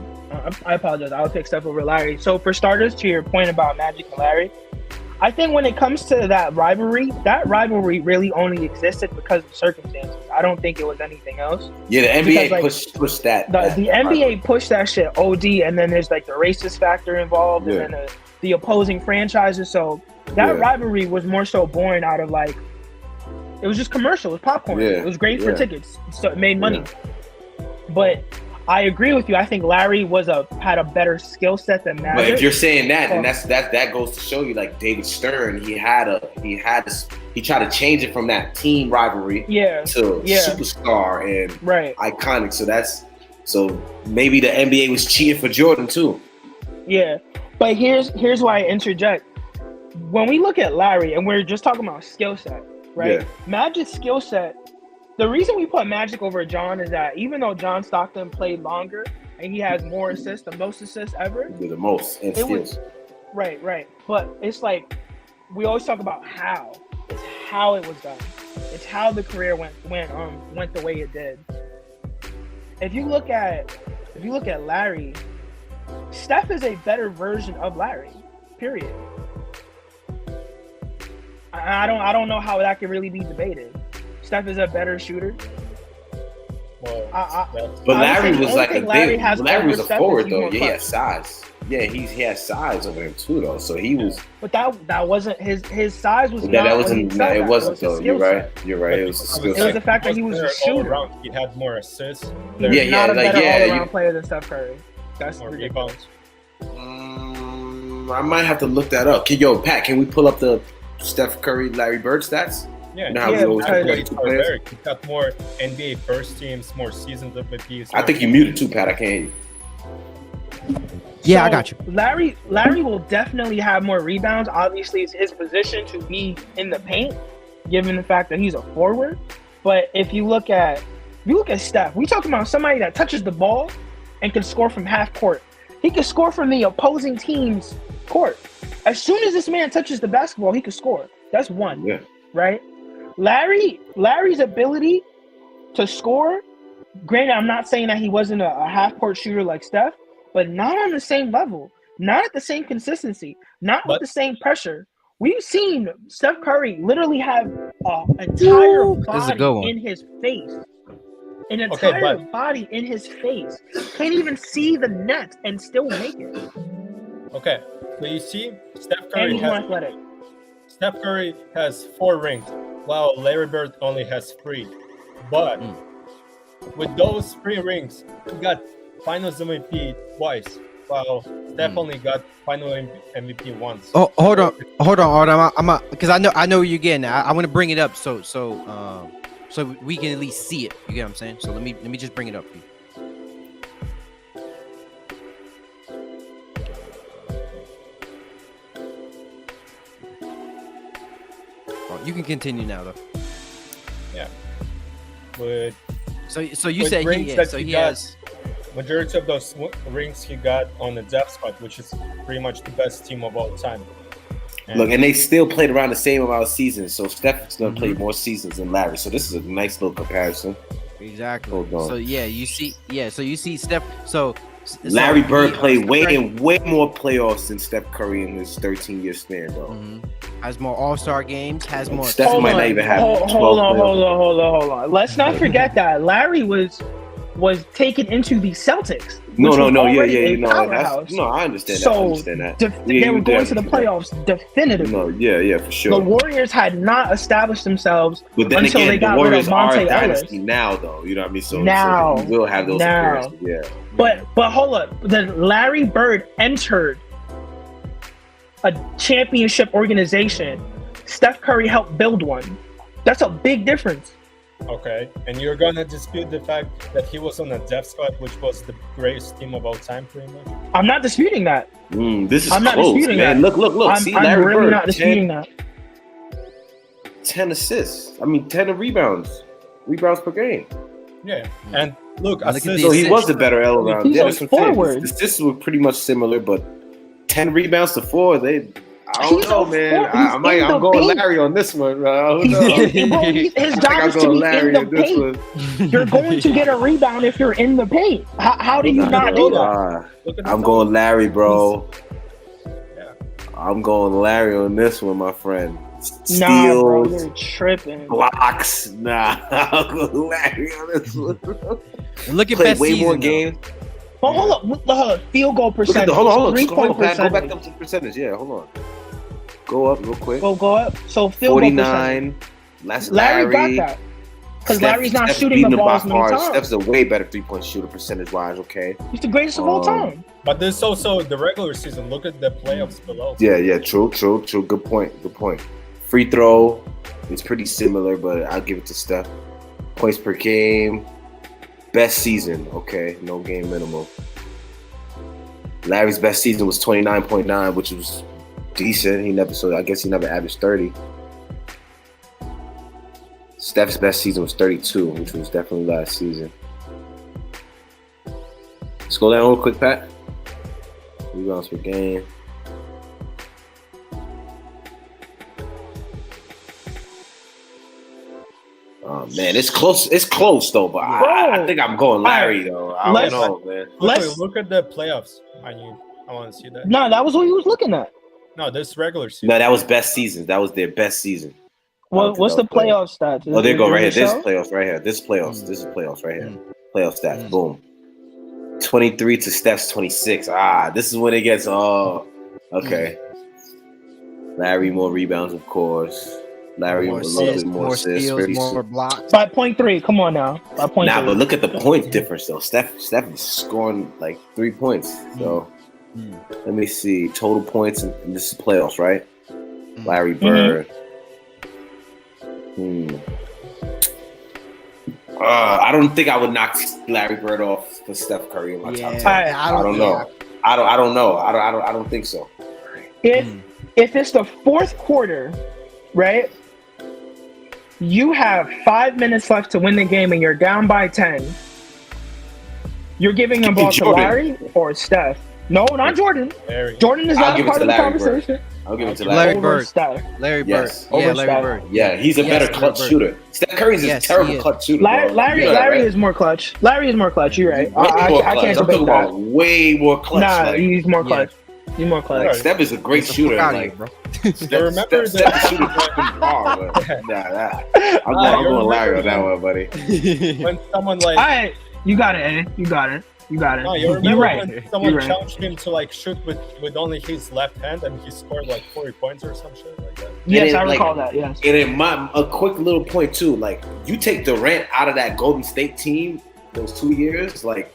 I apologize. I would pick Steph over Larry. So for starters, to your point about Magic and Larry, I think when it comes to that rivalry really only existed because of circumstances. I don't think it was anything else. Yeah, the NBA pushed that. The NBA pushed that shit OD, and then there's like the racist factor involved, and then the opposing franchises. So that rivalry was more so born out of like, it was just commercial. It was popcorn. It was great for tickets. So it made money. But I agree with you. I think Larry had a better skill set than Magic. But if you're saying that, then that goes to show you, like David Stern, he tried to change it from that team rivalry to superstar and iconic. So maybe the NBA was cheating for Jordan too. Yeah, but here's why I interject. When we look at Larry, and we're just talking about skill set, right? Yeah. Magic's skill set. The reason we put Magic over John is that even though John Stockton played longer and he has more assists, the most assists ever. The most and skills. Right. But it's like we always talk about how. It's how it was done. It's how the career went the way it did. If you look at Larry, Steph is a better version of Larry. Period. I don't know how that can really be debated. Steph is a better shooter. Well, but Larry was like Larry was a forward though. Yeah, he had size. Yeah, he has size over him too though. So he was. But that wasn't his size was. Yeah, that wasn't. No, it wasn't though. You're right. It was a skill set. It was the fact that he was a shooter. He had more assists. He's not a better all-around player than Steph Curry. That's more ridiculous. I might have to look that up. Pat, can we pull up the Steph Curry, Larry Bird stats? Yeah, he got more NBA first teams, more seasons of MVPs. I think you muted too, Pat. I can't hear you. Yeah, I got you. Larry will definitely have more rebounds. Obviously, it's his position to be in the paint, given the fact that he's a forward. But if you look at Steph, we talking about somebody that touches the ball and can score from half court. He can score from the opposing team's court. As soon as this man touches the basketball, he can score. That's one. Yeah. Right? Larry's ability to score, granted, I'm not saying that he wasn't a half-court shooter like Steph, but not on the same level, not at the same consistency, not with the same pressure. We've seen Steph Curry literally have an entire body in his face. An entire body in his face. Can't even see the net and still make it. Okay, so you see, Steph Curry has 4 rings, while Larry Bird only has 3. But with those 3 rings, he got Finals MVP twice, while Steph only got Final MVP once. Oh, hold on, I'm because I know where you're getting at. I want to bring it up so we can at least see it. You get what I'm saying? So let me just bring it up for you. You can continue now, though. Yeah. But so you say he has majority of those rings he got on the depth spot, which is pretty much the best team of all time. And they still played around the same amount of seasons. So Steph's gonna play more seasons than Larry. So this is a nice little comparison. Exactly. So you see Steph. So Larry Bird played way more playoffs than Steph Curry in his 13-year span, bro. Has more All-Star games. Has more. Steph might not even have. Hold on. Let's not forget that Larry was taken into the Celtics. No, I understand that. They were going to the playoffs definitively. No, yeah, for sure. The Warriors had not established themselves until they got rid of Monte Ellis. Now, though, you know what I mean. So we will have those appearances. Yeah. But hold up. Then Larry Bird entered a championship organization. Steph Curry helped build one. That's a big difference. Okay, and you're gonna dispute the fact that he was on a depth spot, which was the greatest team of all time, pretty much? I'm not disputing that. This is I'm not close, disputing man. that. Look. I'm really not disputing that. 10 assists. I mean, 10 rebounds per game. Yeah, and look, at assists. So he was a better all-around. He's Yeah, a that's what I'm saying. forward. The assists were pretty much similar, but 10 rebounds to 4, I don't He's know, a man. forward. He's I'm in the going paint. Larry on this one, bro. I don't He's know. bro, his I think job I'm is to going be in Larry the on this paint. one. You're going to get a rebound if you're in the paint. How do you not do that? Look at the I'm numbers. going Larry, bro. Yeah. I'm going Larry on this one, my friend. Nah, bro, Steals, you're tripping. blocks. Nah, I'll go Larry on this one. And look at Played best way season, more though. games. But hold up. Field goal Look at percentage. the, hold on. 3-point Pat, go back percentage. up to the percentage. Yeah, hold on. Go up real quick. Go up. So field goal percentage. 49. That's Larry Larry. got that. Because Steph- Larry's not Steph's shooting beating the him by balls many far. times. Steph's a way better 3-point shooter percentage-wise, okay? He's the greatest of all time. But this is also the regular season. Look at the playoffs below. Yeah, true. Good point. Free throw is pretty similar, but I'll give it to Steph. Points per game. Best season, okay. No game minimum. Larry's best season was 29.9, which was decent. I guess he never averaged 30. Steph's best season was 32, which was definitely last season. Let's go down real quick, Pat. Rebounds per game. Oh man, it's close. It's close though, but I think I'm going Larry though. I don't know, man. Look at the playoffs. I want to see that. No, that was what he was looking at. No, this regular season. No, that was best season. That was their best season. What's the playoff stats? Oh, there you go right here. This is Show? playoffs right here. This is playoffs right here. Playoff stats. Boom. 23 to Steph's 26. This is when it gets okay. Larry more rebounds, of course. Larry More a little assists, bit more more assists, steals, 30. more blocks. By 0.3. Come on now. By 0.3. Nah, but look at the point difference though. Steph is scoring like 3 points. So let me see. Total points, and this is playoffs, right? Larry Bird. I don't think I would knock Larry Bird off for Steph Curry in my top 10. I don't know. I don't know. I don't think so. If it's the fourth quarter, right? You have 5 minutes left to win the game and you're down by 10. You're giving the ball to Larry or Steph? No, not Jordan. Jordan is not a part of the conversation. I'll give it to Larry Larry Bird. Steph. Larry Bird. Yes. Yeah, Larry Bird. Yeah, he's a better clutch shooter. Steph Curry's a terrible clutch shooter. Larry is more clutch. Larry is more clutch. You're right. I can't debate that. Way more clutch. Nah, he's more clutch. He's more clutch. Like, Steph is a great shooter. Like, bro. Remember Steph shooter I'm going Larry on that one, buddy. When someone like, all right, you got it, Eddie. You got it. no, you remember You're right. when someone challenged him to like shoot with only his left hand and he scored like 40 points or some shit like that? Yes, I recall that. Yes. And in a quick little point too, like you take Durant out of that Golden State team those 2 years, like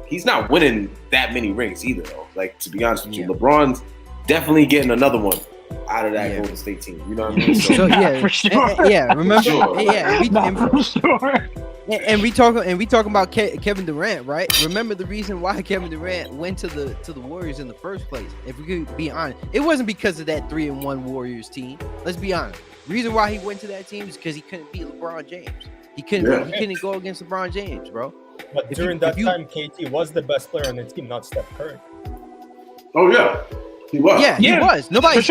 he's not winning that many rings either, though. Like to be honest with you, LeBron's definitely getting another one out of that Golden State team. You know what I mean? So yeah, for sure. Remember? Sure. For sure. And we talking about Kevin Durant, right? Remember the reason why Kevin Durant went to the Warriors in the first place? If we could be honest, it wasn't because of that 3-1 Warriors team. Let's be honest. The reason why he went to that team is because he couldn't beat LeBron James. He couldn't go against LeBron James, bro. But during that time, KT was the best player on the team, not Steph Curry. Oh yeah, he was. Yeah, he was. Nobody's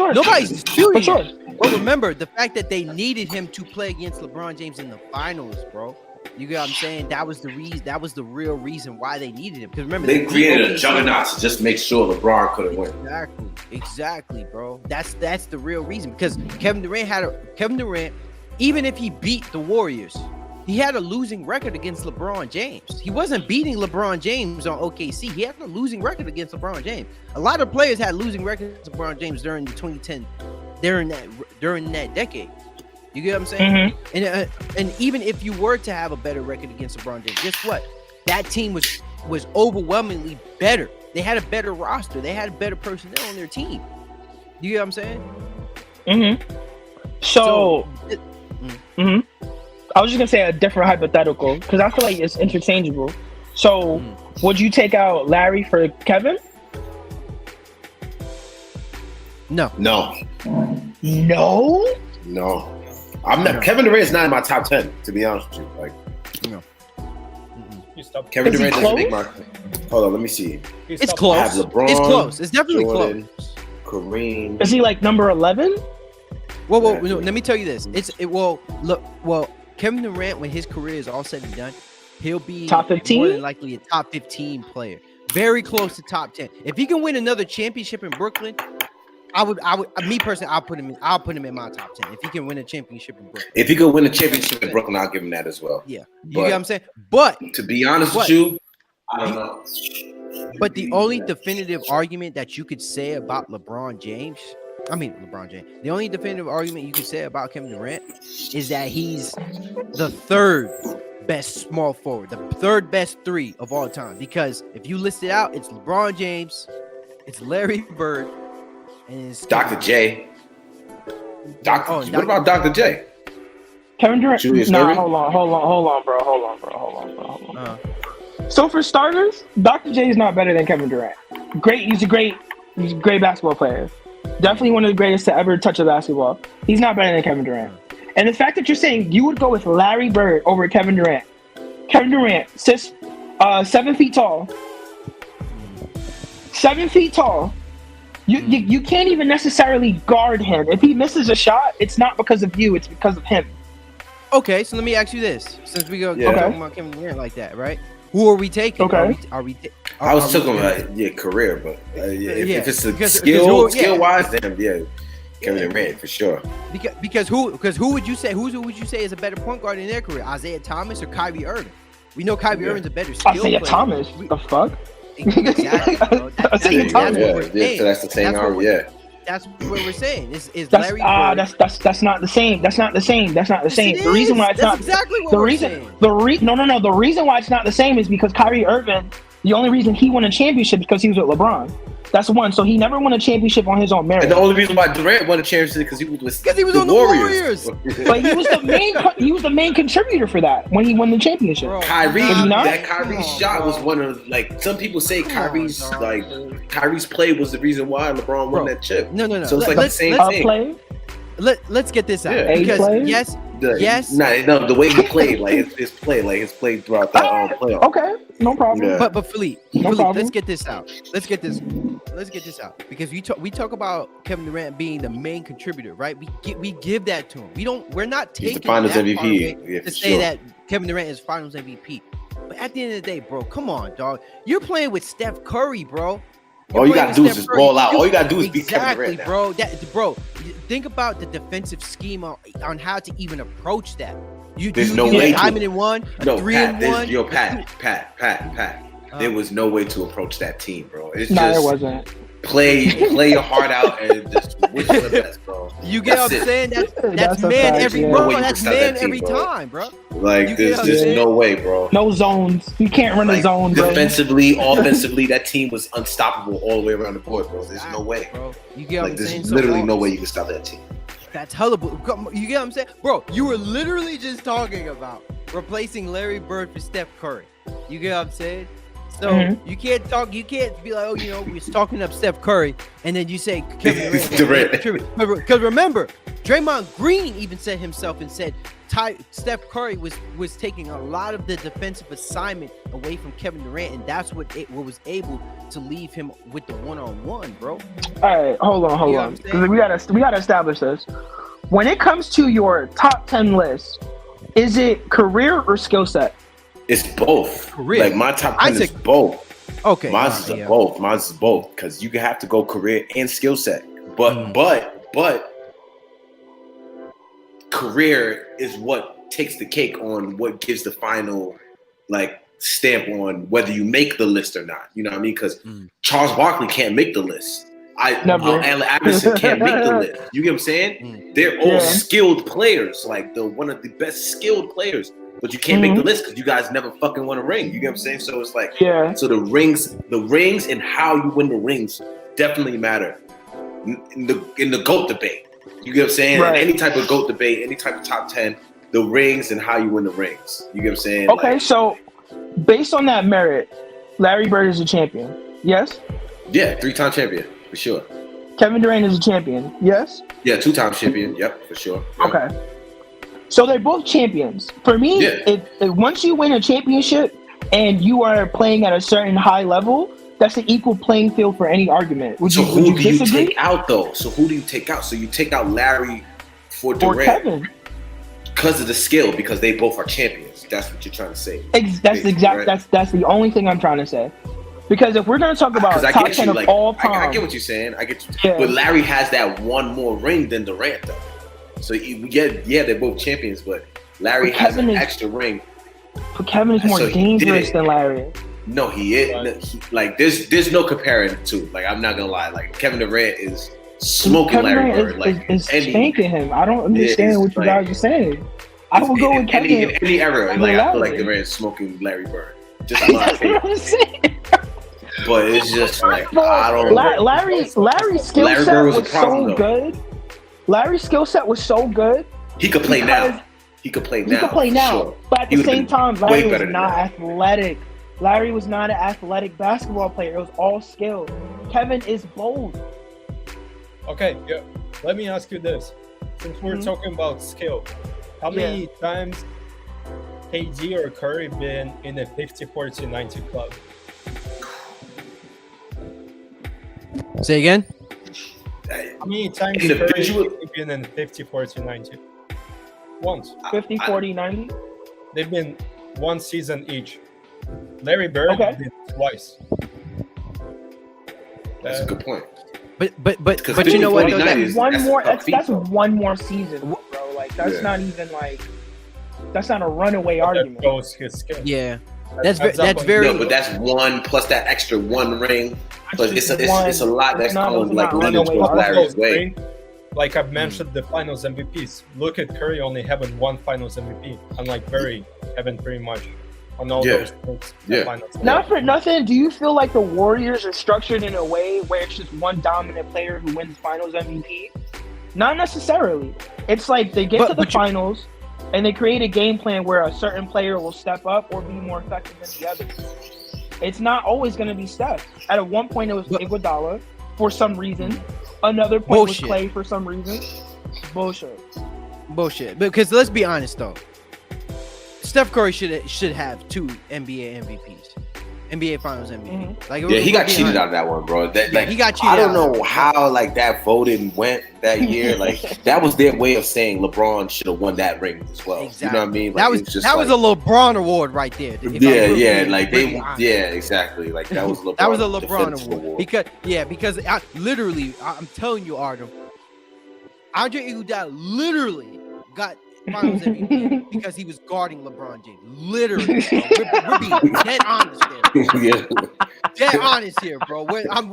disputing For sure. it. But remember the fact that they needed him to play against LeBron James in the finals, bro. You get what I'm saying? That was the reason. That was the real reason why they needed him. Because remember, they created a juggernaut to just make sure LeBron couldn't win. Exactly, bro. That's the real reason. Because Kevin Durant, even if he beat the Warriors, he had a losing record against LeBron James. He wasn't beating LeBron James on OKC. He had a losing record against LeBron James. A lot of players had losing records against LeBron James during the 2010, during that decade. You get what I'm saying? Mm-hmm. And even if you were to have a better record against LeBron James, guess what? That team was overwhelmingly better. They had a better roster. They had better personnel on their team. You get what I'm saying? Mm-hmm. So I was just gonna say a different hypothetical because I feel like it's interchangeable. So would you take out Larry for Kevin? No. No. Kevin Durant's not in my top 10, to be honest with you. Like, You stop. Kevin Is he Durant doesn't make close? my. Hold on, let me see. You It's stop- close. I have LeBron. It's close. It's definitely Jordan, close. Kareem. Is he like number 11? Well, Yeah. no, let me tell you this. Kevin Durant, when his career is all said and done, he'll be Top 15? more than likely a top 15 player. Very close to top 10. If he can win another championship in Brooklyn, me personally, I'll put him in my top 10. If he can win a championship in Brooklyn. If he could win a championship in Brooklyn, I'll give him that as well. Yeah. You But- get what I'm saying? But To be honest with you, I don't know. But the only definitive argument that you could say about LeBron James, the only definitive argument you could say about Kevin Durant is that he's the third best small forward, the third best three of all time. Because if you list it out, it's LeBron James, it's Larry Bird, and it's Dr. J. What Dr. about Dr. J? Kevin Durant. Julius Nah, Erving? hold on, bro. Hold on. Uh, So for starters, Dr. J is not better than Kevin Durant. He's a great basketball player. Definitely one of the greatest to ever touch a basketball. He's not better than Kevin Durant. And the fact that you're saying you would go with Larry Bird over Kevin Durant. Kevin Durant sits 7 feet tall. 7 feet tall. You can't even necessarily guard him. If he misses a shot, it's not because of you, it's because of him. okay, so let me ask you this: since we go Yeah. talking about Kevin Durant like that, right? Who are we taking? Okay. I was talking about career, but if it's a Because skill wise, then Kevin Durant for sure. Because who would you say is a better point guard in their career? Isaiah Thomas or Kyrie Irving? We know Kyrie Irving's a better skill Isaiah player. Thomas. The fuck? Exactly, bro. Isaiah That's Thomas. what we're saying. So that's the same That's what argument. Yeah. That's what we're saying. Is That's Larry Bird? that's not the same. That's not the same. That's not the same. Yes, The it reason is. why it's That's not exactly what the we're reason saying. no. The reason why it's not the same is because Kyrie Irving, the only reason he won a championship is because he was with LeBron. That's one. So he never won a championship on his own merit. And the only reason why Durant won a championship because he was with on the Warriors. But he was the main contributor for that when he won the championship. Bro, Kyrie, he not? that Kyrie shot was one of some people say Kyrie's play was the reason why LeBron won that chip. No. So it's like the same thing. Play. Let's get this out Yeah. because play? yes, No, the way he played, like his play throughout the playoff. Okay, no problem. Yeah. but Philippe, problem. let's get this out. Let's get this out because we talk about Kevin Durant being the main contributor, right? We give that to him. We're not He's taking the Finals that MVP, part of it yeah, to for say sure. that Kevin Durant is Finals MVP. But at the end of the day, bro, come on, dog. You're playing with Steph Curry, bro. All you gotta do is just ball out. All you gotta do is beat Kevin Exactly, Durant. now. bro. Think about the defensive scheme on how to even approach that. There's no way to. diamond in one, No, 3 Pat. and 1. Pat. There was no way to approach that team, bro. It's No, just it wasn't. play your heart out and just wish for the best, bro. You get what I'm That's it. saying? That's That's a man fact, every yeah. bro. No way you That's can stop man that team, every bro. time, bro. Like You there's get what I'm just saying? no way, bro. No zones. You can't run a Like, zone, bro. defensively, offensively, that team was unstoppable all the way around the board, bro. There's no way. bro. You get what Like I'm there's saying? literally So, no way you can stop that team. That's hella. You get what I'm saying, bro? You were literally just talking about replacing Larry Bird for Steph Curry. You get what I'm saying? So you can't be like, oh, we're talking up Steph Curry, and then you say Kevin Durant. Because remember, Draymond Green even said himself and said Steph Curry was taking a lot of the defensive assignment away from Kevin Durant, and that's what was able to leave him with the one-on-one, bro. All right, hold on, You know what I'm because we gotta establish this. When it comes to your top 10 list, is it career or skill set? It's both. Career. Like my top 10 is both. Okay. Mine's is both. Mine's is both because you can have to go career and skill set. But career is what takes the cake on what gives the final stamp on whether you make the list or not. You know what I mean? Because Charles Barkley can't make the list. Allen Iverson can't make the list. You get what I'm saying? They're all skilled players, like one of the best skilled players. But you can't make the list because you guys never fucking won a ring. You get what I'm saying? So it's like, so the rings and how you win the rings definitely matter in the GOAT debate. You get what I'm saying? Right. In any type of GOAT debate, any type of top 10, the rings and how you win the rings. You get what I'm saying? Okay, so based on that merit, Larry Bird is a champion. Yes? Yeah, 3-time champion, for sure. Kevin Durant is a champion. Yes? Yeah, 2-time champion. Yep, for sure. Yep. Okay. So they're both champions. For me, Yeah. if once you win a championship and you are playing at a certain high level, that's an equal playing field for any argument. Would So you who do you disagree? take out though? So who do you take out? So you take out Larry for Or Durant Kevin? because of the skill, because they both are champions. That's what you're trying to say. That's the only thing I'm trying to say. Because if we're gonna talk about Because I top get 10 you, of like all I time, get what you're saying. I get you. Yeah. But Larry has that one more ring than Durant though. So they're both champions, but Larry But has Kevin an is- extra ring. but Kevin is more So he dangerous did. than Larry. No, he is. No, like there's no comparing the two. Like I'm not gonna lie. Like Kevin Durant is smoking Kevin Larry Durant Bird. Like is any- spanking him. I don't understand it's what you like- guys are saying. I would go with Kevin. in any era. over Like I feel like Larry. Durant is smoking Larry Bird. Just in my That's opinion. what I'm saying. But it's just like I don't. Larry's skill Larry set Bird was was a problem, so though. good. Larry's skill set was so good. He could play because now. He could play He now. could play for now, sure. but at He the would've same been time, way Larry was better than not that. athletic. Larry was not an athletic basketball player. It was all skill. Kevin is bold. Okay, yeah. Let me ask you this: since we're Mhm. talking about skill, how many times KD or Curry been in a 50, 40, 90 club? Say again. How many times Individual- Curry been in 50, 40, 90? Once. 50, 40, 90. They've been one season each. Larry Bird Okay. did twice. That's a good point. But you know what? Though, 49 that- is- One that's a more. tough That's feat, though. one more season, bro. Like that's Yeah. not even like. That's not a runaway That argument. shows his skill. yeah, That's that's very. No, but that's one plus that extra one ring. Plus it's a lot that's going like leaning runaway towards Larry's Those way. ring, like I've mentioned, the Finals MVPs. Look at Curry only having one Finals MVP, unlike Curry having pretty much on all Yeah. those things. Yeah. Finals. Not for nothing. Do you feel like the Warriors are structured in a way where it's just one dominant player who wins Finals MVP? Not necessarily. It's like they get to the finals and they create a game plan where a certain player will step up or be more effective than the other. It's not always going to be Steph. At one point, it was Iguodala for some reason. Another point Bullshit. was Clay for some reason. Bullshit. Because let's be honest though, Steph Curry should have 2 NBA MVPs, NBA Finals MVP. Like Yeah, he got cheated out of that one, bro. That, like, he got cheated I don't out. know how like that voting went that year. Like that was their way of saying LeBron should have won that ring as well. Exactly. You know what I mean? Like, that was it's just that was a LeBron award right there. if I'm really- like really honest. exactly. Like that was LeBron. That was a LeBron defensive award. Because I'm telling you, Artem, Andre Iguodala literally got Finals MVP because he was guarding LeBron James. Literally, bro. We're being dead honest there. yeah, Dead honest here, bro.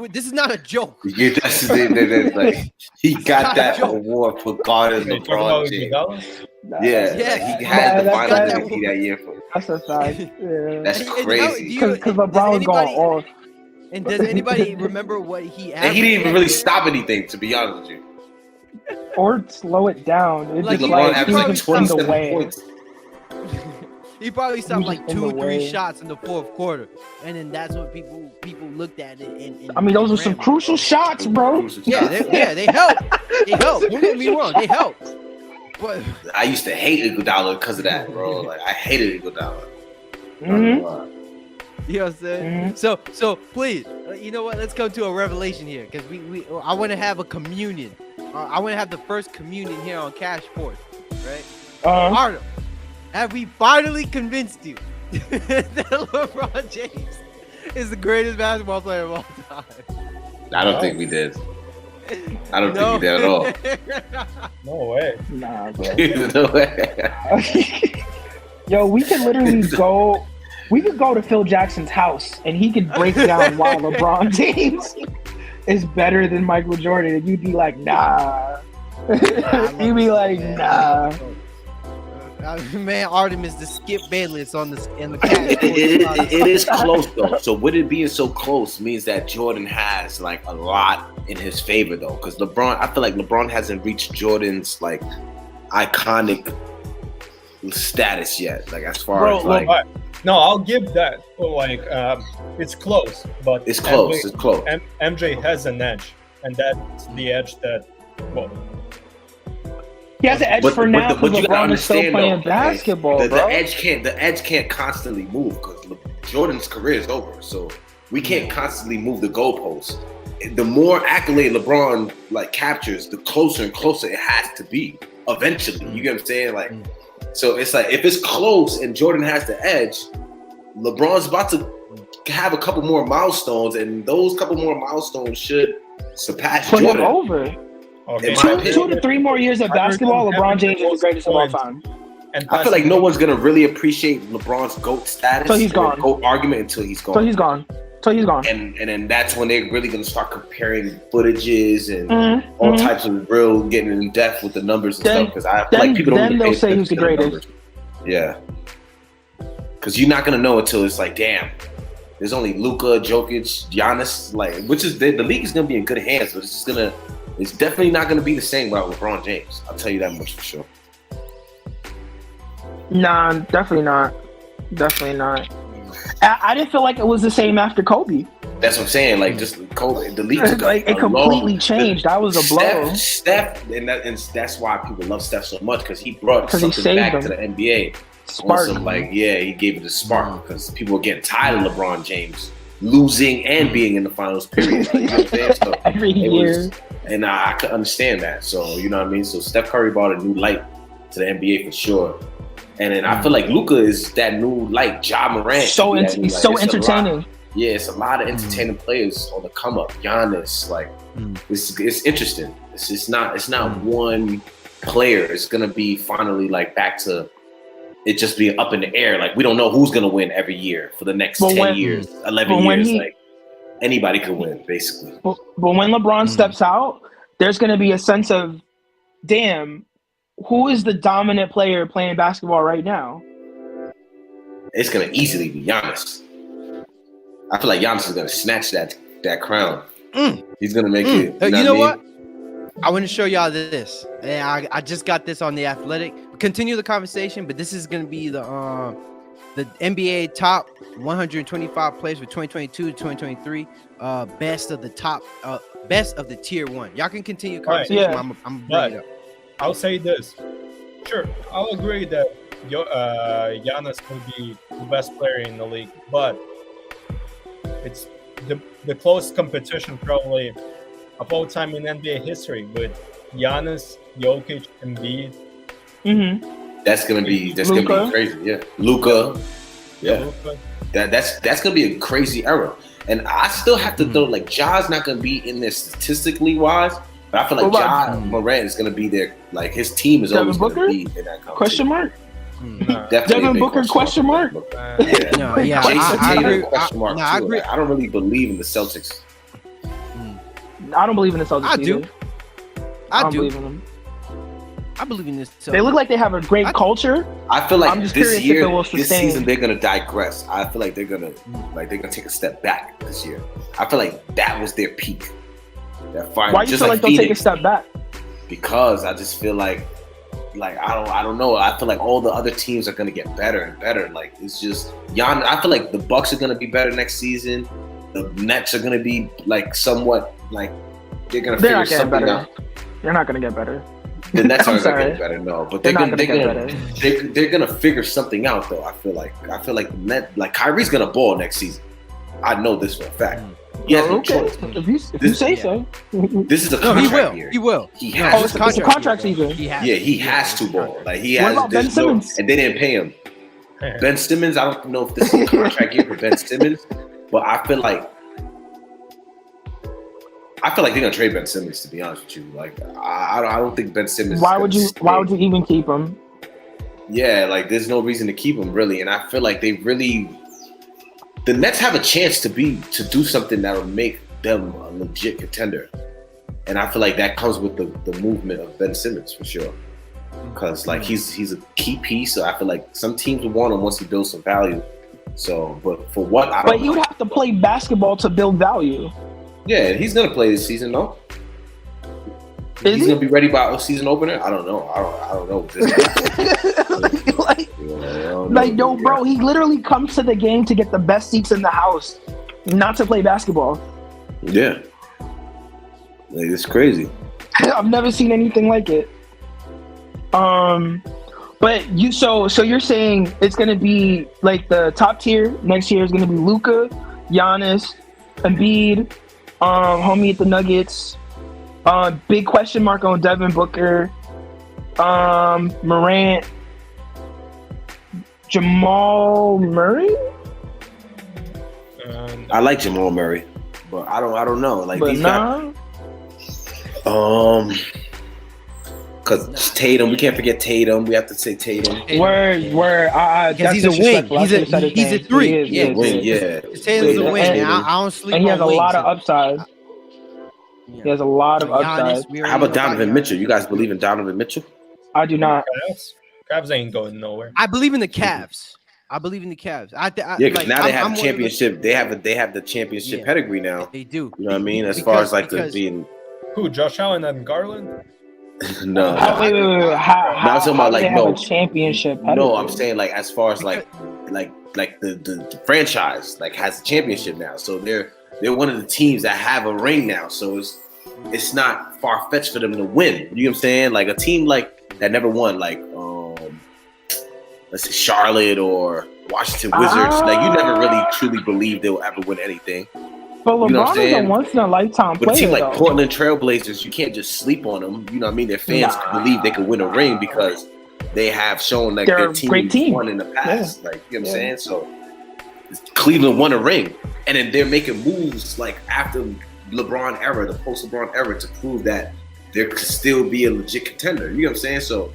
This is not a joke. yeah, that's like he got not a that joke. award for guarding You talking about LeBron James. Iguodala? Yeah, Yeah. like, he had the That's- Finals that's- MVP that year for. That's a fact. Yeah. That's And how- crazy. do you- Because does LeBron was going anybody- off. And does anybody remember what he And he didn't even really stop anything, to be honest with you. Or slow it down. It Like, just LeBron like, averaged he like was in the 27 way. points. He probably stopped like in 2 the 3 way. shots in the fourth quarter, and then that's what people looked at it. And I mean, those were some ran. crucial shots, bro. Yeah, they helped. They helped. Don't get me wrong, they helped. But I used to hate Iguodala because of that, bro. Like I hated Iguodala. Mhm. you know what I'm saying? So please, you know what? Let's come to a revelation here, because I want to have a communion. I want to have the first communion here on CashSports, right? Artem, have we finally convinced you that LeBron James is the greatest basketball player of all time? I don't think we did. I don't think we did at all. No way. Nah, bro. No way. Yo, we could literally go. We could go to Phil Jackson's house and he could break down why LeBron James is better than Michael Jordan, and you'd be like, nah. You'd be like, nah. Man, Artem is the Skip Bayless in the It is close though. So with it being so close means that Jordan has like a lot in his favor though, because I feel like LeBron hasn't reached Jordan's like iconic status yet. Like as far as like no, I'll give that. Like it's close, but it's close. It's close. MJ has an edge, and that's the edge that He has an edge for now because you gotta LeBron is still understand, playing though, basketball, the bro. edge can't constantly move because Jordan's career is over. So we can't constantly move the goalposts. The more accolade LeBron like captures, the closer and closer it has to be. Eventually, you get what I'm saying? Like, so it's like if it's close and Jordan has the edge, LeBron's about to have a couple more milestones, and those couple more milestones should surpass Put him Jordan. over. Okay. 2 to 3 more years of basketball, LeBron James is the greatest of all time. And I feel like no one's gonna really appreciate LeBron's GOAT status, So he's gone. GOAT argument until he's gone. So he's gone. And then that's when they're really gonna start comparing footages and Mhm, all mhm. types of real getting in depth with the numbers and Then- stuff. Because I feel like people don't then even they'll pay say who's the attention to greatest. numbers. Yeah. Because you're not gonna know until it's like, damn, there's only Luka, Jokic, Giannis, like, which is the league is gonna be in good hands, but it's definitely not gonna be the same without LeBron James. I'll tell you that much for sure. Nah, definitely not. Definitely not. I didn't feel like it was the same after Kobe. That's what I'm saying. Like, just Kobe, the league took Like, it a completely low- changed. That was a blow. Steph, and that's why people love Steph so much because he brought 'Cause he something saved back them. to the NBA. Spark. On some, like, yeah, he gave it a spark because people were getting tired of LeBron James losing and being in the finals. Period. Like, you know what I'm saying? So Every it year. was, and I could understand that. So you know what I mean. So Steph Curry brought a new light to the NBA for sure. And then I feel like Luka is that new light. Ja Morant. He's could be that new he's light. so It's a lot. entertaining. Yeah, it's a lot of entertaining players on the come up. Giannis, like, it's interesting. It's not one player. It's gonna be finally like back to it just being up in the air. Like, we don't know who's gonna win every year for the next 10 years, 11 years. Like, anybody could win, basically. But when LeBron steps out, there's going to be a sense of, damn, who is the dominant player playing basketball right now? It's gonna easily be Giannis. I feel like Giannis is gonna snatch that crown. He's gonna make it. You know what? I want to show y'all this. And I just got this on The Athletic. Continue the conversation, but this is going to be the NBA top 125 players for 2022 to 2023. Best of the tier 1. Y'all can continue the conversation. Yeah. I'm bring it up. I'll say this. Sure, I'll agree that Giannis will be the best player in the league, but it's the closest competition probably of all time in NBA history with Giannis, Jokic, Embiid. Mm-hmm. That's gonna be crazy. Yeah, Luka. Yeah, that's gonna be a crazy era. And I still have to throw like Ja's not gonna be in there statistically wise, but I feel like Ja Morant is gonna be there. Like, his team is always gonna be in that competition. Question mark? Definitely Devin Booker? Question mark? Yeah. No, yeah, Jason I Tatum, agree. question mark I too. agree. Like, I don't really believe in the Celtics. I don't believe in the Celtics. I do. either. I don't do. believe in them. I believe in this. They look like they have a great culture. I feel like I'm just this curious if year, it will this sustain. season, they're gonna digress. I feel like they're gonna take a step back this year. I feel like that was their peak. That final, Why do you just feel like they'll take a Phoenix. step back? Because I just feel like I don't know. I feel like all the other teams are gonna get better and better. Like, it's just I feel like the Bucks are gonna be better next season. The Nets are gonna be like somewhat like they're gonna They're figure not getting something better. out. They're not going to get better. The Nets I'm aren't gonna sorry. get better, no. But They're they're not gonna gonna get they're gonna figure something out though. I feel like the Net, like, Kyrie's gonna ball next season. I know this for a fact. He has no Okay, choice. if you say so. This is a No, he contract will. year. He will. He No, has it's a contract season. He has to ball. Like, he What has. about Ben there's no- Simmons? and they didn't pay him. Ben Simmons, I don't know if this is a contract year for Ben Simmons, but I feel like they're gonna trade Ben Simmons. To be honest with you, like, I don't think Ben Simmons. Why would you even keep him? Yeah, like, there's no reason to keep him really, and I feel like the Nets have a chance to do something that will make them a legit contender, and I feel like that comes with the movement of Ben Simmons for sure, because like he's a key piece. So I feel like some teams will want him once he builds some value. So, but for what? I don't But you would have to play basketball to build value. Yeah, he's gonna play this season, though. Is He's he? gonna be ready by season opener. I don't know. I don't know. Like, no, bro, he literally comes to the game to get the best seats in the house, not to play basketball. Yeah, like, it's crazy. I've never seen anything like it. But so you're saying it's gonna be like the top tier next year is gonna be Luka, Giannis, Embiid, homie at the Nuggets, big question mark on Devin Booker, Morant, Jamal Murray. I like Jamal Murray, but I don't know. Like But these nah. guys, because Tatum, we can't forget Tatum. We have to say Tatum. Word. Because he's a wing. He's a three. He is. Wing, yeah. Tatum's a wing. And- And I don't sleep And he has a on lot of wings. upside. Yeah. He has a lot of Giannis, upside. we How already about know Donovan Giannis. Mitchell? You guys believe in Donovan Mitchell? I do not. Cavs ain't going nowhere. I believe in the Cavs. I believe in the Cavs. Yeah, because like, now they have I'm a one of those- championship. They have the championship Yeah. pedigree now. They do. You know what I mean? As far as like the Because- being Who? Josh Allen and Garland? no. Wait. No, How I'm talking about, do like, they have no. a championship? No, I'm pedigree? saying like as far as like the franchise like has a championship now. So they're one of the teams that have a ring now. So it's not far fetched for them to win. You know what I'm saying? Like a team like that never won, like let's say Charlotte or Washington Wizards. Like you never really truly believe they'll ever win anything. But You know what LeBron I'm is a saying? once in a lifetime But a team player. like Though. Portland Trailblazers, you can't just sleep on them. You know what I mean? Their fans believe they could win a ring because they have shown like They're their a team great team. won in the past. Like, you know what I'm Yeah. saying? So Cleveland won a ring. And then they're making moves like after LeBron era, the post LeBron era, to prove that there could still be a legit contender. You know what I'm saying? So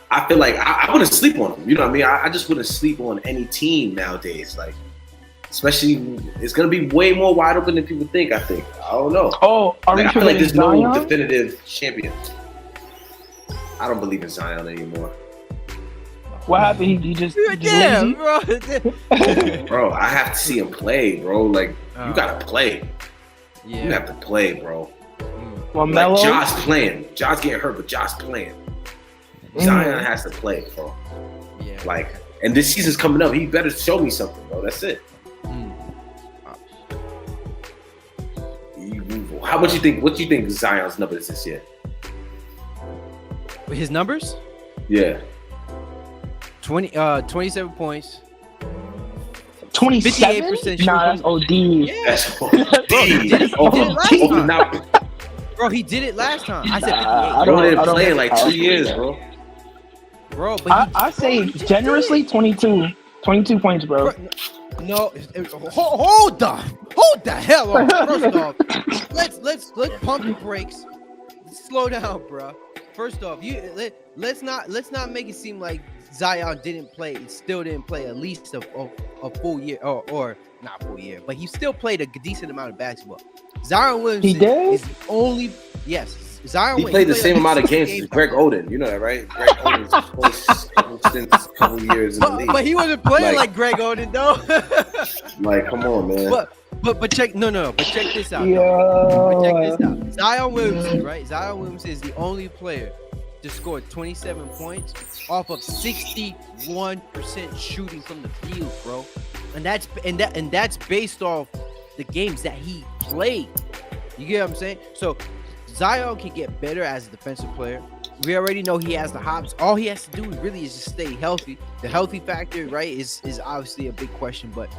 I feel like I wouldn't sleep on them. You know what I mean? I just wouldn't sleep on any team nowadays. Like, especially, it's gonna be way more wide open than people think. I don't know. Oh, are Like, we I feel like forgetting there's no Zion? definitive champion. I don't believe in Zion anymore, What happened? He just Yeah, lazy? bro. bro. I have to see him play, bro. Like Oh. you gotta play. You Yeah. have to play, bro. Well, Like Melo. Josh playing. Josh getting hurt, but Josh playing. Zion has to play, bro. Yeah. Like, and this season's coming up. He better show me something, bro. That's it. Mm. How much you think? What do you think Zion's number is this year? His numbers? Yeah. 27 points. 27? 58% Nah, that's shooting. OD. That's Bro, he did it last time. now, Bro, he did it last time. I said 58. I bro, don't- they're I don't- playing like 2 years, bro. Bro, but I say generously 22. 22 points, bro. no, hold the hell on. First off, let's pump the brakes. Slow down, bro. First off, let's not make it seem like Zion still didn't play at least a full year or not full year, but he still played a decent amount of basketball. Zion Williamson He did? is the only Zion. He played the same at amount of least games 6 as Greg Oden. You know that, right? Greg Oden's couple years in the league. But he wasn't playing Like- like Greg Oden though. Like, come on, man. But check but check this out. Yo. But check this out. Zion Williamson, right? Zion Williamson is the only player to score 27 points off of 61% shooting from the field, bro. And that's based off the games that he played. You get what I'm saying? So Zion can get better as a defensive player. We already know he has the hops. All he has to do really is just stay healthy. The healthy factor, right, is obviously a big question, but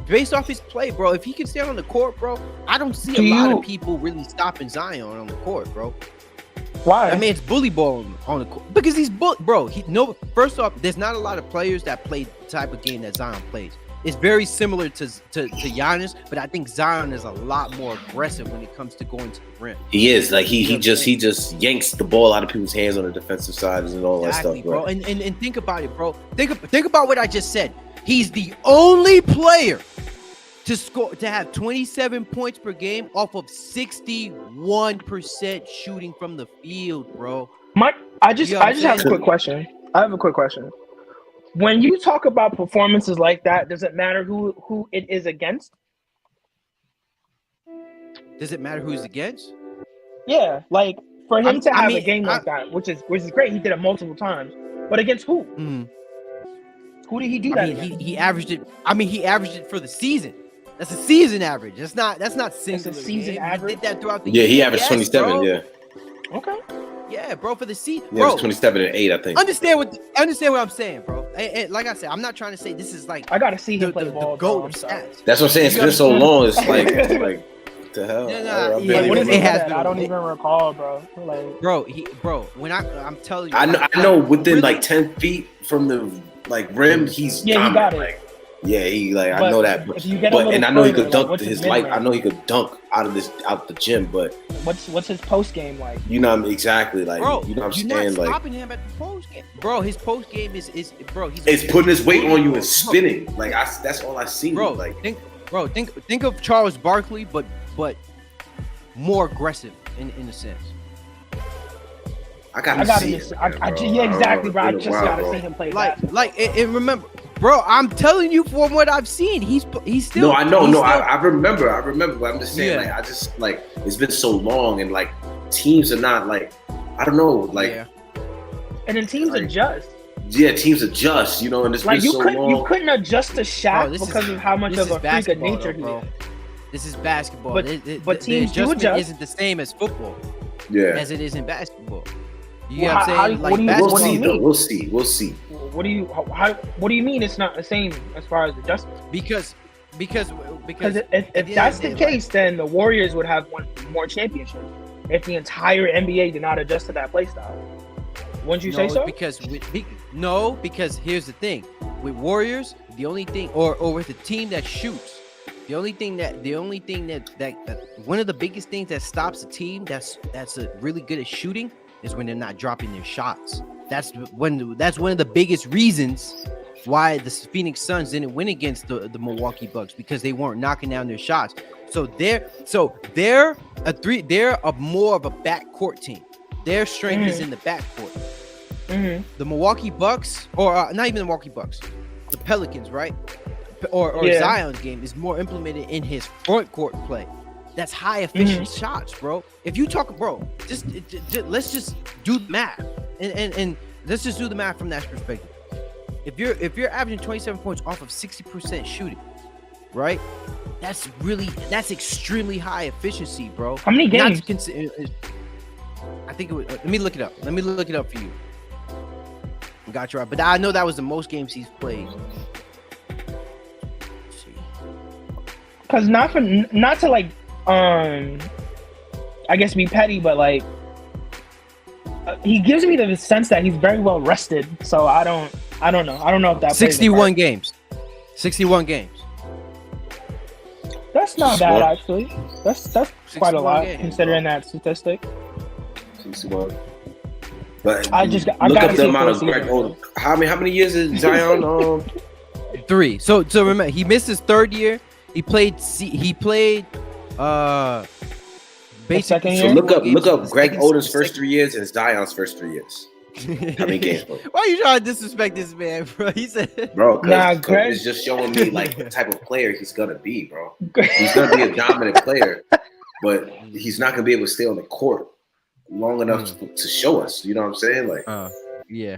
based off his play, bro, if he can stay on the court, bro, I don't see a lot of people really stopping Zion on the court, bro. Why? I mean, it's bully ball on the court because he's bro. First off, there's not a lot of players that play the type of game that Zion plays. It's very similar to Giannis, but I think Zion is a lot more aggressive when it comes to going to the rim. He is like he just yanks the ball out of people's hands on the defensive side and all Exactly, that stuff, bro. And think about it, bro. Think about what I just said. He's the only player to have 27 points per game off of 61% shooting from the field, bro. Mike, I just You know what I'm have a saying? quick question. I have a quick question. When you talk about performances like that, does it matter who it is against? Does it matter who's against? Yeah, like for him to I have mean, a game like that, which is great. He did it multiple times, but against who? Who did he do that I mean, against? he averaged it. I mean, he averaged it for the season. That's a season average. That's not single. season game. average? He did that throughout the Yeah, year. he averaged Yes, 27. bro. Yeah. Okay. Yeah, bro, for the season. Yeah, it was Bro, 27 and 8, I think. understand what I'm saying, bro. And like I said, I'm not trying to say this is like I gotta see him the play ball. goat bro, of I'm sorry. stats. That's what I'm saying. It's You been so understand? long. It's like what the hell? Yeah, I yeah, barely Like, what is it it? has Has been I a don't bit. even recall, bro. Like, Bro, when I'm telling you, I know, like, I know. Within really? like 10 feet from the like rim, he's Yeah, he dominant. got it. Like, yeah, he like I But know that. if you get a little and I know he further, could like, dunk what's his his life. I mid-range? know he could dunk out the gym, but what's his post game like? you know what I mean? Exactly. Like bro, you know what I'm you're saying? not Like stopping him at the post game. Bro, his post game is bro. it's putting his weight on you and spinning. Like that's all I see. Bro, Like think of Charles Barkley, but more aggressive in a sense. I gotta see see him. it. Yeah, exactly, bro. I It's just been a while, gotta bro. see him play Like basketball. and remember, bro, I'm telling you from what I've seen, he's still. No, I know. he's No, still- I remember. But I'm just saying, Yeah. like, I just like it's been so long, and like teams are not like I don't know, like yeah. And then teams like, adjust. teams adjust, you know, and it's Like been you so couldn't long. you couldn't adjust to Shaq Bro, this because is- of how much this of is a freak of basketball, nature though, he bro. is. This is basketball. But the teams do adjustment adjust. isn't the same as football Yeah, as it is in basketball. You Well, know what how- I'm saying? what do you- we'll what do see you though. mean? We'll see. What do you what do you mean it's not the same as far as adjustment? Because Because at if the end that's of the day, like, case, then the Warriors would have won more championships if the entire NBA did not adjust to that play style. Wouldn't you say so? Because because here's the thing. With Warriors, the only thing or with a team that shoots, the only thing that one of the biggest things that stops a team that's really good at shooting is when they're not dropping their shots. That's one of the biggest reasons why the Phoenix Suns didn't win against the Milwaukee Bucks, because they weren't knocking down their shots. So they're more of a backcourt team. Their strength is in the backcourt. Mm-hmm. The Milwaukee Bucks, or not even the Milwaukee Bucks, the Pelicans, right? Or Yeah. Zion's game is more implemented in his front court play. That's high efficient shots, bro. If you talk, bro, just let's just do the math, and let's just do the math from that perspective. If you're averaging 27 points off of 60% shooting, right? That's extremely high efficiency, bro. How many games? I think it was. Let me look it up. Let me look it up for you. Got you right, but I know that was the most games he's played. Let's see. Because not to like I guess be petty, but like he gives me the sense that he's very well rested. So I don't know. I don't know if that plays a 61 part. games. 61 games. That's not bad actually. That's quite a 61 lot games, considering that statistic. 61. But I look gotta up see the it amount for of the Greg season. Oden. How many years is Zion? 3. So remember, he missed his third year. He played basically second So year? look up games Greg in the Oden's second- first 3 years and Zion's first 3 years. How many games, bro? Why are you trying to disrespect this man, bro? He said, Bro, Nah, because Greg- it's just showing me like what type of player he's gonna be, bro. He's gonna be a dominant player, but he's not gonna be able to stay on the court long enough to show us. You know what I'm saying? Like yeah.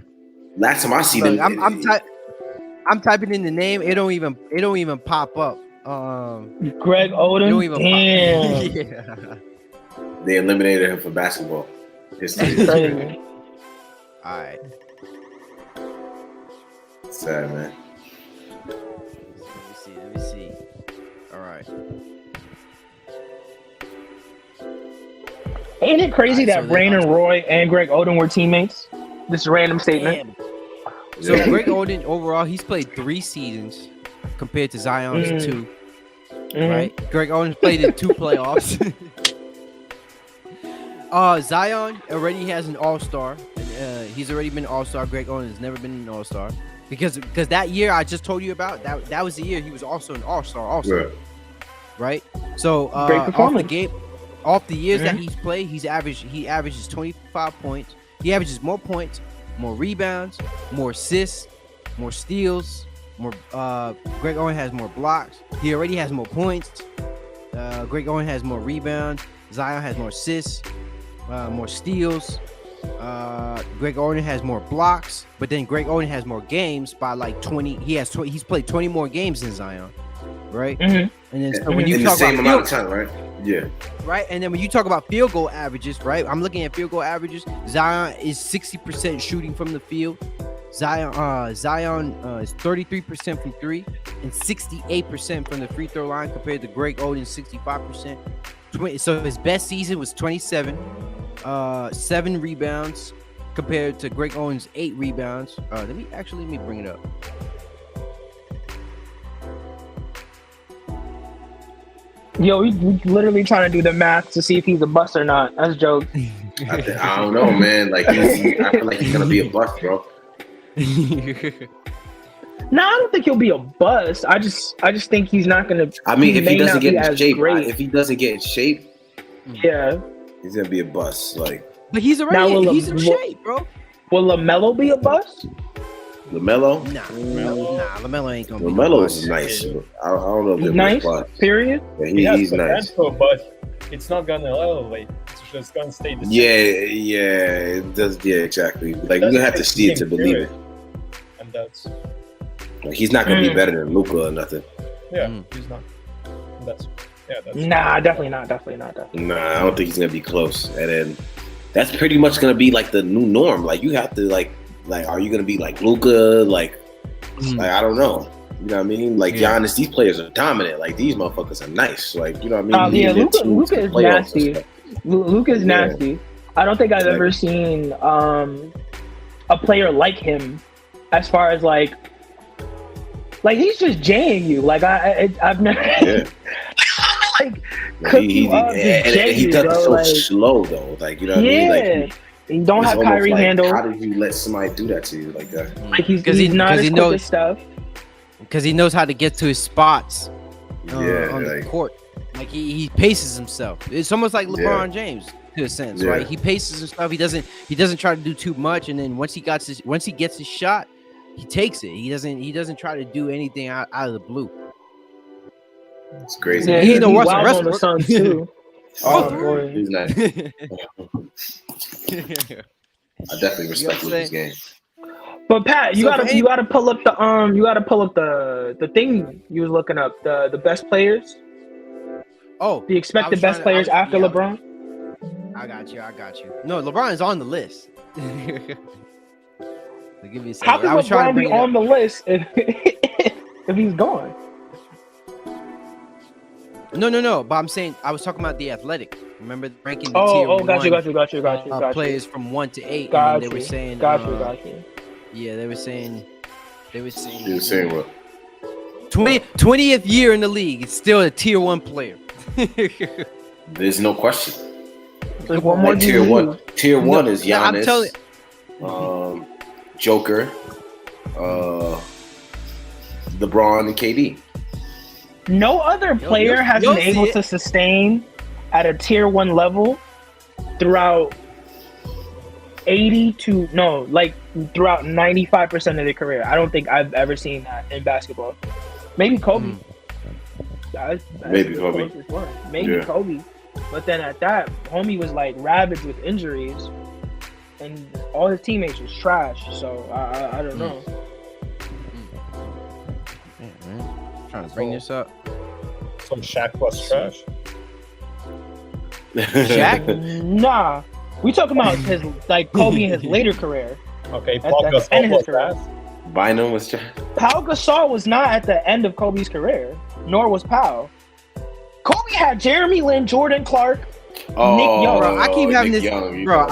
last time I see Look, them, I'm typing in the name. It don't even pop up. Greg It don't Oden. even Damn. yeah. they eliminated him from basketball. History. That's crazy. All right. Sad, man. Let me see. All right. Ain't it crazy Alright, that so Brandon Roy and Greg Oden were teammates? This random statement. Damn. So Yeah. Greg Oden overall, he's played 3 seasons compared to Zion's 2. Right? Greg Oden played in 2 playoffs. Zion already has an All-Star. He's already been an All-Star. Greg Oden has never been an All-Star because that year I just told you about, that was the year he was also an All-Star also. Right. Right? So Great performance. off the years that he's played, he averages 25 points. He averages more points, more rebounds, more assists, more steals, more Greg Oden has more blocks. He already has more points. Greg Oden has more rebounds. Zion has more assists, more steals. Greg Oden has more blocks, but then Greg Oden has more games by like 20. He's played 20 more games than Zion. right? Mhm. And then so Mhm. when you in the talk same about amount of time, right? Yeah. right, and then when you talk about field goal averages, right? I'm looking at field goal averages. Zion is 60% shooting from the field. Zion is 33% from three and 68% from the free throw line compared to Greg Oden's 65%. So his best season was 27, 7 rebounds compared to Greg Oden's 8 rebounds. Let me bring it up. Yo, we literally trying to do the math to see if he's a bust or not. That's a joke. I don't know, man. Like I feel like he's gonna be a bust, bro. No, I don't think he'll be a bust. I just think he's not gonna. I mean, if he may doesn't not get be in as shape, great. if he doesn't get in shape, Yeah. he's gonna be a bust. Like But he's Now, already he's in shape, bro. Will LaMelo be a bust? LaMelo. Nah, LaMelo ain't gonna be. LaMelo's nice. I don't know if He's he'll nice. be a bust. Period. Yeah, he's nice. potential, but it's not gonna elevate. It's just gonna stay the same. Yeah, it does. Yeah, exactly. Like you're gonna have to see it to believe it. And that's Like, he's not gonna be better than Luka or nothing. he's not. That's Nah, definitely not. Nah, I don't think he's gonna be close. And then that's pretty much gonna be like the new norm. Like you have to like are you gonna be like Luka? Like I don't know. You know what I mean? Like Giannis, these players are dominant. Like these motherfuckers are nice. Like you know what I mean? Yeah, Leading their teams Luka to is playoffs and nasty. stuff. Luka is nasty. I don't think I've ever seen a player like him. As far as like he's just jaying you. Like I've never like cook you up, just jay he you, does it bro. so Like, slow though. Like you know what I mean? Like you don't it's have almost Kyrie like, handle. how did you let somebody do that to you like that? Like he's not as quick as stuff. Because he knows how to get to his spots on the like, court. Like he paces himself. It's almost like LeBron James to a sense, right? He paces himself. He doesn't try to do too much, and then once he gets his shot, he takes it. He doesn't try to do anything out of the blue. It's crazy. Yeah, He ain't no he's Russell wild on the Westbrook. Suns too. Oh, boy. He's nice. I definitely respect Luka's game. But Pat, you So gotta pull up the thing you was looking up, the best players, Oh, the expected best players after LeBron. I got you. No, LeBron is on the list. Give me a second. How can LeBron be on the list if he's gone? No. But I'm saying I was talking about the Athletic. Remember ranking the tier Got you. Players from 1 to 8. Got They you. were saying. Got you. Yeah, they were saying. He was saying what? 20th year in the league. It's still a tier 1 player. There's no question. Like one more Tier 1. Tier 1 is Giannis. I'm telling. Joker, LeBron, and KD. No other player has been able to sustain at a tier 1 level throughout throughout 95% of their career. I don't think I've ever seen that in basketball. Maybe Kobe. Maybe Kobe. Maybe Kobe. But then at that, homie was like ravaged with injuries, and all his teammates was trash. So I don't know. Yeah, man. Trying to bring this up. So Shaq was trash. Shaq? Nah, we talking about his Kobe in his later career. Okay, At Paul the end of Gasol his was career. trash. Bynum was trash. Pau Gasol was not at the end of Kobe's career, nor was Pau. Kobe had Jeremy Lin, Jordan Clark, Nick Young. Bro, I keep having Nick this. Young, Bro,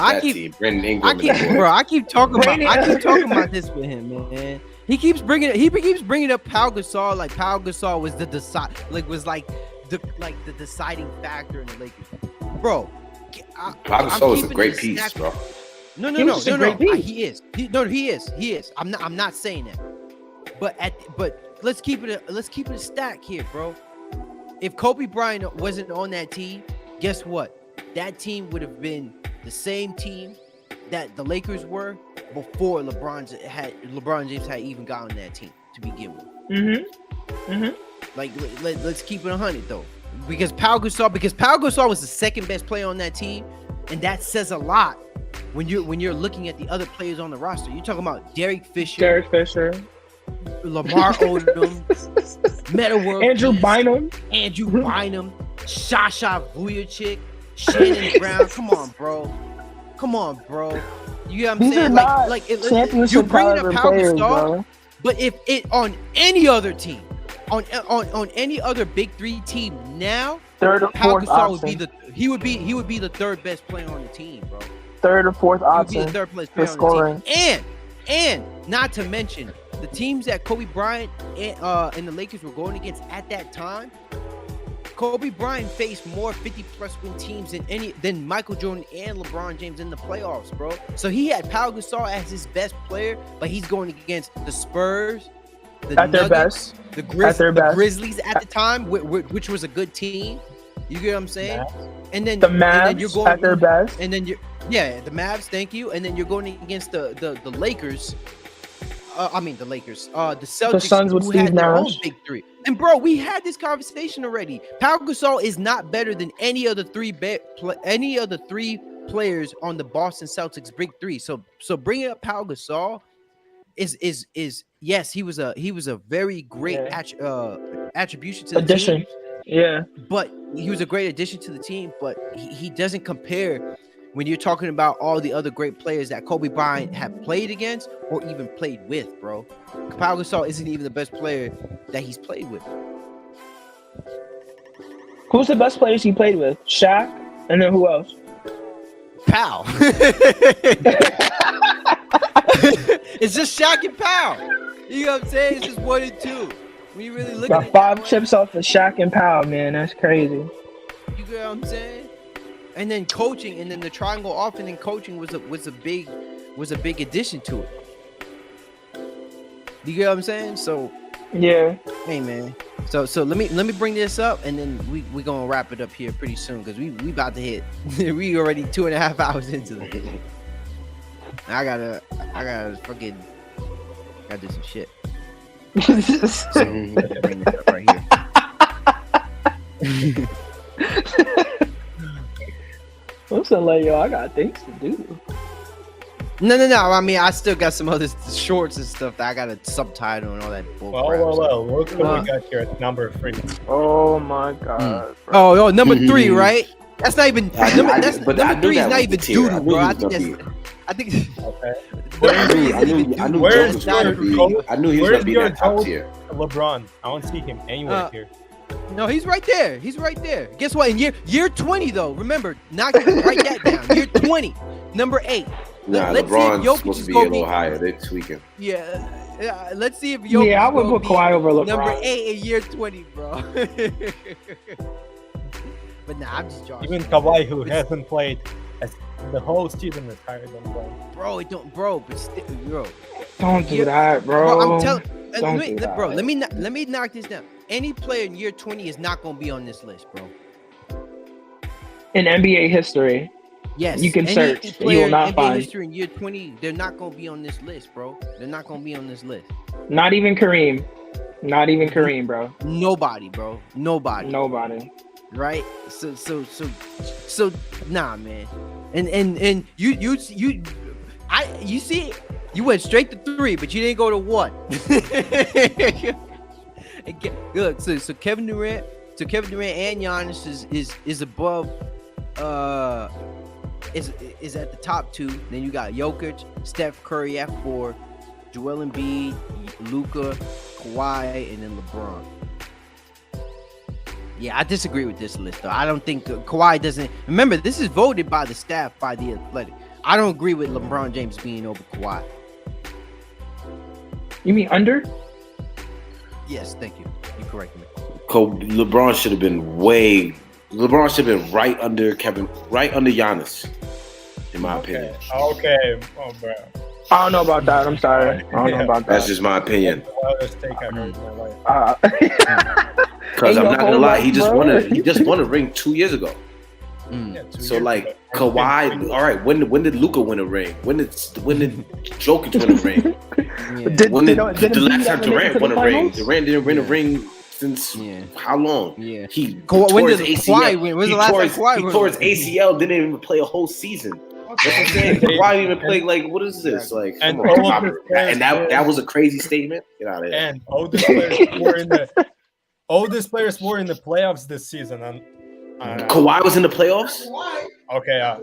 Brandon Ingram. I keep talking about this with him, man. He keeps bringing up Pau Gasol. Like Pau Gasol was the deciding factor in the Lakers, bro. Pau Gasol is a great piece, bro. No. He is. I'm not saying that. But let's keep it a stack here, bro. If Kobe Bryant wasn't on that team, guess what? That team would have been the same team that the Lakers were before LeBron James had even gotten that team to begin with. Like let's keep it 100 though, because Pau Gasol was the second best player on that team, and that says a lot when you're looking at the other players on the roster. You're talking about Derek Fisher, Lamar Odom, Meta World Andrew Peace, Bynum. Andrew Bynum, Shasha Vujicic, Shannon Brown. Come on, bro. Come on, bro. You know what I'm These saying? are not you're championship bringing caliber up Pau players, Gasol, bro. but if it on any other team, on any other Big Three team now, Third or Pau fourth Gasol would be option. he would be the third best player on the team, bro. Third or fourth He would be option the third place for player on scoring. the team. And not to mention the teams that Kobe Bryant and the Lakers were going against at that time. Kobe Bryant faced more 50-plus win teams than Michael Jordan and LeBron James in the playoffs, bro. So he had Pau Gasol as his best player, but he's going against the Spurs, the At their Nuggets, best. the At their best. Grizzlies at the time, which was a good team. You get what I'm saying? And then The and then Mavs at their best. and then the Mavs. Thank you. And then you're going against the Lakers. The Lakers. The Celtics. The Suns with who Steve had their own Nash. big three. And bro, we had this conversation already. Pau Gasol is not better than any other three players on the Boston Celtics big three. So bringing up Pau Gasol is yes, he was a very great attribution to the Addition. team. Yeah. But he was a great addition to the team, but he doesn't compare when you're talking about all the other great players that Kobe Bryant have played against or even played with, bro. Pau Gasol isn't even the best player that he's played with. Who's the best players he played with? Shaq, and then who else? Pau. It's just Shaq and Pau. You know what I'm saying? It's just 1 and 2. When you really look at Got it, 5 chips off of Shaq and Powell, man. That's crazy. You get what I'm saying? And then coaching, and then the triangle offense and coaching was a big addition to it. You get what I'm saying? So Yeah. hey man. So let me bring this up, and then we gonna wrap it up here pretty soon because we about to hit. We already 2.5 hours into this. I gotta do some shit. So bring this up right here. I'm saying, like, yo, I got things to do. No. I mean, I still got some other shorts and stuff that I got a subtitle and all that bull crap. Well. Look what we got here at number 3. Oh my god. Bro. Oh, number 3, right? That's not even. Number 3 is not even tier. doodle, bro. I think. Okay. I knew Where's I knew he was gonna be that top tier. LeBron. I don't see him anywhere here. No, he's right there. Guess what? In year 20 though. Remember, write that down. Year 20, number 8. Nah, Let's see LeBron's if Jokic supposed to is be a gonna little higher. They're tweaking. Yeah. Let's see if Jokic. Yeah, I would put Kawhi over LeBron. Number 8 in year 20, bro. But nah, I'm just joking. Even Kawhi, who hasn't played the whole season, is higher than LeBron. Bro, but bro. Don't do that, bro. I'm telling. Don't do that. Bro, let me knock this down. Any player in year 20 is not gonna be on this list, bro. In NBA history, Yes, you can any search. player You will in not NBA find. history in year 20. They're not gonna be on this list, bro. They're not gonna be on this list. Not even Kareem. Not even Kareem, bro. Nobody, bro. Nobody. Nobody. Right? So nah, man. And you see, you went straight to 3, but you didn't go to 1. Look, so Kevin Durant and Giannis is above is at the top 2. Then you got Jokic, Steph Curry at 4, Joel Embiid, Luka, Kawhi, and then LeBron. Yeah, I disagree with this list though. I don't think Kawhi doesn't. Remember, this is voted by the staff, by the Athletic. I don't agree with LeBron James being over Kawhi. You mean under? Yes, thank you. You correct me. LeBron should have been right under Giannis, in my opinion. Okay. Oh, bro. I don't know about that. I'm sorry. I don't know about that. That's just my opinion. That's the wildest take I've heard in my life. Because I'm Ain't no not gonna lie, he just whole lot, won a ring 2 years ago. Yeah, 2 So years like ago. Kawhi, all right. When did Luka win a ring? When did Jokic win a ring? Yeah. When did the Embiid last time ever make it Durant to won the a ring? finals? Durant didn't win a ring since how long? Yeah. He When tore did his Kawhi ACL. win? When's He the last tore time his- Kawhi he won? tore his ACL. Didn't even play a whole season. That's what I'm saying. Kawhi didn't even play. Like, what is this? Like, And come on. all of his players And that was a crazy statement. Get out of here. And all the players who were in the all these players were in the playoffs this season, and Kawhi was in the playoffs. okay,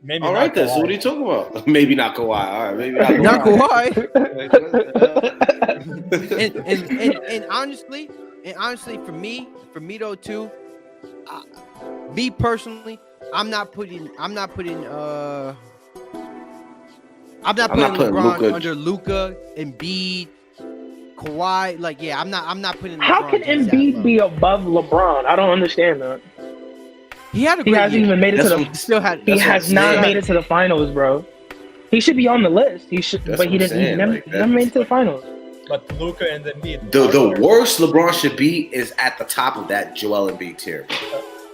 maybe All not right, then. So Kawhi. what are you talking about? Maybe not Kawhi. All right, maybe not Not Kawhi. Kawhi. and honestly, for me though too, me personally, I'm not putting LeBron Luka. under Luka, Embiid, Kawhi. Like, yeah, I'm not putting. How LeBron can James that Embiid low. be above LeBron? I don't understand that. He had a He great hasn't year. even made it to That's the. what- Still had. He That's what has I'm not saying. made it to the finals, bro. He should be on the list. He should, That's but what he I'm didn't. He saying, never, like, he never made it to the finals. But Luka and Embiid. The worst LeBron should be is at the top of that Joel Embiid tier.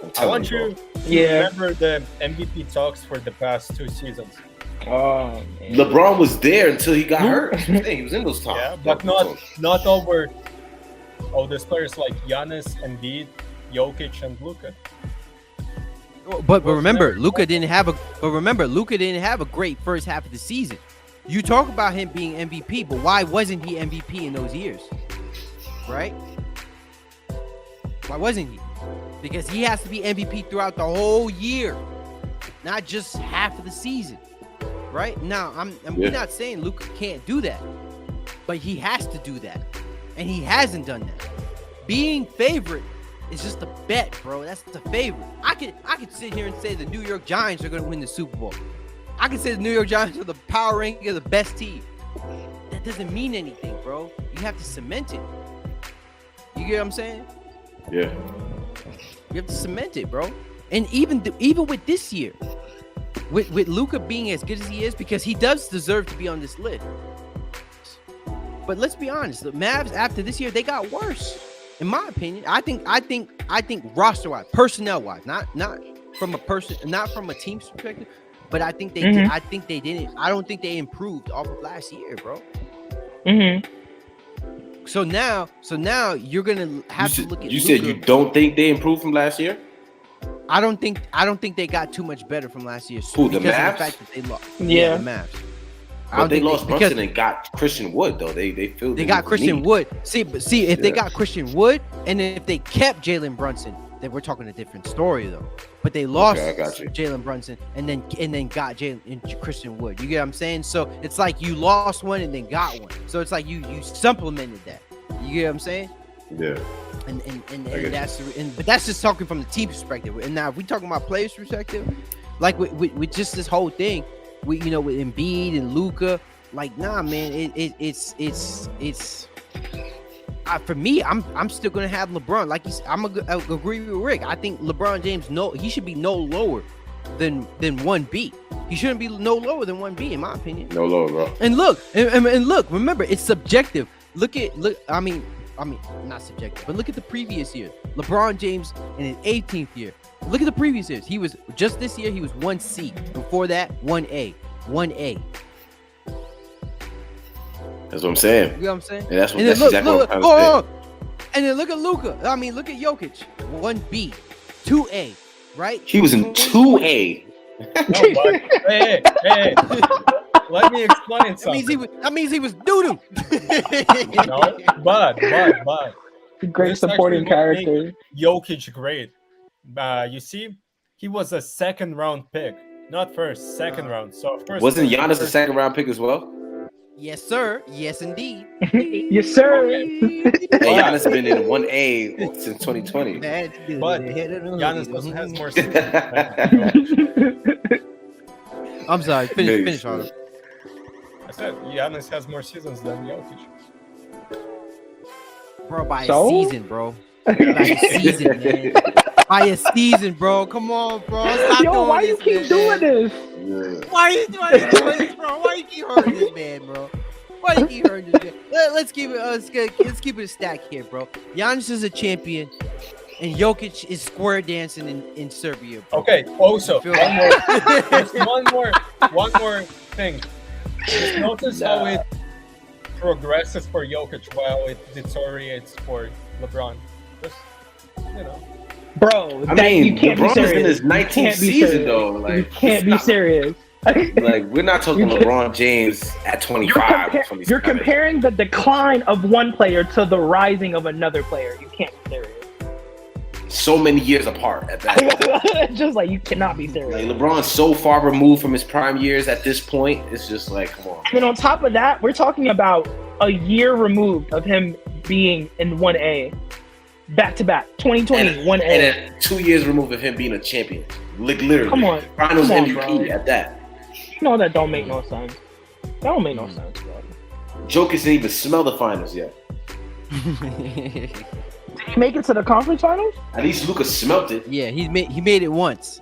I'm I telling want you, you bro. to Yeah. remember the MVP talks for the past 2 seasons. Oh man. LeBron was there until he got hurt. That's the thing. He was in those times. Yeah, but not all these players like Giannis, Embiid, Jokic, and Luka. But remember, Luka didn't have a great first half of the season. You talk about him being MVP, but why wasn't he MVP in those years? Right? Why wasn't he? Because he has to be MVP throughout the whole year, not just half of the season. Right? Now, we're not saying Luka can't do that, but he has to do that, and he hasn't done that. Being favorite is just a bet, bro. That's the favorite. I could sit here and say the New York Giants are going to win the Super Bowl. I could say the New York Giants are the power ranking of the best team. That doesn't mean anything, bro. You have to cement it. You get what I'm saying? Yeah. You have to cement it, bro. And even with this year, with Luka being as good as he is, because he does deserve to be on this list. But let's be honest, the Mavs after this year, they got worse. In my opinion, I think roster-wise, personnel-wise, not from a team perspective, but I think they did, I think they didn't. I don't think they improved off of last year, bro. So now you're gonna have to look at. You said you don't think they improved from last year? I don't think they got too much better from last year. Who, the because of Mavs? the fact that they lost. Yeah. The Mavs. But they lost because Brunson and got Christian Wood though. They feel they got Christian Wood. See, if they Yeah. got Christian Wood, and if they kept Jalen Brunson, then we're talking a different story though. But they lost I got you. Jalen Brunson and then got Christian Wood. You get what I'm saying? So it's like you lost one and then got one. So it's like you supplemented that. You get what I'm saying? Yeah. And get but that's just talking from the team perspective. And now if we talking about players perspective, like with just this whole thing, with Embiid and Luka, like, nah, man, it's for me, I'm still gonna have LeBron. Like I'm gonna agree with Rick. I think LeBron James he should be no lower than 1B. He shouldn't be no lower than 1B in my opinion. No lower, bro. And look, remember, it's subjective. I mean, not subjective, but look at the previous year. LeBron James in his 18th year. Look at the previous years. He was just this year. He was 1C. Before that, 1A. That's what I'm saying. You know what I'm saying? And that's And then exactly what I'm trying to say. and then look at Luka. I mean, look at Jokic. 1B, 2A, right? He was in 2A. No, but, hey. Let me explain something. That means he was doo-doo. No, but Great this supporting actually would character. make Jokic great. You see, he was a second round pick, not first, second round. So of course, Wasn't Giannis a second round pick as well? Yes, sir. Yes, indeed. Yes, sir. Hey, Giannis been in 1A since 2020. But Giannis also has more seasons. I'm sorry. Finish on it. I said Giannis has more seasons than Jokic. Bro, by So? a season, bro. By a season, man. By a season, bro. Come on, bro. Stop Yo, doing why you this, keep man. doing this? Yeah. Why you doing this, bro? Why you keep hurting this man, bro? Why you keep hurting this man? Let's keep it. Let's keep it a stack here, bro. Giannis is a champion, and Jokic is square dancing in Serbia. Bro. Okay. Also, Feel one more, just one more thing. Just notice how it progresses for Jokic while it deteriorates for LeBron. Just, Bro, I mean, you can't LeBron be is serious. in his You 19th can't be season, serious. though. Like, You can't be stop. serious. Like, we're not talking LeBron James at 25. You're comparing the decline of one player to the rising of another player. You can't be serious. So many years apart at that. Just like you cannot be serious. Like, LeBron's so far removed from his prime years at this point. It's just like, come on. And on top of that, we're talking about a year removed of him being in 1A. Back to back. 2020, 1A. And then 2 years removed of him being a champion. Like, literally. Come on. Finals Come on, MVP bro. at that. You know that don't make no sense. That don't make no sense, bro. Jokic didn't even smell the finals yet. Did he make it to the conference finals? At least Luka smelt it. Yeah, he made it once.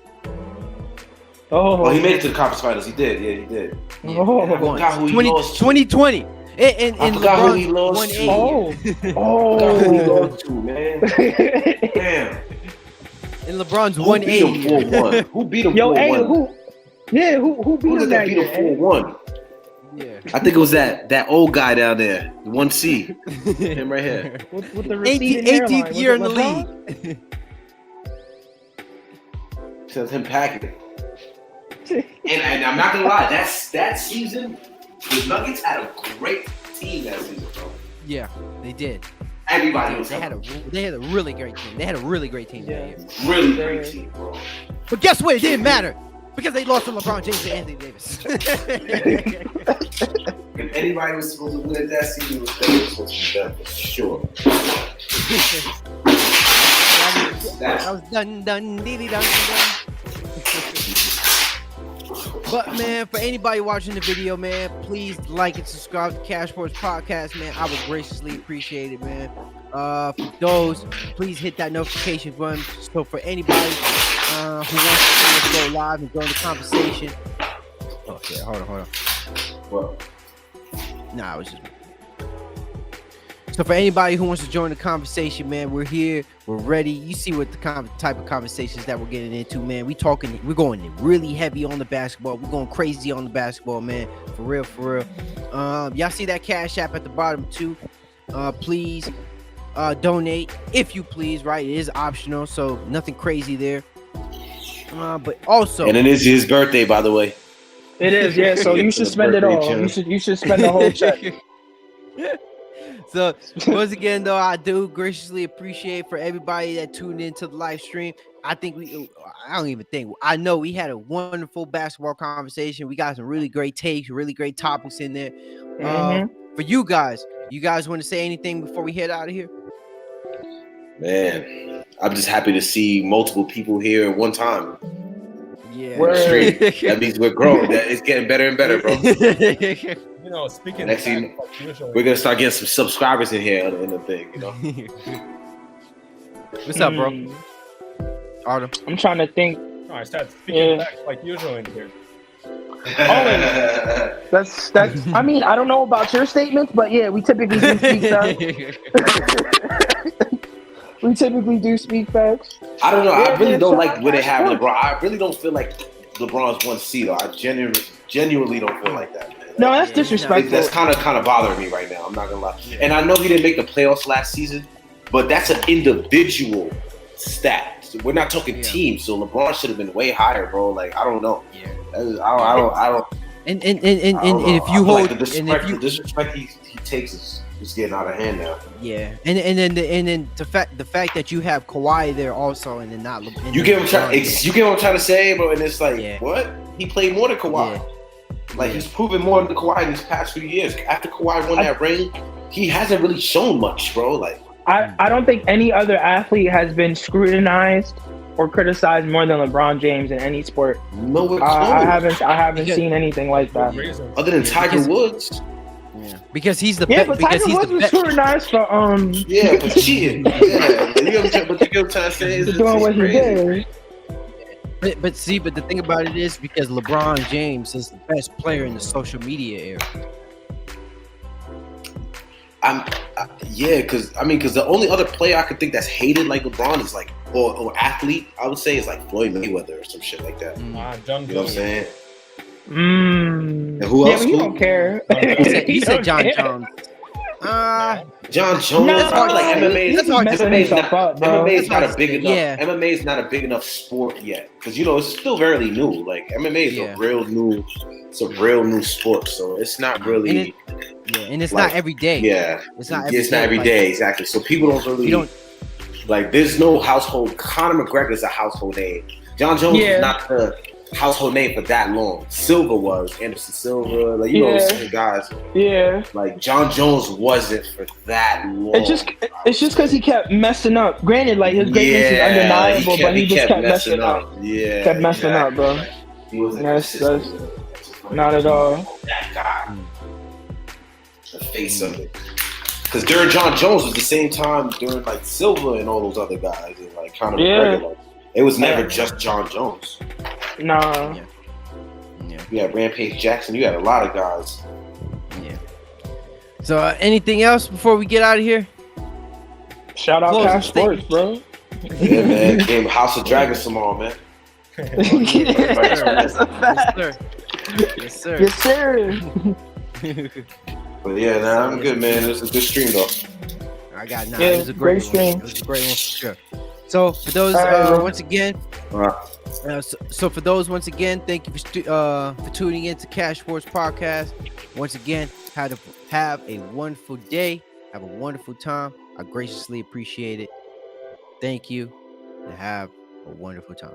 Oh, he made it to the conference finals. He did. Yeah, he did. Yeah, Oh. I forgot who he 20, lost to. 2020. And I forgot who he lost to. Oh. I forgot who he lost to, man. Damn. And LeBron's Who beat him 180. 4-1? Who beat him Yo, 4-1? hey, who beat Who him did that that beat year? him 4-1? Yeah. I think it was that old guy down there, the 1C. Him right here. With the receding hairline. 18th Was year it in the LeBron? league. Says him packing it. And I'm not gonna lie, that season, the Nuggets had a great team that season, bro. Yeah, they did. Everybody was They had a really great team. They had a really great team that year. really great team, bro. But guess what? It didn't matter because they lost to LeBron James and Anthony Davis. If anybody was supposed to win that season, it was supposed to be them for sure. That was done, done. But man, for anybody watching the video, man, please like and subscribe to CashSports Podcast, man. I would graciously appreciate it, man. For those, please hit that notification button. So for anybody who wants to see us go live and join the conversation. Oh shit, hold on. Well, Nah, it was just. So for anybody who wants to join the conversation, man, we're here. We're ready. You see what the type of conversations that we're getting into, man. We're going really heavy on the basketball. We're going crazy on the basketball, man. For real. Y'all see that Cash App at the bottom too. Please donate if you please, right? It is optional, so nothing crazy there. But also, and it is his birthday, by the way. It is, yeah. So you should spend it all. You should spend the whole check. So once again, though, I do graciously appreciate for everybody that tuned into the live stream. I know we had a wonderful basketball conversation. We got some really great takes, really great topics in there. For you guys want to say anything before we head out of here? Man, I'm just happy to see multiple people here at one time. Yeah. That means we're growing. It's getting better and better, bro. You know, speaking Next of that, thing, like usually, we're gonna start getting some subscribers in here in the thing, you know. What's up, bro? Autumn. I'm trying to think. no, I started speaking back like usual in here. That's. I mean, I don't know about your statements, but yeah, we typically do speak facts. I don't know. I really Yeah, don't so like where they have sports. LeBron. I really don't feel like LeBron's 1C though. I genuinely don't feel like that, man. No, that's Yeah, disrespectful. That's kind of bothering me right now. I'm not gonna lie. And I know he didn't make the playoffs last season, but that's an individual stat. So we're not talking team. So LeBron should have been way higher, bro. Like I don't know. Yeah. I don't. And I don't know. if you I feel hold like the disrespect he takes is getting out of hand now. yeah, and then the fact that you have Kawhi there also, and then not You get what I'm trying to say, bro. And it's like, Yeah. what? He played more than Kawhi. Yeah. Like he's proven more than Kawhi in these past few years. After Kawhi won that ring, he hasn't really shown much, bro. Like I don't think any other athlete has been scrutinized or criticized more than LeBron James in any sport. nowhere I close. haven't seen anything like that. Other than Tiger Woods. Yeah. Because he's the Yeah, best. but Because Tiger he's Woods the was best. scrutinized for Yeah, but cheating. Yeah. You know what I'm trying to say? for doing what he did. But the thing about it is because LeBron James is the best player in the social media era. Because the only other player I could think that's hated like LeBron is like, or athlete, I would say is like Floyd Mayweather or some shit like that. John You know what I'm saying? And who else? But you don't care. He said John Jones. John Jones, No, I feel like MMA. that's hard to messing say. himself up, bro. MMA is not That's a big hard to enough. say, yeah. MMA is not a big enough sport yet, because it's still very new. Like MMA is Yeah. a real new sport, so it's not really. And it's like, not every day. Yeah, It's not it's not every like, day, exactly. So people don't really. You don't. Like, there's no household. Conor McGregor is a household name. John Jones Yeah. was not the household name for that long. Silva was. Anderson Silva. Like, you know, Yeah. certain guys. Yeah. Like, John Jones wasn't for that long. It's just because he kept messing up. Granted, like his greatness is undeniable, but he just kept messing up. Yeah. Kept messing up, bro. Like, he wasn't That's consistent. not at all. That guy. The face of it. Because during John Jones was the same time during like Silva and all those other guys and like Conor McGregor. Like, it was never just John Jones. Nah. Yeah. You had Rampage Jackson. You had a lot of guys. Yeah. So anything else before we get out of here? Shout out Close Cash Sports, statement. bro. Yeah, man. Game House of Dragons tomorrow, man. That's a fact. Yes, sir. Yes, sir. But yeah, nah, I'm good, man. It was a good stream, though. I got nine. Yeah, It was a great stream. one. It was a great one for sure. So for those, All right, bro. once again, so for those, once again, thank you for tuning in to Cash Sports Podcast. Once again, have a wonderful day. Have a wonderful time. I graciously appreciate it. Thank you, and have a wonderful time.